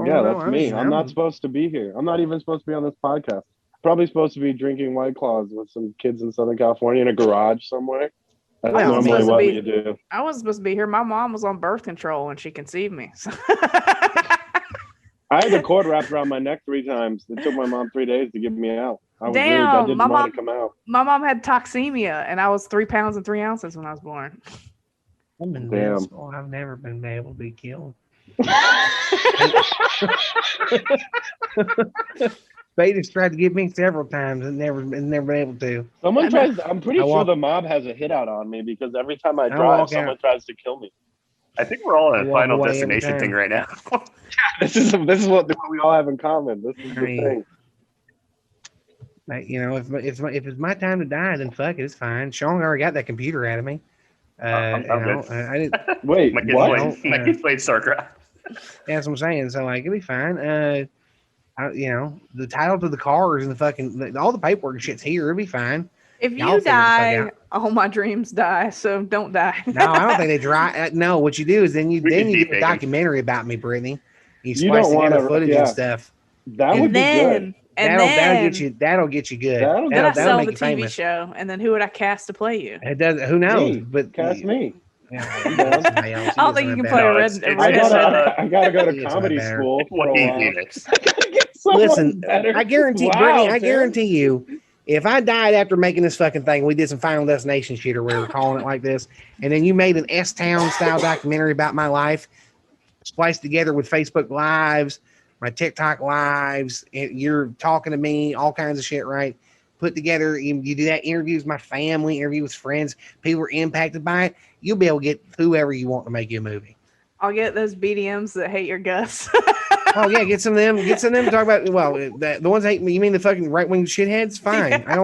[SPEAKER 1] Yeah, that's me. I'm not supposed to be here. I'm not even supposed to be on this podcast. Probably supposed to be drinking White Claws with some kids in Southern California in a garage somewhere. That's normally what you do.
[SPEAKER 3] I wasn't supposed to be here. My mom was on birth control when she conceived me. So.
[SPEAKER 1] I had the cord wrapped around my neck 3 times. It took my mom 3 days to get me out. I didn't want to come out.
[SPEAKER 3] My mom had toxemia, and I was 3 pounds and 3 ounces when I was born.
[SPEAKER 2] I'm invincible. I've never been able to be killed. Fate has tried to get me several times and never been able to.
[SPEAKER 1] Someone tries. I'm pretty sure the mob has a hit out on me because every time I drive, someone tries to kill me.
[SPEAKER 4] I think we're all in a Final Destination thing right now.
[SPEAKER 1] This is what we all have in common. This is the thing.
[SPEAKER 2] Like, if it's my time to die, then fuck it, it's fine. Sean already got that computer out of me.
[SPEAKER 4] I
[SPEAKER 1] didn't. Wait,
[SPEAKER 4] my kids played StarCraft.
[SPEAKER 2] That's what I'm saying. So like, it'll be fine. The title to the cars and the fucking all the paperwork and shit's here. It'll be fine.
[SPEAKER 3] If you die, all my dreams die. So don't die.
[SPEAKER 2] No, I don't think they dry. No, what you do is then you do a documentary about me, Brittany. You splice together footage and stuff.
[SPEAKER 1] That would be good.
[SPEAKER 3] And
[SPEAKER 2] that'll get you good.
[SPEAKER 3] Then I sell the TV show, and then who would I cast to play you?
[SPEAKER 2] It does. Who knows?
[SPEAKER 1] Me.
[SPEAKER 2] But
[SPEAKER 1] cast me.
[SPEAKER 3] I don't think you can play a red.
[SPEAKER 1] I gotta go to comedy school.
[SPEAKER 2] Listen, I guarantee, Brittany, I guarantee you, if I died after making this fucking thing, we did some Final Destination shit or whatever, calling it like this, and then you made an S-Town style documentary about my life, spliced together with Facebook Lives, my TikTok Lives, and you're talking to me, all kinds of shit, right? Put together, you do that, interviews with my family, interview with friends, people are impacted by it, you'll be able to get whoever you want to make you a movie.
[SPEAKER 3] I'll get those BDMs that hate your guts.
[SPEAKER 2] Oh yeah, get some of them to talk about. Well, the ones that hate me. You mean the fucking right wing shitheads? Fine. Yeah. I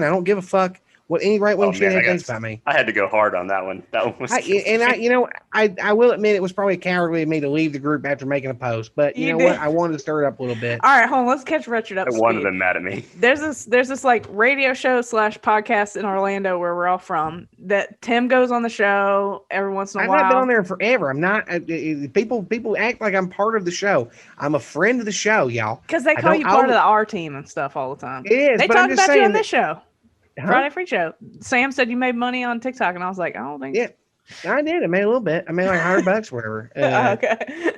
[SPEAKER 2] don't give a fuck what any right wing shithead thinks about me.
[SPEAKER 4] I had to go hard on that one. That one was.
[SPEAKER 2] I will admit it was probably cowardly of me to leave the group after making a post, but you know what? I wanted to stir it up a little bit.
[SPEAKER 3] All right, hold on. Let's catch Richard up.
[SPEAKER 4] One of them mad at me.
[SPEAKER 3] There's this like radio show / podcast in Orlando where we're all from that Tim goes on the show every once in a while.
[SPEAKER 2] I've not been on there forever. I'm not. People act like I'm part of the show. I'm a friend of the show, y'all.
[SPEAKER 3] Because they call you part of the R team and stuff all the time.
[SPEAKER 2] It is.
[SPEAKER 3] They talk about you on this show. Friday Free Show. Sam said you made money on TikTok, and I was like, I don't think.
[SPEAKER 2] Yeah, I did. I made a little bit. I made like $100, whatever.
[SPEAKER 3] Okay.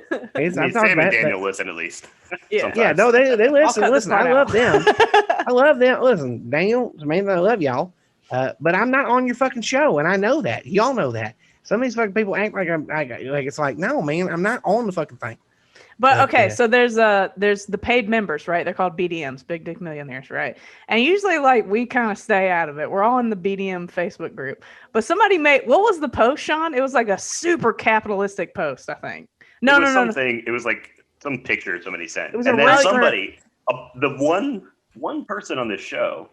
[SPEAKER 4] Sam and Daniel listen at least.
[SPEAKER 2] Yeah. No, they listen. Listen, I love them. I love them. Listen, Daniel, I love y'all. But I'm not on your fucking show, and I know that. Y'all know that. Some of these fucking people act like it's like, no, man, I'm not on the fucking thing.
[SPEAKER 3] But okay, so there's the paid members, right? They're called BDMs, Big Dick Millionaires, right? And usually, like, we kind of stay out of it. We're all in the BDM Facebook group. But somebody made, what was the post, Sean? It was like a super capitalistic post, I think. No.
[SPEAKER 4] It was like some picture somebody sent.
[SPEAKER 3] And
[SPEAKER 4] then somebody, the one person on this show,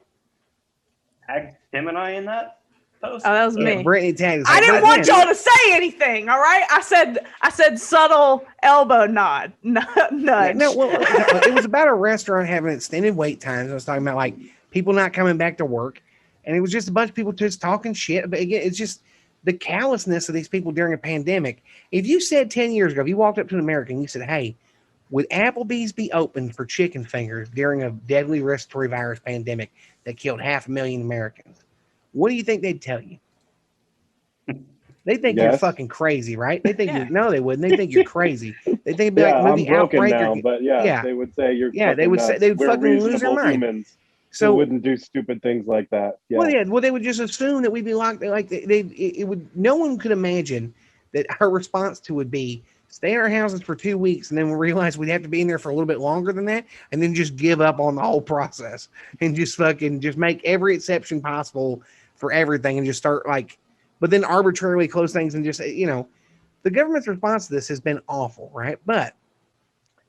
[SPEAKER 4] tagged him and I in that post.
[SPEAKER 3] Oh, that was me.
[SPEAKER 2] Brittany tagged.
[SPEAKER 3] I didn't want y'all to say anything. All right, I said subtle elbow nod, nudge.
[SPEAKER 2] No, well, it was about a restaurant having extended wait times. I was talking about like people not coming back to work, and it was just a bunch of people just talking shit. But again, it's just the callousness of these people during a pandemic. If you said 10 years ago, if you walked up to an American, you said, "Hey, would Applebee's be open for chicken fingers during a deadly respiratory virus pandemic that killed 500,000 Americans?" What do you think they'd tell you? They think you're fucking crazy, right? They think no, they wouldn't. They think you're crazy. They think be like movie Outbreak.
[SPEAKER 1] Now, but they would say you're.
[SPEAKER 2] Yeah, they would say they would fucking lose their mind.
[SPEAKER 1] So wouldn't do stupid things like that. Yeah.
[SPEAKER 2] Well, they would just assume that we'd be locked. Like it would. No one could imagine that our response to would be stay in our houses for 2 weeks, and then we realize we'd have to be in there for a little bit longer than that, and then just give up on the whole process and just make every exception possible for everything and just start like, but then arbitrarily close things and just, the government's response to this has been awful, right? But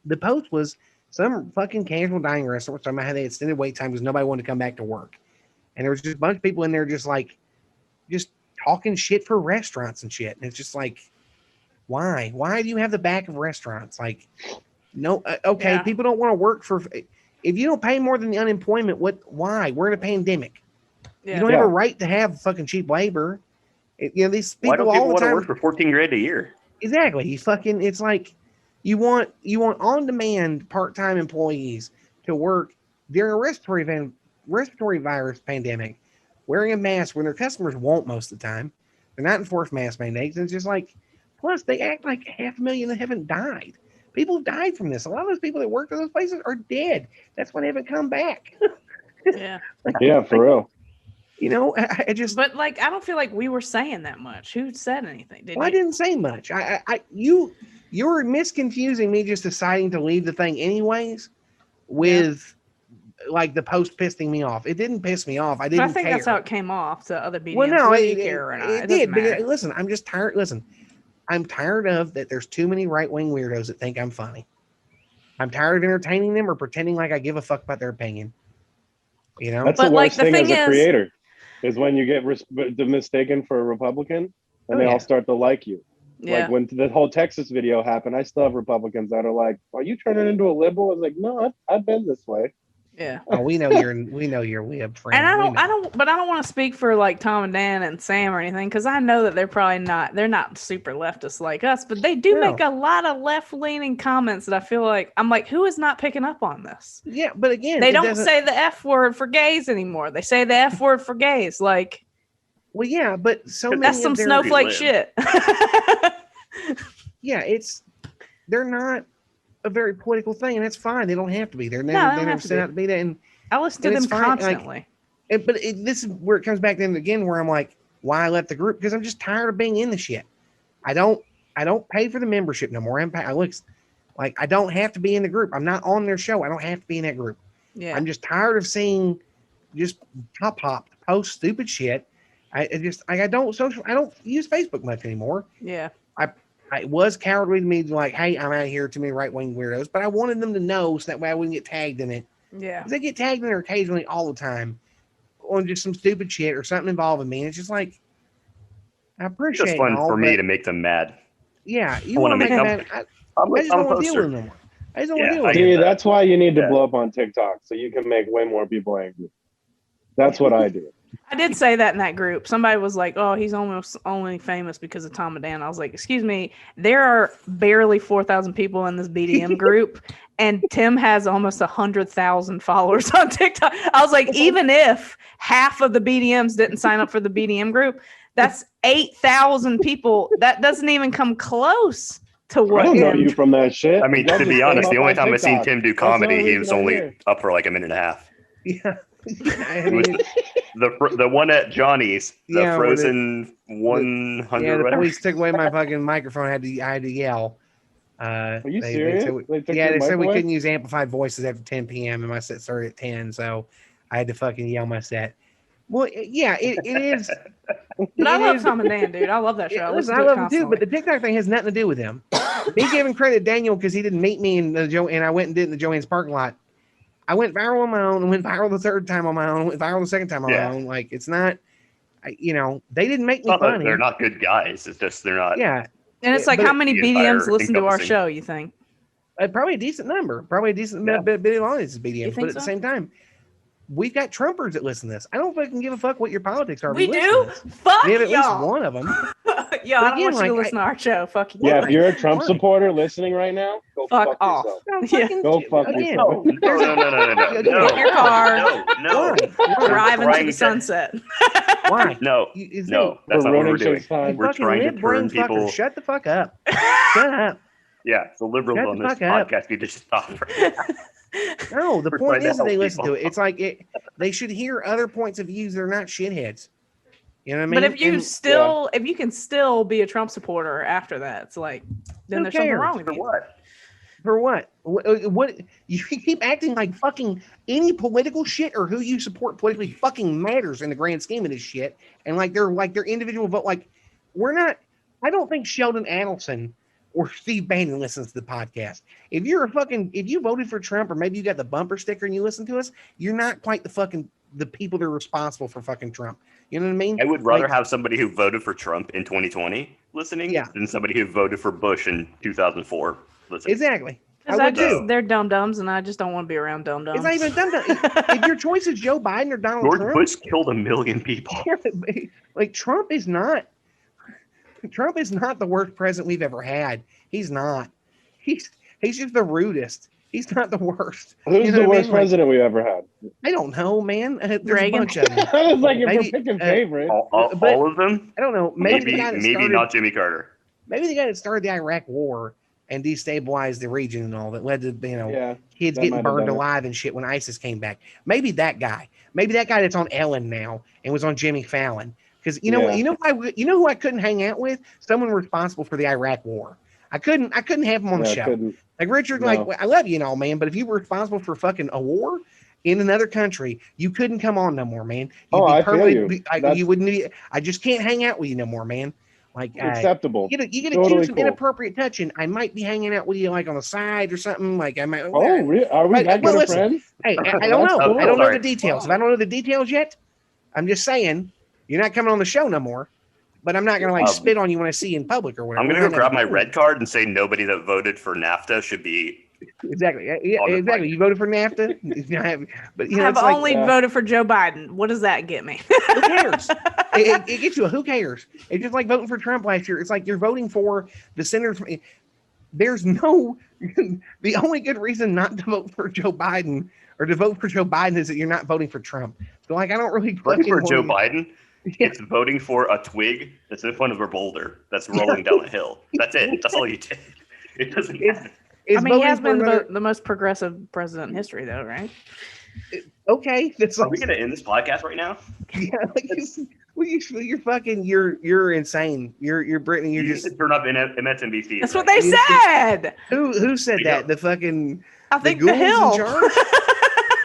[SPEAKER 2] the post was some fucking casual dining restaurant talking about how they extended wait time because nobody wanted to come back to work. And there was just a bunch of people in there just talking shit for restaurants and shit. And it's just like, why? Why do you have the back of restaurants? Like, no, okay, people don't want to work for, if you don't pay more than the unemployment, why? We're in a pandemic. Yeah. You don't have a right to have fucking cheap labor. These people.
[SPEAKER 4] Why don't people
[SPEAKER 2] all the
[SPEAKER 4] want
[SPEAKER 2] time
[SPEAKER 4] to work for $14,000 a year?
[SPEAKER 2] Exactly. It's like you want on-demand part-time employees to work during a respiratory virus pandemic, wearing a mask when their customers won't most of the time. They're not enforced mask mandates. And it's just like, plus they act like 500,000 that haven't died. People have died from this. A lot of those people that worked at those places are dead. That's why they haven't come back.
[SPEAKER 3] Yeah.
[SPEAKER 1] For real.
[SPEAKER 2] I just.
[SPEAKER 3] But I don't feel like we were saying that much. Who said anything?
[SPEAKER 2] I didn't say much. You were misconfusing me just deciding to leave the thing anyways with the post pissing me off. It didn't piss me off. I didn't.
[SPEAKER 3] I think
[SPEAKER 2] care.
[SPEAKER 3] That's how it came off to other BDMs.
[SPEAKER 2] Well, no,
[SPEAKER 3] it care or not.
[SPEAKER 2] It did. But listen, I'm just tired. Listen, I'm tired of that. There's too many right wing weirdos that think I'm funny. I'm tired of entertaining them or pretending like I give a fuck about their opinion.
[SPEAKER 1] That's the worst thing as a creator. Is when you get mistaken for a Republican and they all start to like you.
[SPEAKER 3] Yeah.
[SPEAKER 1] Like when the whole Texas video happened, I still have Republicans that are like, "Are you turning into a liberal?" I was like, "No, I've been this way."
[SPEAKER 3] Yeah.
[SPEAKER 2] Oh, we know you're web friend.
[SPEAKER 3] And I don't want to speak for like Tom and Dan and Sam or anything, because I know that they're not super leftist like us, but they do make a lot of left-leaning comments that I feel like I'm like, who is not picking up on this?
[SPEAKER 2] Yeah, but again,
[SPEAKER 3] they don't say the F word for gays anymore. They say the F word for gays. Like,
[SPEAKER 2] well, yeah, but so many
[SPEAKER 3] that's some snowflake shit.
[SPEAKER 2] Yeah, they're not a very political thing, and that's fine. They don't have to be. They never set out to be that. And
[SPEAKER 3] I listen to them constantly.
[SPEAKER 2] But this is where it comes back then again, where I'm like, why I left the group? Because I'm just tired of being in the shit. I don't pay for the membership no more. I don't have to be in the group. I'm not on their show. I don't have to be in that group.
[SPEAKER 3] Yeah.
[SPEAKER 2] I'm just tired of seeing just pop post stupid shit. I don't use Facebook much anymore.
[SPEAKER 3] Yeah.
[SPEAKER 2] It was cowardly to me to like, hey, I'm out of here, too many right-wing weirdos, but I wanted them to know so that way I wouldn't get tagged in it.
[SPEAKER 3] Yeah.
[SPEAKER 2] Because they get tagged in there occasionally all the time on just some stupid shit or something involving me. And it's just like, I appreciate it.
[SPEAKER 4] It's just fun for me to make them mad.
[SPEAKER 2] Yeah. You want to make them mad. I just don't want to deal with them anymore. I just don't want to deal with
[SPEAKER 1] them. That's why you need to blow up on TikTok so you can make way more people angry. That's what I do.
[SPEAKER 3] I did say that in that group. Somebody was like, "Oh, he's almost only famous because of Tom and Dan." I was like, "Excuse me, there are barely 4,000 people in this BDM group, and Tim has almost 100,000 followers on TikTok." I was like, even if half of the BDMs didn't sign up for the BDM group, that's 8,000 people. That doesn't even come close to what.
[SPEAKER 1] I don't know you from that shit.
[SPEAKER 4] I mean, to be honest, the only time I've seen Tim do comedy, he was only up for like a minute and a half.
[SPEAKER 2] Yeah.
[SPEAKER 4] It was the one at Johnny's, the Frozen 100.
[SPEAKER 2] Yeah, the police took away my fucking microphone. I had to yell.
[SPEAKER 1] Are you serious?
[SPEAKER 2] They said we couldn't use amplified voices after 10 p.m. and my set started at 10, so I had to fucking yell my set. Well, yeah, it is.
[SPEAKER 3] But I love Tom and Dan, dude. I love that show. I
[SPEAKER 2] love them too, but the TikTok thing has nothing to do with him. Me giving credit to Daniel because he didn't meet me in and I went and did it in the Joanne's parking lot. I went viral on my own and went viral the third time on my own, went viral the second time on my own. Like, it's not, they didn't make me funny.
[SPEAKER 4] They're not good guys. It's just they're not.
[SPEAKER 2] Yeah.
[SPEAKER 3] And it's like, how many BDMs listen to our show, you think?
[SPEAKER 2] Probably a decent number. Probably a decent bit of audience is BDMs. But at the same time, we've got Trumpers that listen to this. I don't fucking give a fuck what your politics are.
[SPEAKER 3] We do? Fuck
[SPEAKER 2] we have at
[SPEAKER 3] y'all.
[SPEAKER 2] least one of them.
[SPEAKER 3] Yeah, I don't want you to listen to our show. Fuck you.
[SPEAKER 1] Yeah, if you're a Trump supporter listening right now, go fuck
[SPEAKER 3] off.
[SPEAKER 1] Yourself. Go fuck yourself.
[SPEAKER 4] No.
[SPEAKER 3] Get in your car.
[SPEAKER 4] No.
[SPEAKER 3] Drive into the sunset.
[SPEAKER 2] Why?
[SPEAKER 4] No. That's not what we're doing. We're trying to turn people.
[SPEAKER 2] Shut the fuck up. Shut up.
[SPEAKER 4] Yeah, the liberals on this podcast need to stop.
[SPEAKER 2] No, the point is that they listen to it. It's like they should hear other points of views that are not shitheads. You know what I mean?
[SPEAKER 3] But if you can still be a Trump supporter after that, it's like, then there's something wrong with you.
[SPEAKER 2] For what? What? You keep acting like fucking any political shit or who you support politically fucking matters in the grand scheme of this shit. And like their individual vote. Like, we're not. I don't think Sheldon Adelson or Steve Bannon listens to the podcast. If you voted for Trump or maybe you got the bumper sticker and you listen to us, you're not quite the people that are responsible for fucking Trump. You know what I mean?
[SPEAKER 4] I would rather have somebody who voted for Trump in 2020 listening than somebody who voted for Bush in 2004 listening.
[SPEAKER 2] Exactly.
[SPEAKER 3] They're dum-dums, and I just don't want to be around dum-dums.
[SPEAKER 2] It's not even dum-dums. If your choice is Joe Biden or Donald Trump.
[SPEAKER 4] George Bush killed 1 million people.
[SPEAKER 2] Like, Trump is not the worst president we've ever had. He's not. He's just the rudest. He's not the worst.
[SPEAKER 1] Who's the worst president we ever had?
[SPEAKER 2] I don't know, man. There's
[SPEAKER 3] Reagan.
[SPEAKER 2] a bunch of them.
[SPEAKER 1] I was like, if we're picking favorite.
[SPEAKER 4] All of them?
[SPEAKER 2] I don't know.
[SPEAKER 4] Maybe not Jimmy Carter.
[SPEAKER 2] Maybe the guy that started the Iraq War and destabilized the region and all that led to, kids getting burned alive and shit when ISIS came back. Maybe that guy. Maybe that guy that's on Ellen now and was on Jimmy Fallon. Because you know who I couldn't hang out with? Someone responsible for the Iraq War. I couldn't have him on the show. Like Richard, I love you and all, man, but if you were responsible for fucking a war in another country, you couldn't come on no more, man.
[SPEAKER 1] I feel you.
[SPEAKER 2] You wouldn't be. I just can't hang out with you no more, man. Like,
[SPEAKER 1] acceptable.
[SPEAKER 2] You get accused of inappropriate touching. I might be hanging out with you like on the side or something. Like I might.
[SPEAKER 1] Oh, really? Are we that good of friends?
[SPEAKER 2] Hey, I don't know. I don't know the details. If I don't know the details yet, I'm just saying you're not coming on the show no more. but I'm not gonna spit on you when I see you in public or whatever.
[SPEAKER 4] I'm gonna go grab my red card and say nobody that voted for NAFTA should be.
[SPEAKER 2] Exactly. Yeah, exactly. You voted for NAFTA, but
[SPEAKER 3] I've only voted for Joe Biden. What does that get me?
[SPEAKER 2] Who cares? It gets you a who cares. It's just like voting for Trump last year. It's like you're voting for the senators. There's no. The only good reason not to vote for Joe Biden or to vote for Joe Biden is that you're not voting for Trump. So I don't really
[SPEAKER 4] voting for Joe Biden. Yeah. It's voting for a twig that's in front of a boulder that's rolling down a hill. That's it. That's all you did. It doesn't matter.
[SPEAKER 3] He has been the most progressive president in history, though, right?
[SPEAKER 2] Okay,
[SPEAKER 4] are we going to end this podcast right now?
[SPEAKER 2] Yeah, you're insane. You're Brittany.
[SPEAKER 4] You just turn up MSNBC.
[SPEAKER 3] That's what they said.
[SPEAKER 2] Who said that? The fucking.
[SPEAKER 3] I think the Hill.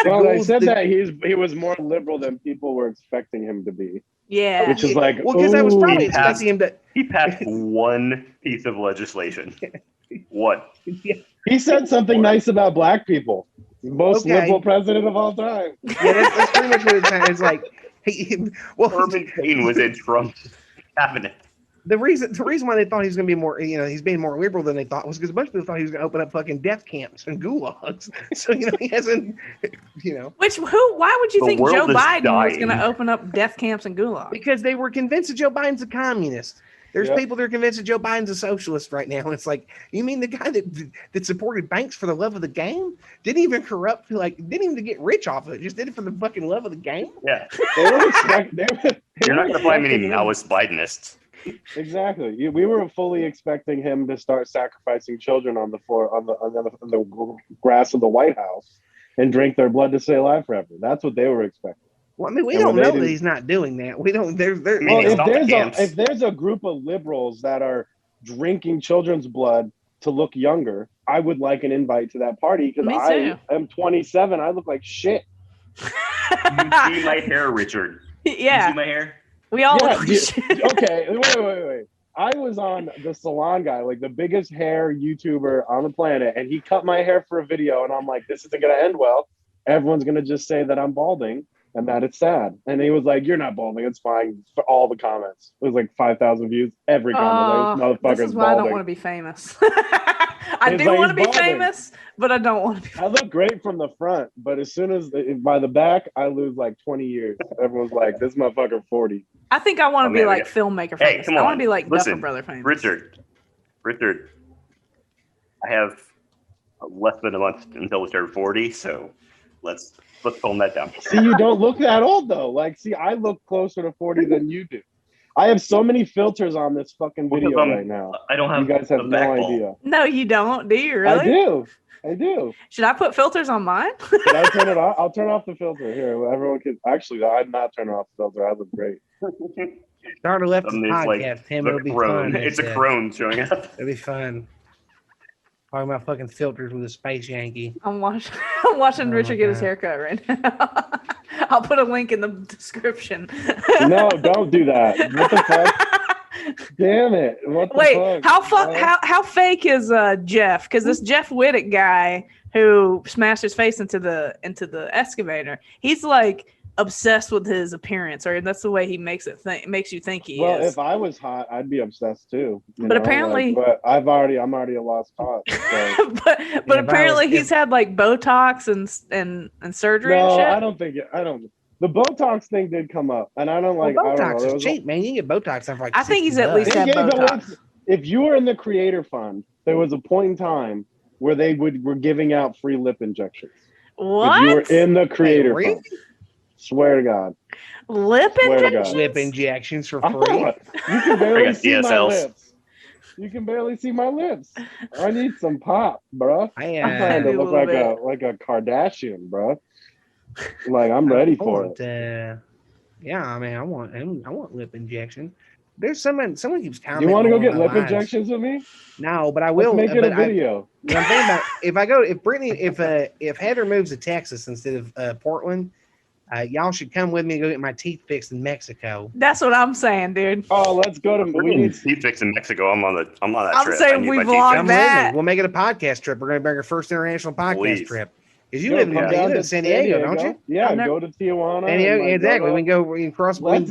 [SPEAKER 1] Well, they said that he was more liberal than people were expecting him to be.
[SPEAKER 3] Yeah,
[SPEAKER 1] which is like,
[SPEAKER 2] because that was probably expecting him to.
[SPEAKER 4] He passed one piece of legislation. What?
[SPEAKER 2] Yeah.
[SPEAKER 1] He said something nice about black people. Most liberal president of all time.
[SPEAKER 2] Yeah, that's pretty much what it's saying. It's like,
[SPEAKER 4] Herman Cain was in Trump's cabinet.
[SPEAKER 2] The reason why they thought he was going to be more, he's being more liberal than they thought was because a bunch of people thought he was going to open up fucking death camps and gulags. So he hasn't,
[SPEAKER 3] Why would you think Joe Biden was going to open up death camps and gulags?
[SPEAKER 2] Because they were convinced that Joe Biden's a communist. There's people that are convinced that Joe Biden's a socialist right now. And it's like, you mean the guy that supported banks for the love of the game? Didn't even corrupt, didn't even get rich off of it. Just did it for the fucking love of the game?
[SPEAKER 4] Yeah. You're not going to find many Maoist Bidenists.
[SPEAKER 1] Exactly. We were fully expecting him to start sacrificing children on the floor, on the grass of the White House and drink their blood to stay alive forever. That's what they were expecting.
[SPEAKER 2] Well, I mean, we don't know that he's not doing that. We don't.
[SPEAKER 1] If there's a group of liberals that are drinking children's blood to look younger, I would like an invite to that party because I am 27. I look like shit.
[SPEAKER 4] You see my hair, Richard?
[SPEAKER 3] Yeah.
[SPEAKER 4] You see my hair?
[SPEAKER 3] We all look like shit.
[SPEAKER 1] Okay, wait. I was on the Salon Guy, like the biggest hair YouTuber on the planet, and he cut my hair for a video, and I'm like, this isn't gonna end well. Everyone's gonna just say that I'm balding. And that it's sad. And he was like, you're not balding. It's fine. For all the comments. It was like 5,000 views. Every comment. Like, this
[SPEAKER 3] is why balding. I don't want to be famous. I do want to be famous, but I don't want to be famous.
[SPEAKER 1] I look great from the front, but as soon as by the back, I lose like 20 years. Everyone's like, this motherfucker 40.
[SPEAKER 3] I think I want to be like filmmaker famous.
[SPEAKER 4] Come on.
[SPEAKER 3] I want to be like Duffer Brother famous.
[SPEAKER 4] Richard, I have less than a month until we turn 40, so let's tone that down.
[SPEAKER 1] See, you don't look that old though. Like, see, I look closer to 40 than you do. I have so many filters on this fucking video right now.
[SPEAKER 4] I don't have.
[SPEAKER 1] You guys have no idea.
[SPEAKER 3] No, you don't. Do you really?
[SPEAKER 1] I do.
[SPEAKER 3] Should I put filters on mine?
[SPEAKER 1] Should I turn it off? I'll turn off the filter here. Everyone can. Actually, I'm not turning off the filter. I look great.
[SPEAKER 2] Start a left podcast. It'll be fun.
[SPEAKER 4] It's a crone showing up.
[SPEAKER 2] It'll be fun. Talking about fucking filters with a space Yankee.
[SPEAKER 3] I'm watching Richard get his haircut right now. I'll put a link in the description.
[SPEAKER 1] No, don't do that. What the fuck? Damn it. What the fuck?
[SPEAKER 3] How fake is Jeff? Because this Jeff Whittick guy who smashed his face into the excavator, he's like obsessed with his appearance, or that's the way he makes you think he is.
[SPEAKER 1] Well, if I was hot, I'd be obsessed too.
[SPEAKER 3] But apparently,
[SPEAKER 1] but I'm already a lost cause. So.
[SPEAKER 3] but apparently he's had like Botox and surgery.
[SPEAKER 1] No,
[SPEAKER 3] and shit.
[SPEAKER 1] I don't. The Botox thing did come up, and I don't like.
[SPEAKER 2] Botox
[SPEAKER 1] I don't know.
[SPEAKER 2] is cheap, man. You get Botox for like.
[SPEAKER 3] I think he's at least had Botox.
[SPEAKER 1] If you were in the Creator Fund, there was a point in time where they were giving out free lip injections.
[SPEAKER 3] What?
[SPEAKER 1] If you were in the Creator Fund. Swear to God.
[SPEAKER 3] Lip
[SPEAKER 2] injections for free.
[SPEAKER 1] You can barely see my lips. You can barely see my lips. I need some pop, bro. I'm trying to look like a Kardashian, bro. Like I'm ready for it.
[SPEAKER 2] Yeah, I mean, I want lip injection. There's someone keeps commenting.
[SPEAKER 1] You want to go get lip injections with me?
[SPEAKER 2] No, but I will.
[SPEAKER 1] Let's make it a video.
[SPEAKER 2] I'm thinking about if Heather moves to Texas instead of Portland. Y'all should come with me and go get my teeth fixed in Mexico.
[SPEAKER 3] That's what I'm saying, dude.
[SPEAKER 1] Oh, let's go to
[SPEAKER 4] teeth fixed in Mexico. I'm on that trip.
[SPEAKER 3] I'm saying we vlog that.
[SPEAKER 2] We'll make it a podcast trip. We're going to bring our first international podcast trip. Because you live in San Diego, don't you?
[SPEAKER 1] Yeah, go to Tijuana.
[SPEAKER 2] San Diego, exactly. We can cross. We'll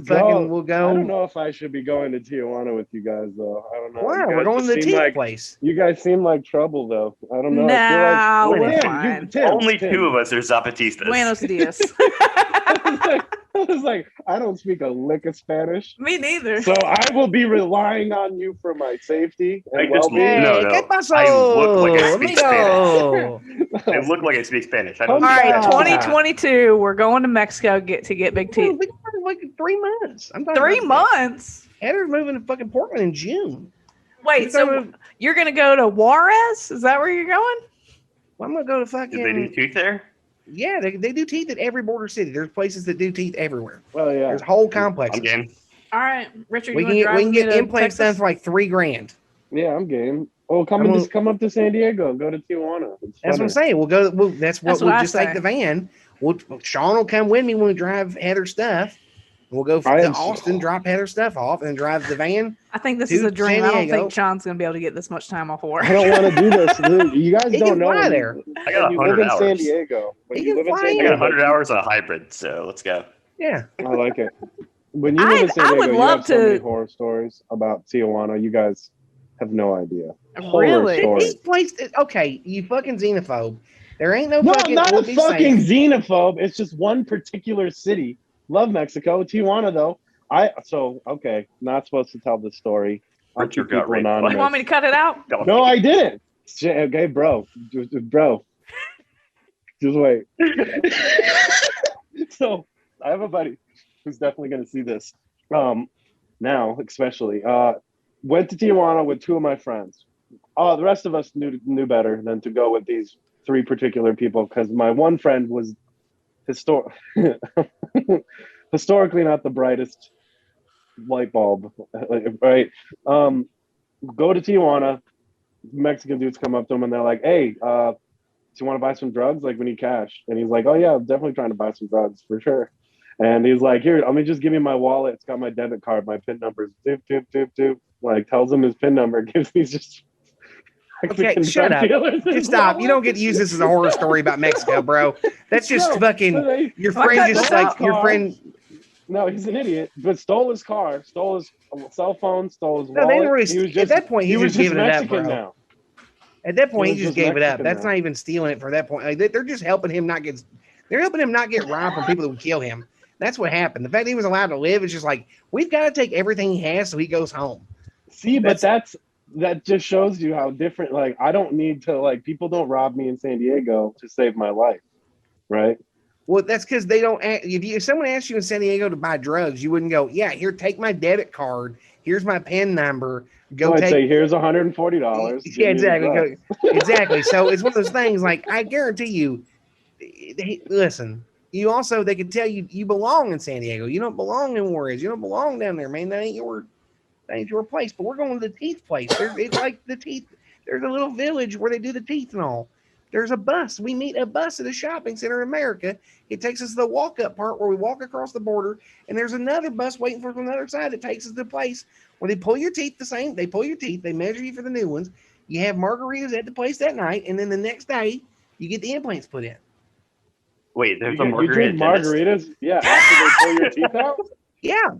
[SPEAKER 2] go.
[SPEAKER 1] I don't know if I should be going to Tijuana with you guys, though. I don't know.
[SPEAKER 2] Why? We're going to the teeth place.
[SPEAKER 1] You guys seem like trouble, though. I don't know.
[SPEAKER 3] No, we're fine.
[SPEAKER 4] Only two of us are Zapatistas.
[SPEAKER 3] Buenos dias.
[SPEAKER 1] I was like, I don't speak a lick of Spanish.
[SPEAKER 3] Me neither.
[SPEAKER 1] So I will be relying on you for my safety and well-being.
[SPEAKER 4] No.
[SPEAKER 2] ¿Qué pasó?
[SPEAKER 4] I look like I speak Spanish. I look like I speak Spanish. All
[SPEAKER 3] right, 2022. We're going to Mexico to get big teeth.
[SPEAKER 2] Like 3 months. I'm
[SPEAKER 3] 3 months.
[SPEAKER 2] Heather's moving to fucking Portland in June.
[SPEAKER 3] Wait, so you're gonna go to Juarez? Is that where you're going?
[SPEAKER 2] Well, I'm gonna go to fucking.
[SPEAKER 4] Do they do teeth there?
[SPEAKER 2] Yeah, they do teeth at every border city. There's places that do teeth everywhere.
[SPEAKER 1] Well, yeah.
[SPEAKER 2] There's whole complexes.
[SPEAKER 4] I'm game.
[SPEAKER 3] All right, Richard,
[SPEAKER 2] we can get implants done for like $3,000.
[SPEAKER 1] Yeah, I'm game. Oh, come up to San Diego and go to Tijuana.
[SPEAKER 2] That's what I'm saying. We'll go. We'll just take the van. Sean will come with me when we drive Heather's stuff. We'll go to Austin, drop Heather's stuff off, and drive the van.
[SPEAKER 3] I think this is a dream. I don't think Sean's going to be able to get this much time off of work.
[SPEAKER 1] I don't want to do this. You guys don't know.
[SPEAKER 2] Fly there.
[SPEAKER 4] I got 100 hours.
[SPEAKER 1] San Diego.
[SPEAKER 4] I got 100 hours on a hybrid, so let's go.
[SPEAKER 2] Yeah.
[SPEAKER 1] I like it. When you live in San Diego, you have so many horror stories about Tijuana. You guys have no idea.
[SPEAKER 3] Really?
[SPEAKER 2] This place, okay, you fucking xenophobe. There ain't no
[SPEAKER 1] fucking... No, I'm not a fucking xenophobe. It's just one particular city. Love Mexico. Tijuana, though. Okay, not supposed to tell this story.
[SPEAKER 4] Richard got raped.
[SPEAKER 3] You want me to cut it out?
[SPEAKER 1] No, I didn't. Okay, bro. Bro. Just wait. So, I have a buddy who's definitely going to see this. Now, especially. Went to Tijuana with 2 of my friends. The rest of us knew better than to go with these 3 particular people because my one friend was historically not the brightest light bulb, right? Go to Tijuana. Mexican dudes come up to him and they're like, "Hey, do you want to buy some drugs? Like, we need cash." And he's like, "Oh yeah, I'm definitely trying to buy some drugs for sure." And he's like, "Here, let me just give you my wallet. It's got my debit card, my PIN numbers." Doop. Like, tells him his PIN number, gives me just.
[SPEAKER 2] Okay, shut up. Just stop. You don't get to use this as a horror story about Mexico, bro. That's just fucking your friend just like your friend.
[SPEAKER 1] No, he's an idiot. But stole his car, stole his cell phone, stole his wallet.
[SPEAKER 2] They didn't really, at that point, he was just giving it up, bro.
[SPEAKER 1] Now.
[SPEAKER 2] At that point, he just gave it up. That's not even stealing it for that point. Like, they're just helping him not get. They're helping him not get robbed from people that would kill him. That's what happened. The fact that he was allowed to live is just like we've got to take everything he has so he goes home.
[SPEAKER 1] See, but that just shows you how different. Like, I don't need to people don't rob me in San Diego to save my life, right?
[SPEAKER 2] Well, that's because they don't. If someone asked you in San Diego to buy drugs, you wouldn't go, "Yeah, here, take my debit card. Here's my PIN number. Go."
[SPEAKER 1] I'd say, "Here's $140."
[SPEAKER 2] Yeah, exactly. Exactly. So it's one of those things. Like, I guarantee you. Listen, they can tell you belong in San Diego. You don't belong in Juarez. You don't belong down there, man. That ain't your place. But we're going to the teeth place. It's like the teeth. There's a little village where they do the teeth and all. There's a bus. We meet a bus at a shopping center in America. It takes us to the walk-up part where we walk across the border, and there's another bus waiting for us on the other side that takes us to the place where they pull your teeth They pull your teeth. They measure you for the new ones. You have margaritas at the place that night, and then the next day, you get the implants put in.
[SPEAKER 4] Wait, there's
[SPEAKER 1] a margarita. You drink margaritas? Yeah, after they pull your teeth out?
[SPEAKER 2] Yeah.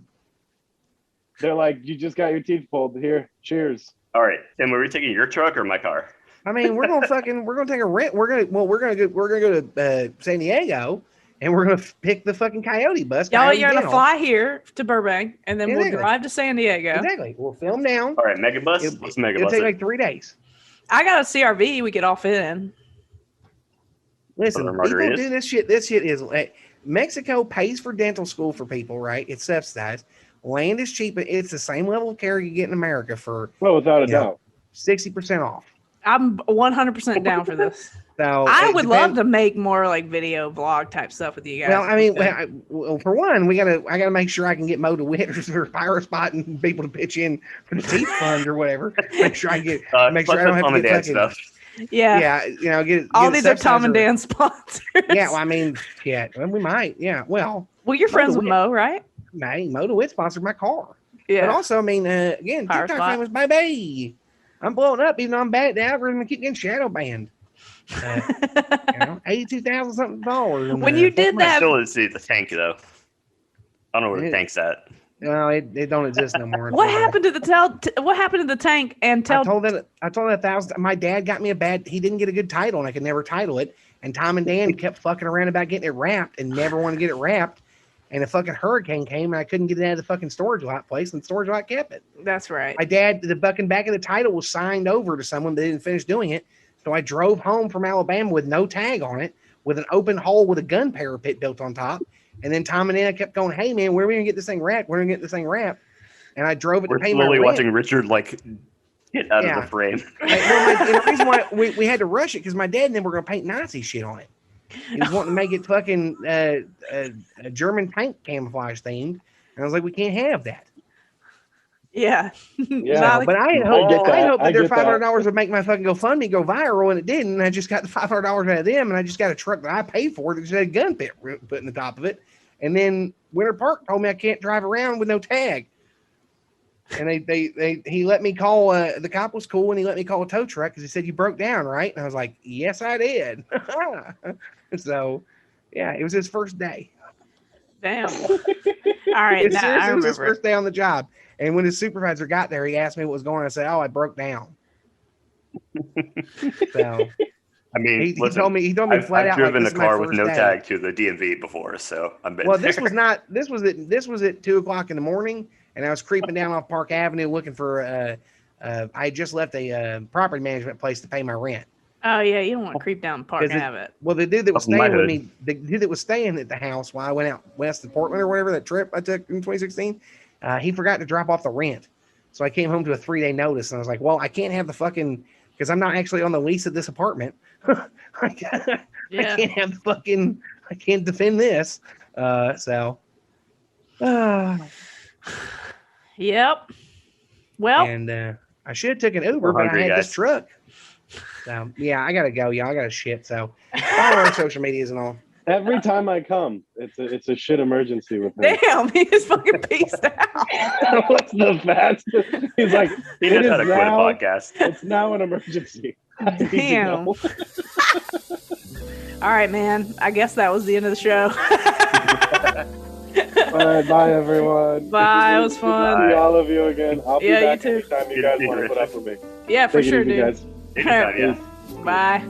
[SPEAKER 1] They're like, you just got your teeth pulled. Here, cheers.
[SPEAKER 4] All right. And were we taking your truck or my car?
[SPEAKER 2] I mean, we're gonna take a rent. We're gonna go to San Diego, and we're gonna pick the fucking Coyote bus.
[SPEAKER 3] You're gonna fly here to Burbank, and then we'll drive to San Diego.
[SPEAKER 2] Exactly. We'll film down.
[SPEAKER 4] All right, Megabus. Let's Megabus.
[SPEAKER 2] It'll take like 3 days.
[SPEAKER 3] I got a CRV. We get off in.
[SPEAKER 2] Listen, people do this shit. This shit is Mexico pays for dental school for people, right? It's subsidized. Land is cheap, but it's the same level of care you get in America for.
[SPEAKER 1] Well, without a doubt,
[SPEAKER 2] 60% off.
[SPEAKER 3] I'm 100% down for this.
[SPEAKER 2] So
[SPEAKER 3] I would love to make more like video vlog type stuff with you guys.
[SPEAKER 2] Well, I mean, for one, I gotta make sure I can get Mo to Witters or Fire Spot and people to pitch in for the teeth fund or whatever. Make sure I get. Make sure I don't have to get
[SPEAKER 3] stuff. Yeah,
[SPEAKER 2] get
[SPEAKER 3] all these are Tom and Dan sponsors.
[SPEAKER 2] Yeah, well, I mean, we might. Yeah, well,
[SPEAKER 3] you're friends with Mo, right?
[SPEAKER 2] Mo DeWitt sponsored my car.
[SPEAKER 3] Yeah,
[SPEAKER 2] but also, I mean, again, TikTok famous baby. I'm blowing up, even though I'm bad at the algorithm and keep getting shadow banned. $82,000 something dollars.
[SPEAKER 3] When you did that,
[SPEAKER 4] I still didn't see the tank though. I don't know where the tank's at.
[SPEAKER 2] No, it don't exist no more.
[SPEAKER 3] What happened to the what happened to the tank? And
[SPEAKER 2] I told that 1,000. My dad got me he didn't get a good title, and I could never title it. And Tom and Dan kept fucking around about getting it wrapped, and never want to get it wrapped. And a fucking hurricane came, and I couldn't get it out of the fucking storage lot place, and the storage lot kept it.
[SPEAKER 3] That's right.
[SPEAKER 2] My dad, the fucking back of the title was signed over to someone that didn't finish doing it. So I drove home from Alabama with no tag on it, with an open hole with a gun parapet built on top. And then Tom and Dan kept going, "Hey man, where are we gonna get this thing wrapped? Where are we gonna get this thing wrapped?" And I drove it to pay my rent.
[SPEAKER 4] We're slowly watching Richard get out of the frame.
[SPEAKER 2] And the reason why we had to rush it because my dad and them were gonna paint Nazi shit on it. He was wanting to make it fucking a German tank camouflage themed, and I was like, we can't have that.
[SPEAKER 3] Yeah.
[SPEAKER 2] But I hoped that their $500 would make my fucking GoFundMe go viral, and it didn't. And I just got the $500 out of them, and I just got a truck that I paid for that just had a gun pit put in the top of it. And then Winter Park told me I can't drive around with no tag. And he let me call, the cop was cool, and he let me call a tow truck because he said, "You broke down, right?" And I was like, "Yes, I did." So, yeah, it was his first day.
[SPEAKER 3] Damn. All right.
[SPEAKER 2] It was his first day on the job. And when his supervisor got there, he asked me what was going on. I said, "Oh, I broke down." So,
[SPEAKER 4] I mean,
[SPEAKER 2] he told me flat out.
[SPEAKER 4] I've driven a car with no tag to the DMV before, so I'm been.
[SPEAKER 2] Well, this was at 2:00 in the morning, and I was creeping down off Park Avenue looking for. I had just left a property management place to pay my rent.
[SPEAKER 3] Oh yeah, you don't want to creep down Park Avenue.
[SPEAKER 2] Well, the dude that was staying with me, the dude that was staying at the house while I went out west to Portland or whatever that trip I took in 2016, he forgot to drop off the rent. So I came home to a 3-day notice, and I was like, "Well, I can't have the fucking because I'm not actually on the lease of this apartment. I can't have the fucking. I can't defend this."
[SPEAKER 3] Yep. Well,
[SPEAKER 2] and I should have taken Uber, but I had this truck. So yeah, I gotta go, y'all. I gotta shit. So follow our social medias and all.
[SPEAKER 1] Every time I come, it's a shit emergency with him.
[SPEAKER 3] Damn, he is fucking peaced out.
[SPEAKER 1] What's the best? He's like,
[SPEAKER 4] he knows how to quit a podcast.
[SPEAKER 1] It's now an emergency.
[SPEAKER 3] Damn. All right, man. I guess that was the end of the show.
[SPEAKER 1] All right, bye everyone.
[SPEAKER 3] Bye. It was fun.
[SPEAKER 1] See all of you again. I'll be back
[SPEAKER 3] you too.
[SPEAKER 1] anytime you guys want to put up with me.
[SPEAKER 3] Yeah, for sure, dude.
[SPEAKER 1] Guys.
[SPEAKER 3] Right.
[SPEAKER 4] Yeah.
[SPEAKER 3] Bye.